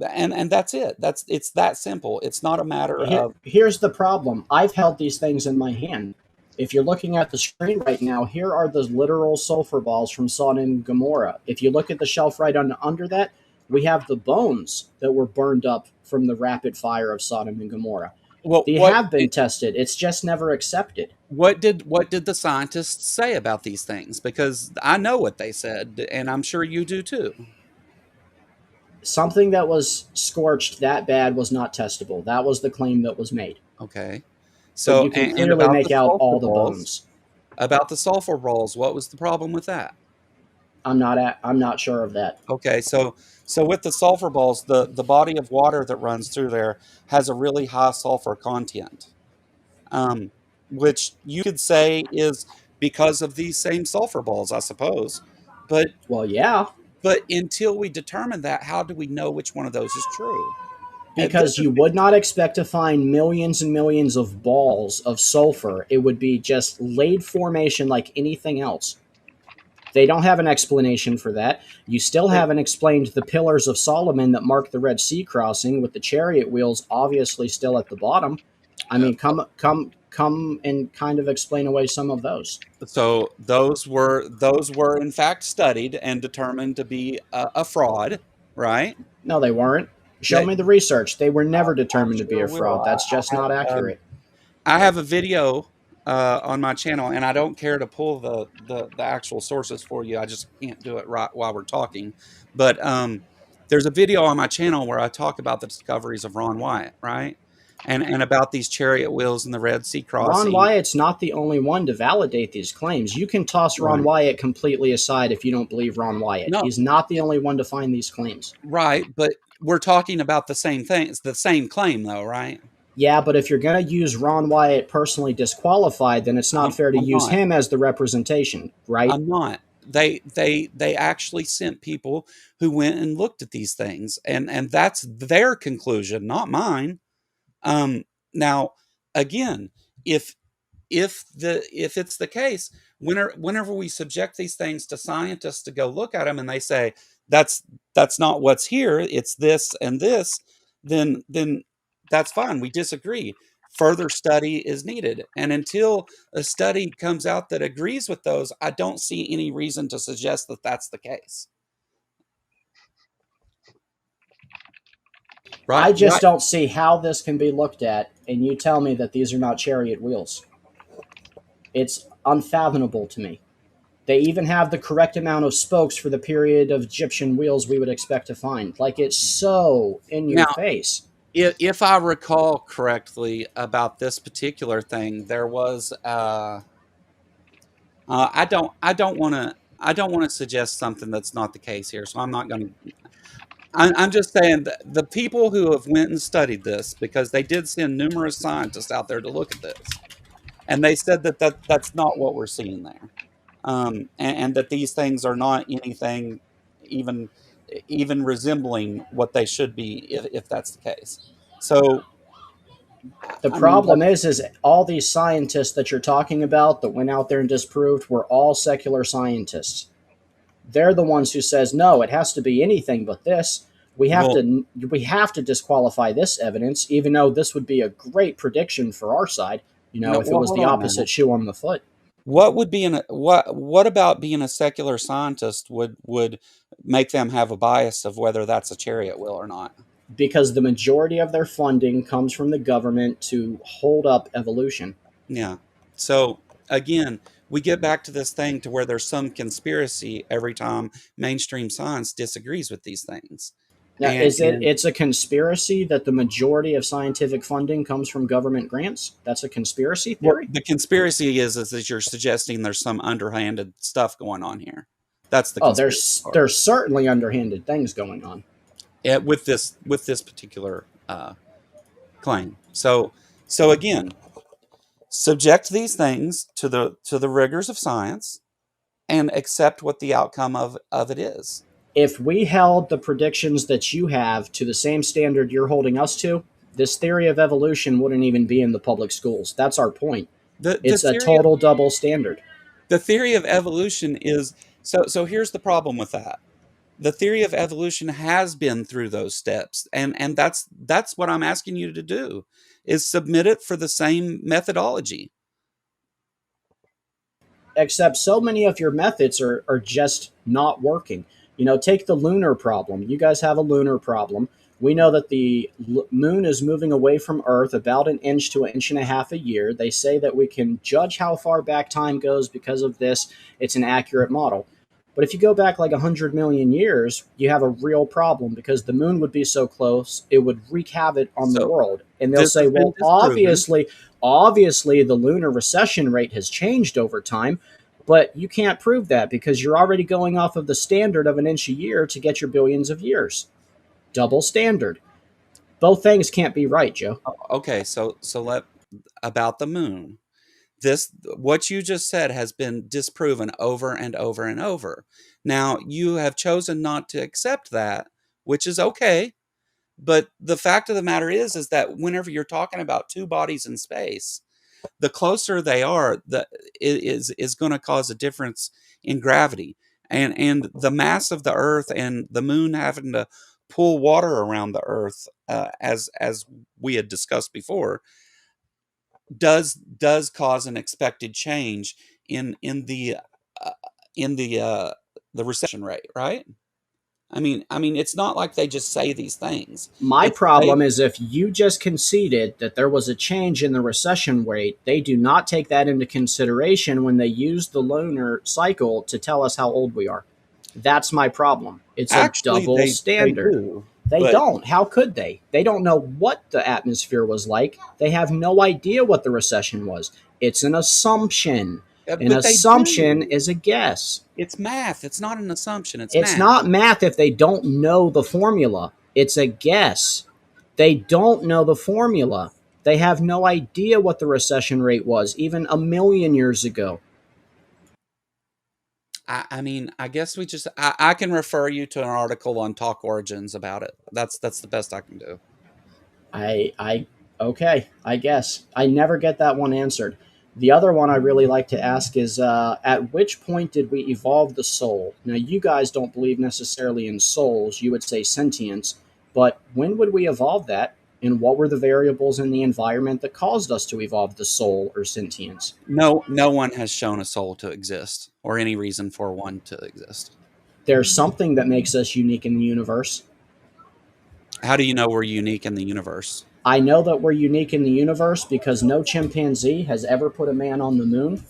Speaker 2: And that's it. It's that simple. It's not a matter of
Speaker 1: Here's the problem. I've held these things in my hand. If you're looking at the screen right now, here are the literal sulfur balls from Sodom and Gomorrah. If you look at the shelf right under that, we have the bones that were burned up from the rapid fire of Sodom and Gomorrah. They have been tested. It's just never accepted.
Speaker 2: What did the scientists say about these things? Because I know what they said, and I'm sure you do too.
Speaker 1: Something that was scorched that bad was not testable. That was the claim that was made.
Speaker 2: Okay.
Speaker 1: So
Speaker 2: So
Speaker 1: you can
Speaker 2: and
Speaker 1: clearly
Speaker 2: about
Speaker 1: make
Speaker 2: the
Speaker 1: out
Speaker 2: sulfur
Speaker 1: all the
Speaker 2: balls,
Speaker 1: bones.
Speaker 2: about the sulfur balls, what was the problem with that?
Speaker 1: I'm not sure of that.
Speaker 2: Okay, so with the sulfur balls, the body of water that runs through there has a really high sulfur content, which you could say is because of these same sulfur balls, I suppose. But
Speaker 1: Well, yeah,
Speaker 2: until we determine that, how do we know which one of those is true?
Speaker 1: because you would not expect to find millions and millions of balls of sulfur. It would be just laid formation like anything else. They don't have an explanation for that. You still haven't explained the pillars of Solomon that mark the Red Sea crossing, with the chariot wheels obviously still at the bottom. I mean, come and kind of explain away some of those.
Speaker 2: So those were in fact studied and determined to be a fraud, right?
Speaker 1: No, they weren't. Show me the research. They were never determined to be a
Speaker 2: sure
Speaker 1: fraud.
Speaker 2: will.
Speaker 1: That's just not accurate.
Speaker 2: I have a video on my channel, and I don't care to pull the actual sources for you. I just can't do it right while we're talking. But there's a video on my channel where I talk about the discoveries of Ron Wyatt, right? And about these chariot wheels and the Red Sea crossing.
Speaker 1: Ron Wyatt's not the only one to validate these claims. You can toss Ron Wyatt completely aside if you don't believe Ron Wyatt.
Speaker 2: No.
Speaker 1: He's not the only one to find these claims.
Speaker 2: Right, but we're talking about the same thing. It's the same claim, though, right?
Speaker 1: Yeah, but if you're going to use Ron Wyatt personally disqualified, then it's not fair to use him as the representation, right?
Speaker 2: I'm not. They actually sent people who went and looked at these things, and that's their conclusion, not mine. Now, again, if it's the case, whenever we subject these things to scientists to go look at them, and they say that's not what's here, it's this and this, then that's fine. We disagree. Further study is needed, and until a study comes out that agrees with those, I don't see any reason to suggest that that's the case.
Speaker 1: Right? I just don't see how this can be looked at, and you tell me that these are not chariot wheels. It's unfathomable to me. They even have the correct amount of spokes for the period of Egyptian wheels we would expect to find. Like, it's so in your face.
Speaker 2: If I recall correctly about this particular thing, there was I don't want to suggest something that's not the case here, so I'm not going to. I'm just saying that the people who have went and studied this, because they did send numerous scientists out there to look at this, and they said that's not what we're seeing there, and that these things are not anything even resembling what they should be if that's the case. So
Speaker 1: the problem is all these scientists that you're talking about that went out there and disproved were all secular scientists. They're the ones who says, no, it has to be anything but this. We have to disqualify this evidence, even though this would be a great prediction for our side, if it was the opposite shoe on the foot.
Speaker 2: What would be what about being a secular scientist would make them have a bias of whether that's a chariot wheel or not?
Speaker 1: Because the majority of their funding comes from the government to hold up evolution.
Speaker 2: Yeah. So again, we get back to this thing to where there's some conspiracy every time mainstream science disagrees with these things.
Speaker 1: Now, it's a conspiracy that the majority of scientific funding comes from government grants? That's a conspiracy theory?
Speaker 2: Well, the conspiracy is that you're suggesting there's some underhanded stuff going on here. That's the conspiracy part.
Speaker 1: There's certainly underhanded things going on.
Speaker 2: With this particular claim. So again, subject these things to the rigors of science and accept what the outcome of it is.
Speaker 1: If we held the predictions that you have to the same standard you're holding us to, this theory of evolution wouldn't even be in the public schools. That's our point. It's a total double standard.
Speaker 2: The theory of evolution is so here's the problem with that. The theory of evolution has been through those steps, and that's what I'm asking you to do, is submit it for the same methodology.
Speaker 1: Except so many of your methods are just not working. Take the lunar problem. You guys have a lunar problem. We know that the moon is moving away from Earth about an inch to an inch and a half a year. They say that we can judge how far back time goes because of this. It's an accurate model. But if you go back like 100 million years, you have a real problem because the moon would be so close, it would wreak havoc on the
Speaker 2: So
Speaker 1: world. And they'll
Speaker 2: this
Speaker 1: say,
Speaker 2: has been
Speaker 1: well,
Speaker 2: disproven.
Speaker 1: obviously the lunar recession rate has changed over time, but you can't prove that because you're already going off of the standard of an inch a year to get your billions of years. Double standard. Both things can't be right, Joe.
Speaker 2: Okay, so let about the moon. What you just said has been disproven over and over and over. Now, you have chosen not to accept that, which is okay. But the fact of the matter is that whenever you're talking about two bodies in space, the closer they are, is going to cause a difference in gravity, and the mass of the Earth and the moon having to pull water around the Earth, as we had discussed before, does cause an expected change in uh, the recession rate, right? I mean, it's not like they just say these things.
Speaker 1: My
Speaker 2: It's
Speaker 1: problem
Speaker 2: they
Speaker 1: is if you just conceded that there was a change in the recession rate, they do not take that into consideration when they use the lunar cycle to tell us how old we are. That's my problem. It's a
Speaker 2: actually
Speaker 1: double
Speaker 2: they
Speaker 1: standard.
Speaker 2: do,
Speaker 1: They
Speaker 2: but
Speaker 1: don't. How could they? They don't know what the atmosphere was like. They have no idea what the recession was. It's an assumption. An
Speaker 2: but they
Speaker 1: assumption
Speaker 2: do.
Speaker 1: is a guess.
Speaker 2: It's math. It's not an assumption. It's
Speaker 1: It's
Speaker 2: math.
Speaker 1: not math if they don't know the formula. It's a guess. They don't know the formula. They have no idea what the recession rate was, even a million years ago.
Speaker 2: I mean, I guess I can refer you to an article on Talk Origins about it. That's the best I can do.
Speaker 1: Okay, I guess. I never get that one answered. The other one I really like to ask is at which point did we evolve the soul? Now, you guys don't believe necessarily in souls, you would say sentience, but when would we evolve that? And what were the variables in the environment that caused us to evolve the soul or sentience?
Speaker 2: No one has shown a soul to exist or any reason for one to exist.
Speaker 1: There's something that makes us unique in the universe.
Speaker 2: How do you know we're unique in the universe?
Speaker 1: I know that we're unique in the universe because no chimpanzee has ever put a man on the moon.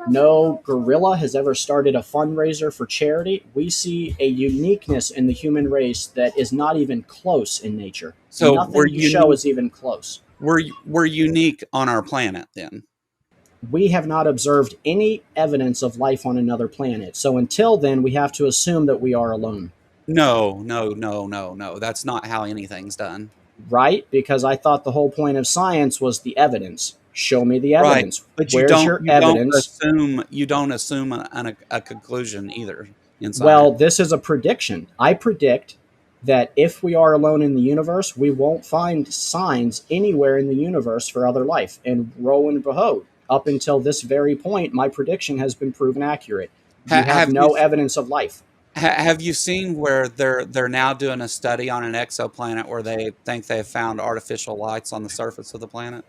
Speaker 1: No gorilla has ever started a fundraiser for charity. We see a uniqueness in the human race that is not even close in nature.
Speaker 2: So
Speaker 1: Nothing you show is even close.
Speaker 2: we're unique on our planet then.
Speaker 1: We have not observed any evidence of life on another planet. So until then, we have to assume that we are alone.
Speaker 2: No. That's not how anything's done.
Speaker 1: Right? Because I thought the whole point of science was the evidence. Show me the
Speaker 2: Right.
Speaker 1: evidence.
Speaker 2: But
Speaker 1: Where's your evidence?
Speaker 2: you don't assume a conclusion either in
Speaker 1: Well,
Speaker 2: science.
Speaker 1: this is a prediction. I predict that if we are alone in the universe, we won't find signs anywhere in the universe for other life. And lo and behold, up until this very point, my prediction has been proven accurate. You have
Speaker 2: Have you
Speaker 1: no evidence of life.
Speaker 2: have you seen where they're now doing a study on an exoplanet where they think they've found artificial lights on the surface of the planet?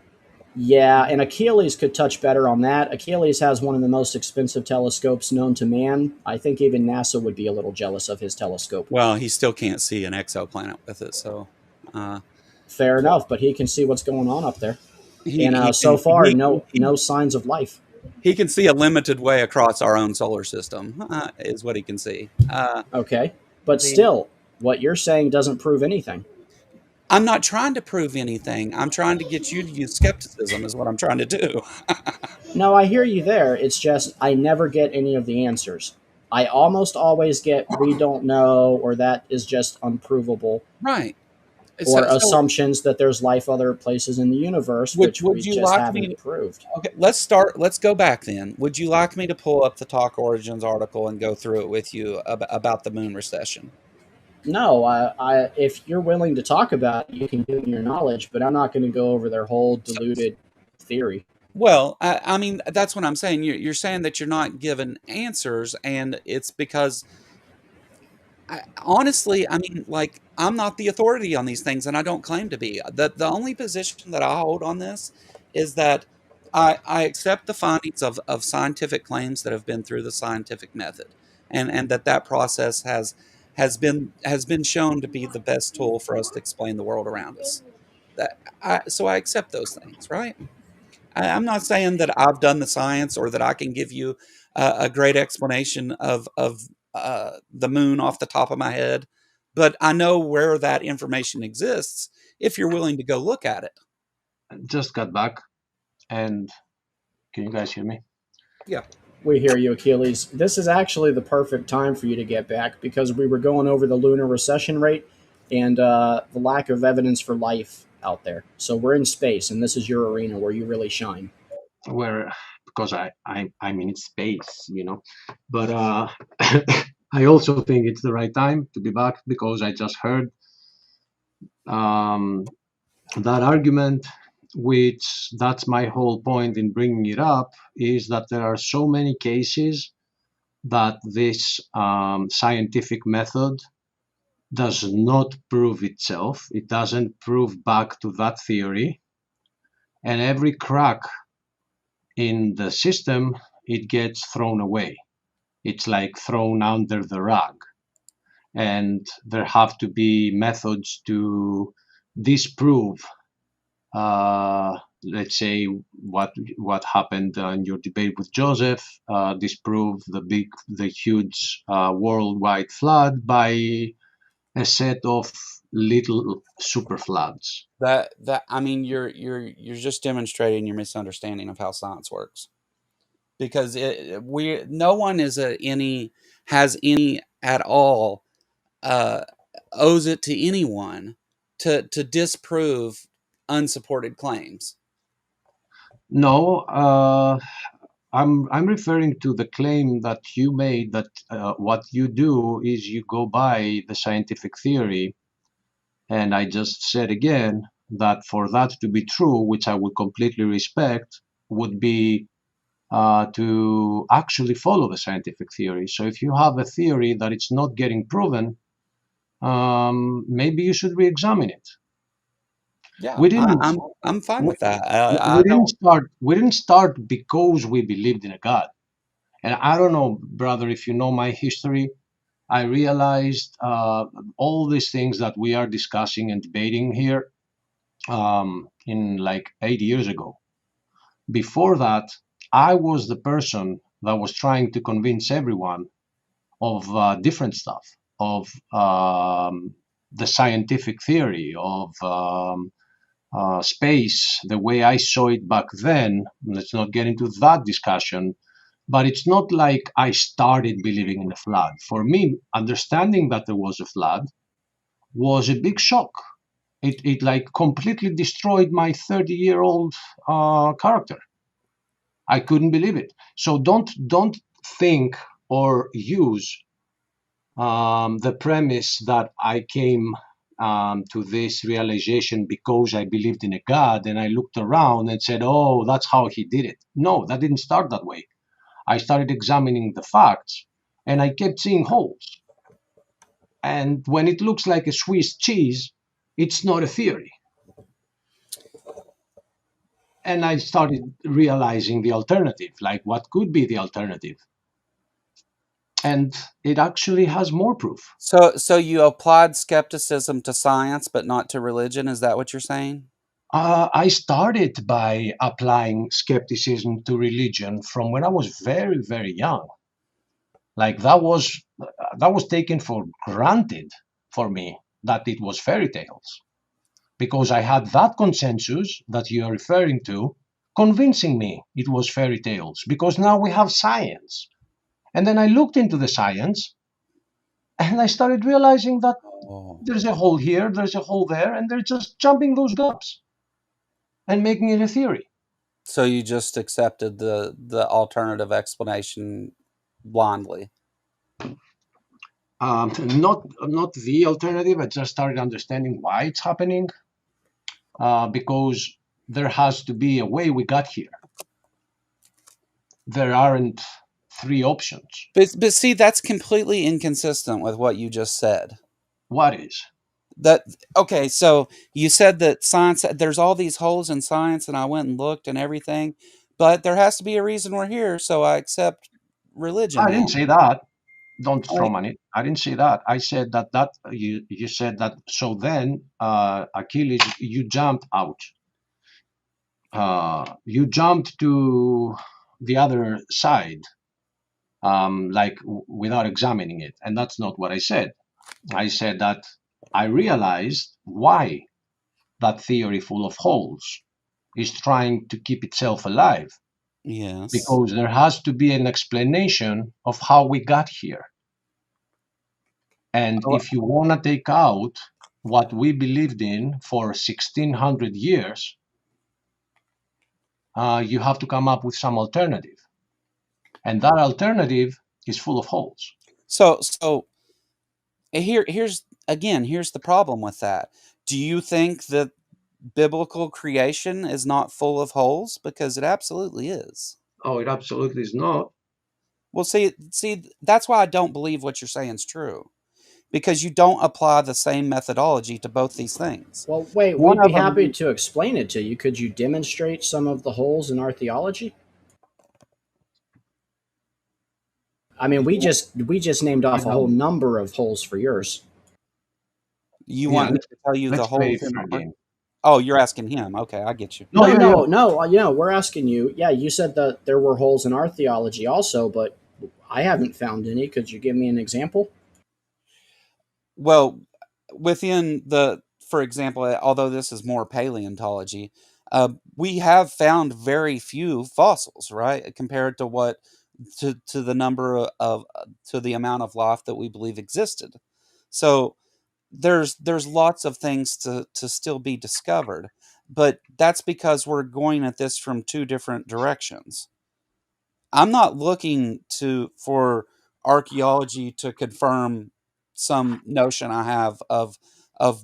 Speaker 1: Yeah, and Achilles could touch better on that. Achilles has one of the most expensive telescopes known to man. I think even NASA would be a little jealous of his telescope.
Speaker 2: Well, he still can't see an exoplanet with it, so uh,
Speaker 1: Fair enough, but he can see what's going on up there. And
Speaker 2: he
Speaker 1: so
Speaker 2: can
Speaker 1: far, no signs of life.
Speaker 2: he can see a limited way across our own solar system, is what he can see.
Speaker 1: Okay, but
Speaker 2: The
Speaker 1: still, what you're saying doesn't prove anything.
Speaker 2: I'm not trying to prove anything. I'm trying to get you to use skepticism, is what I'm trying to do.
Speaker 1: No, I hear you there. It's just I never get any of the answers. I almost always get we don't know, or that is just unprovable,
Speaker 2: Right.
Speaker 1: or
Speaker 2: So
Speaker 1: assumptions that there's life other places in the universe, which we
Speaker 2: would you
Speaker 1: just
Speaker 2: like me
Speaker 1: haven't proved.
Speaker 2: okay, let's go back then. Would you like me to pull up the Talk Origins article and go through it with you about the moon recession?
Speaker 1: No, if you're willing to talk about it, you can give me your knowledge, but I'm not going to go over their whole
Speaker 2: So,
Speaker 1: deluded theory.
Speaker 2: well, I mean, that's what I'm saying. You're saying that you're not given answers, and it's because honestly, I mean, like, I'm not the authority on these things, and I don't claim to be. The only position that I hold on this is that I accept the findings of scientific claims that have been through the scientific method, and that process has been shown to be the best tool for us to explain the world around us. So I accept those things, right? I'm not saying that I've done the science or that I can give you a great explanation of the moon off the top of my head, but I know where that information exists if you're willing to go look at it.
Speaker 5: Just got back, and can you guys hear me?
Speaker 2: Yeah.
Speaker 1: We hear you, Achilles. This is actually the perfect time for you to get back because we were going over the lunar recession rate and the lack of evidence for life out there. So we're in space, and this is your arena where you really shine.
Speaker 5: Where because I'm in space, but I also think it's the right time to be back because I just heard that argument, which that's my whole point in bringing it up, is that there are so many cases that this scientific method does not prove itself. It doesn't prove back to that theory, and every crack in the system, it gets thrown away. It's like thrown under the rug. And there have to be methods to disprove, let's say, what happened in your debate with Joseph, disprove the huge worldwide flood by a set of little super floods.
Speaker 2: I mean, you're just demonstrating your misunderstanding of how science works, because no one has any at all owes it to anyone to disprove unsupported claims.
Speaker 5: No, I'm referring to the claim that you made that what you do is you go by the scientific theory, and I just said again that for that to be true, which I would completely respect, would be to actually follow the scientific theory. So if you have a theory that it's not getting proven, maybe you should re-examine it.
Speaker 2: Yeah,
Speaker 5: We didn't.
Speaker 2: I'm fine
Speaker 5: we,
Speaker 2: with that.
Speaker 5: we didn't start because we believed in a God. And I don't know, brother, if you know my history, I realized all these things that we are discussing and debating here in like 8 years ago. Before that, I was the person that was trying to convince everyone of different stuff, of the scientific theory, of space, the way I saw it back then. Let's not get into that discussion. But it's not like I started believing in a flood. For me, understanding that there was a flood was a big shock. It like completely destroyed my 30-year-old character. I couldn't believe it. So don't think or use the premise that I came to this realization because I believed in a God and I looked around and said, oh, that's how he did it. No, that didn't start that way. I started examining the facts and I kept seeing holes. And when it looks like a Swiss cheese, it's not a theory. And I started realizing the alternative, like what could be the alternative. And it actually has more proof.
Speaker 2: So you applied skepticism to science, but not to religion. Is that what you're saying?
Speaker 5: I started by applying skepticism to religion from when I was very, very young. Like that was taken for granted for me that it was fairy tales, because I had that consensus that you're referring to convincing me it was fairy tales, because now we have science. And then I looked into the science and I started realizing that there's a hole here, there's a hole there, and they're just jumping those gaps and making it a theory.
Speaker 2: So you just accepted the alternative explanation blindly?
Speaker 5: Not the alternative. I just started understanding why it's happening, because there has to be a way we got here. There aren't three options.
Speaker 2: But see, that's completely inconsistent with what you just said.
Speaker 5: What is?
Speaker 2: Okay, so you said that science, there's all these holes in science, and I went and looked and everything, but there has to be a reason we're here, so I accept religion
Speaker 5: I
Speaker 2: now.
Speaker 5: didn't say that. Don't
Speaker 2: Like,
Speaker 5: strawman it. I didn't say that. I said that you said that. So then, Achilles, you jumped out. You jumped to the other side, like without examining it, and that's not what I said. I said that I realized why that theory full of holes is trying to keep itself alive,
Speaker 2: yes.
Speaker 5: because there has to be an explanation of how we got here. And
Speaker 2: Oh.
Speaker 5: if you want to take out what we believed in for 1600 years, you have to come up with some alternative. And that alternative is full of holes.
Speaker 2: So here's the problem with that. Do you think that biblical creation is not full of holes? Because it absolutely is.
Speaker 5: Oh, it absolutely is not.
Speaker 2: Well, see, that's why I don't believe what you're saying is true. Because you don't apply the same methodology to both these things.
Speaker 1: Well, wait,
Speaker 2: One
Speaker 1: we'd be
Speaker 2: of 'em-
Speaker 1: happy to explain it to you. Could you demonstrate some of the holes in our theology? I mean, we just named off a whole number of holes for yours.
Speaker 2: You want me to tell you the
Speaker 5: Let's play
Speaker 2: holes
Speaker 5: it
Speaker 2: in
Speaker 5: for a
Speaker 2: our...
Speaker 5: game.
Speaker 2: Oh, you're asking him. Okay, I get you.
Speaker 1: No. We're asking you. Yeah, you said that there were holes in our theology also, but I haven't found any. Could you give me an example?
Speaker 2: Well, within for example, although this is more paleontology, we have found very few fossils, right, compared to to the number of to the amount of life that we believe existed. So there's lots of things to still be discovered, but that's because we're going at this from two different directions. I'm not looking for archaeology to confirm some notion I have of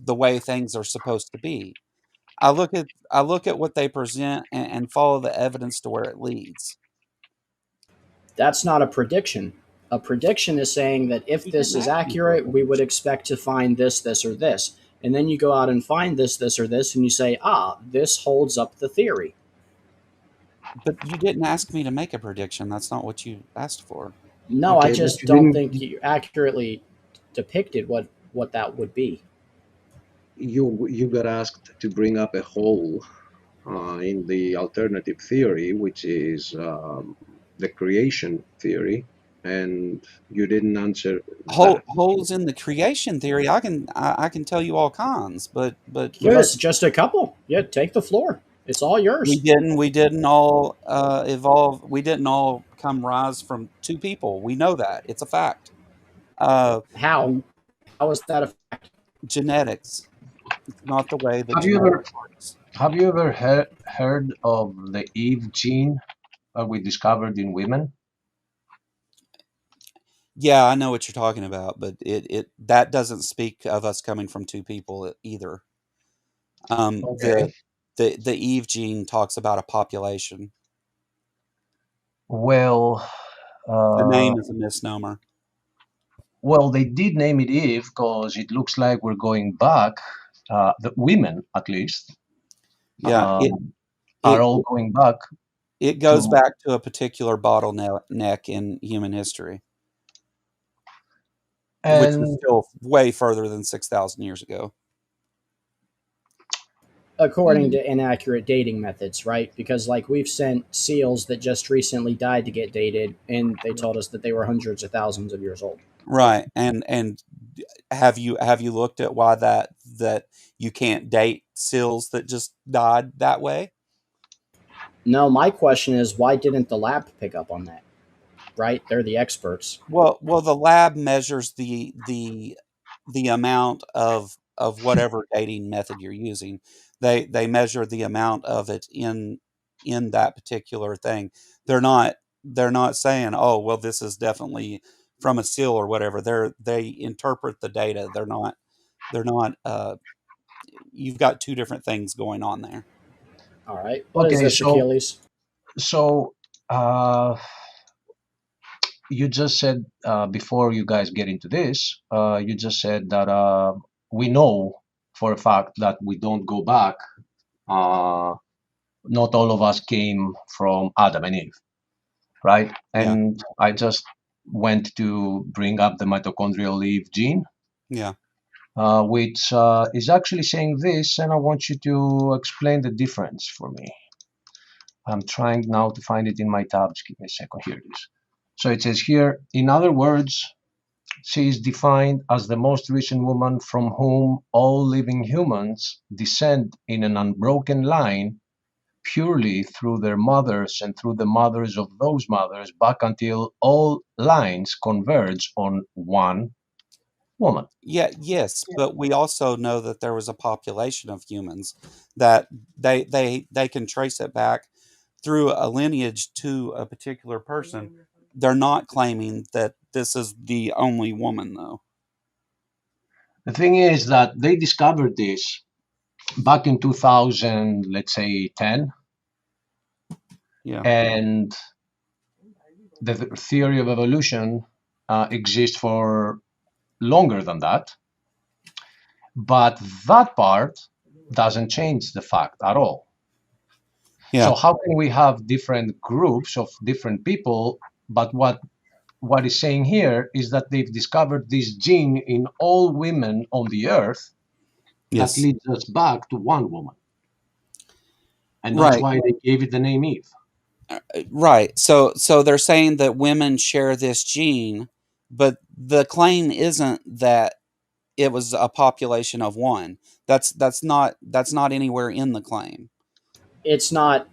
Speaker 2: the way things are supposed to be. I look at what they present and follow the evidence to where it leads.
Speaker 1: That's not a prediction. A prediction is saying that if this is accurate, we would expect to find this, this, or this. And then you go out and find this, this, or this, and you say, this holds up the theory.
Speaker 2: But you didn't ask me to make a prediction. That's not what you asked for.
Speaker 1: No,
Speaker 5: Okay,
Speaker 1: I just don't think you accurately depicted what that would be.
Speaker 5: You got asked to bring up a hole in the alternative theory, which is the creation theory, and you didn't answer that.
Speaker 2: Holes in the creation theory. I can tell you all kinds, but
Speaker 1: Yes, just a couple. Yeah, take the floor. It's all yours.
Speaker 2: we didn't all evolve. We didn't all rise from two people. We know that. It's a fact.
Speaker 1: How is that a fact?
Speaker 2: Genetics. It's not the way that works.
Speaker 5: Have you ever heard of the Eve gene that we discovered in women?
Speaker 2: Yeah, I know what you're talking about, but that doesn't speak of us coming from two people either.
Speaker 5: Okay.
Speaker 2: The Eve gene talks about a population.
Speaker 5: Well,
Speaker 2: The name is a misnomer.
Speaker 5: Well, they did name it Eve because it looks like we're going back. The women, at least,
Speaker 2: Yeah,
Speaker 5: are all going back.
Speaker 2: It goes back to a particular bottleneck in human history, which is still way further than 6,000 years ago.
Speaker 1: According to inaccurate dating methods, right? Because like we've sent seals that just recently died to get dated, and they told us that they were hundreds of thousands of years old.
Speaker 2: Right, and have you looked at why that you can't date seals that just died that way?
Speaker 1: No, my question is, why didn't the lab pick up on that? Right, they're the experts.
Speaker 2: Well, the lab measures the amount of whatever dating method you're using. They measure the amount of it in that particular thing. They're not saying, oh, well, this is definitely from a seal or whatever. They interpret the data. They're not you've got two different things going on there.
Speaker 1: All right. What is this, Achilles?
Speaker 5: So you just said before you guys get into this, you just said that we know for a fact that we don't go back. Not all of us came from Adam and Eve, right?
Speaker 2: Yeah.
Speaker 5: And I just went to bring up the mitochondrial Eve gene,
Speaker 2: Yeah.
Speaker 5: which is actually saying this, and I want you to explain the difference for me. I'm trying now to find it in my tabs. Give me a second. Here it is. So it says here, in other words, she is defined as the most recent woman from whom all living humans descend in an unbroken line purely through their mothers and through the mothers of those mothers back until all lines converge on one woman.
Speaker 2: Yeah, yes, but we also know that there was a population of humans that they can trace it back through a lineage to a particular person. They're not claiming that this is the only woman, though.
Speaker 5: The thing is that they discovered this back in 2000, let's say 10,
Speaker 2: Yeah.
Speaker 5: and the theory of evolution exists for longer than that. But that part doesn't change the fact at all.
Speaker 2: Yeah.
Speaker 5: So how can we have different groups of different people? But what is saying here is that they've discovered this gene in all women on the earth
Speaker 2: Yes.
Speaker 5: that leads us back to one woman. And that's
Speaker 2: Right.
Speaker 5: why they gave it the name Eve.
Speaker 2: Right. So they're saying that women share this gene, but the claim isn't that it was a population of one. That's not anywhere in the claim.
Speaker 1: It's not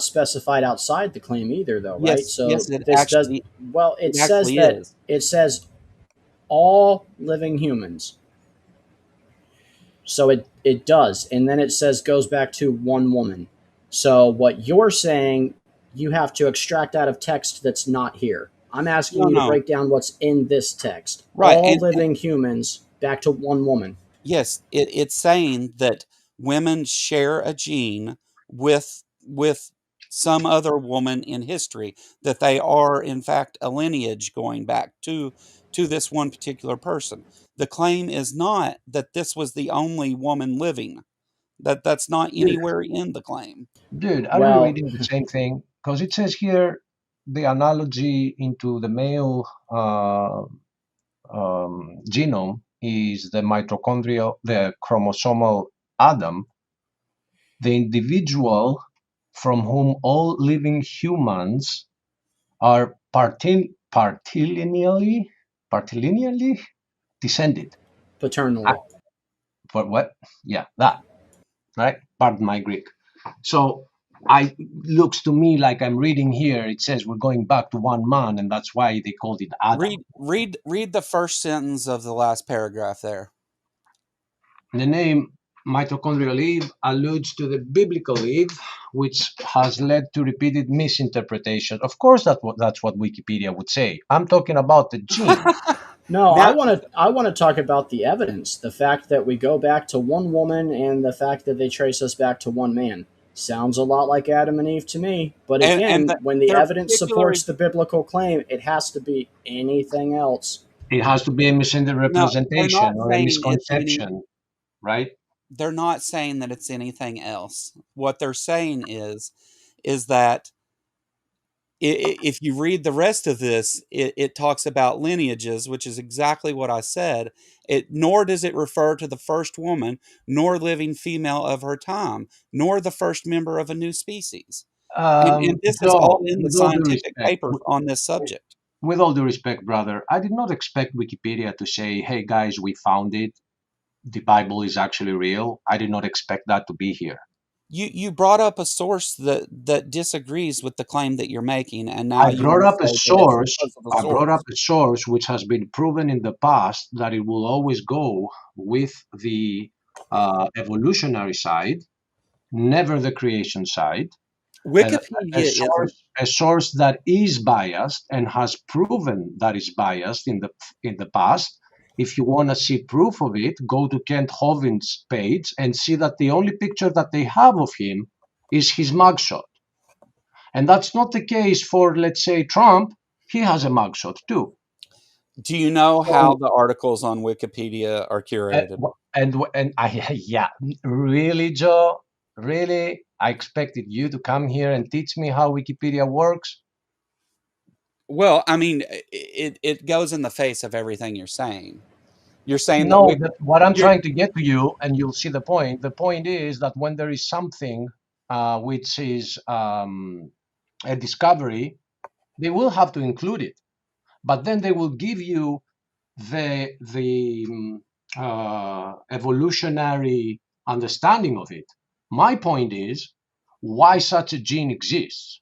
Speaker 1: specified outside the claim either, though, right?
Speaker 2: Yes,
Speaker 1: So
Speaker 2: yes, it
Speaker 1: this does
Speaker 2: actually
Speaker 1: well. It
Speaker 2: it
Speaker 1: says
Speaker 2: actually
Speaker 1: that
Speaker 2: is.
Speaker 1: it says all living humans. So it does, and then it says goes back to one woman. So what you're saying, you have to extract out of text that's not here. I'm asking
Speaker 2: No,
Speaker 1: you to
Speaker 2: no.
Speaker 1: break down what's in this text.
Speaker 2: Right,
Speaker 1: All
Speaker 2: and
Speaker 1: living humans back to one woman.
Speaker 2: yes, it's saying that women share a gene with some other woman in history, that they are in fact a lineage going back to this one particular person. The claim is not that this was the only woman living. That's not anywhere in the claim.
Speaker 5: Dude, are we
Speaker 1: Well,
Speaker 5: reading the same thing? Because it says here the analogy into the male genome is the mitochondrial, the chromosomal Adam, the individual from whom all living humans are partilineally descended.
Speaker 1: paternally.
Speaker 5: For what? Yeah, that, right? Pardon my Greek. So I looks to me like I'm reading here. It says we're going back to one man, and that's why they called it Adam.
Speaker 2: Read the first sentence of the last paragraph there.
Speaker 5: The name mitochondrial Eve alludes to the biblical Eve, which has led to repeated misinterpretation. Of course, that's what Wikipedia would say. I'm talking about the gene.
Speaker 1: No,
Speaker 2: Now-
Speaker 1: I want to talk about the evidence. The fact that we go back to one woman and the fact that they trace us back to one man. Sounds a lot like Adam and Eve to me. But
Speaker 2: And-
Speaker 1: again,
Speaker 2: and
Speaker 1: when the
Speaker 2: they're
Speaker 1: evidence
Speaker 2: particularly-
Speaker 1: supports the biblical claim, it has to be anything else.
Speaker 5: It has to be a misrepresentation
Speaker 2: not
Speaker 5: or a
Speaker 2: saying it's
Speaker 5: misconception, right?
Speaker 2: They're not saying that it's anything else. What they're saying is that if you read the rest of this, it talks about lineages, which is exactly what I said. Nor does it refer to the first woman, nor living female of her time, nor the first member of a new species. And this is all in the
Speaker 5: with all due
Speaker 2: scientific
Speaker 5: respect,
Speaker 2: paper on this subject.
Speaker 5: with all due respect, brother, I did not expect Wikipedia to say, "Hey guys, we found it. The Bible is actually real." I did not expect that to be here.
Speaker 2: You brought up a source that disagrees with the claim that you're making, and now
Speaker 5: I
Speaker 2: you
Speaker 5: brought
Speaker 2: wanna
Speaker 5: up a
Speaker 2: say that it's
Speaker 5: source.
Speaker 2: because of a
Speaker 5: I brought
Speaker 2: source.
Speaker 5: up a source which has been proven in the past that it will always go with the evolutionary side, never the creation side.
Speaker 2: Wikipedia is
Speaker 5: A source that is biased and has proven that is biased in the past. If you want to see proof of it, go to Kent Hovind's page and see that the only picture that they have of him is his mugshot. And that's not the case for, let's say, Trump, he has a mugshot too.
Speaker 2: Do you know
Speaker 5: So-
Speaker 2: how the articles on Wikipedia are curated?
Speaker 5: And I yeah, really, Joe, really, I expected you to come here and teach me how Wikipedia works.
Speaker 2: Well, I mean, it goes in the face of everything you're saying. You're saying
Speaker 5: No,
Speaker 2: that
Speaker 5: what I'm
Speaker 2: you're-
Speaker 5: trying to get to you, and you'll see the point. The point is that when there is something which is a discovery, they will have to include it, but then they will give you the evolutionary understanding of it. My point is why such a gene exists,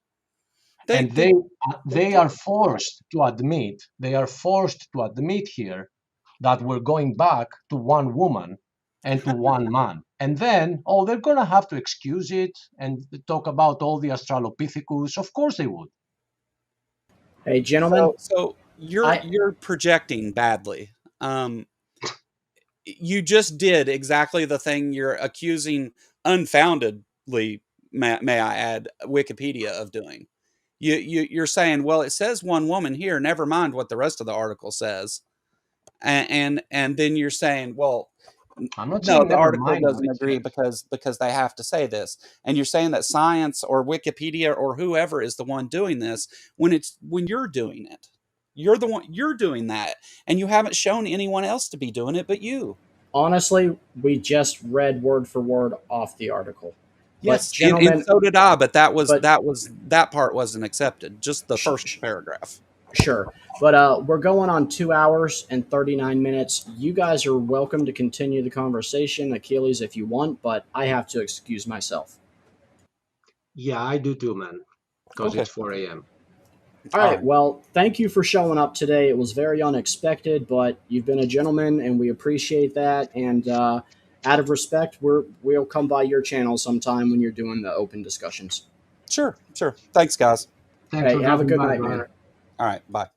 Speaker 5: and they are forced to admit. They are forced to admit here that we're going back to one woman and to one man. And then, they're going to have to excuse it and talk about all the Australopithecus. Of course they would.
Speaker 1: Hey, gentlemen.
Speaker 2: So you're projecting badly. You just did exactly the thing you're accusing unfoundedly, may I add, Wikipedia of doing. You're saying, well, it says one woman here, never mind what the rest of the article says. And then you're saying, well,
Speaker 5: I'm not
Speaker 2: no,
Speaker 5: saying
Speaker 2: the
Speaker 5: never
Speaker 2: article
Speaker 5: mind what
Speaker 2: doesn't
Speaker 5: it
Speaker 2: agree
Speaker 5: says.
Speaker 2: because they have to say this. And you're saying that science or Wikipedia or whoever is the one doing this when you're doing it. You're the one, you're doing that, and you haven't shown anyone else to be doing it but you.
Speaker 1: Honestly, we just read word for word off the article.
Speaker 2: Yes,
Speaker 1: But, gentlemen,
Speaker 2: and so did I, but that part wasn't accepted. Just the first paragraph.
Speaker 1: Sure. But we're going on 2 hours and 39 minutes. You guys are welcome to continue the conversation, Achilles, if you want, but I have to excuse myself.
Speaker 5: Yeah, I do too, man, because
Speaker 2: Okay.
Speaker 5: it's 4 a.m.
Speaker 1: All right. Well, thank you for showing up today. It was very unexpected, but you've been a gentleman, and we appreciate that. And out of respect, we'll come by your channel sometime when you're doing the open discussions.
Speaker 2: Sure. Thanks, guys.
Speaker 5: Thanks
Speaker 1: Hey,
Speaker 5: for
Speaker 1: have a
Speaker 5: dropping
Speaker 1: good
Speaker 5: by,
Speaker 1: night,
Speaker 5: brother.
Speaker 1: man.
Speaker 2: All right, bye.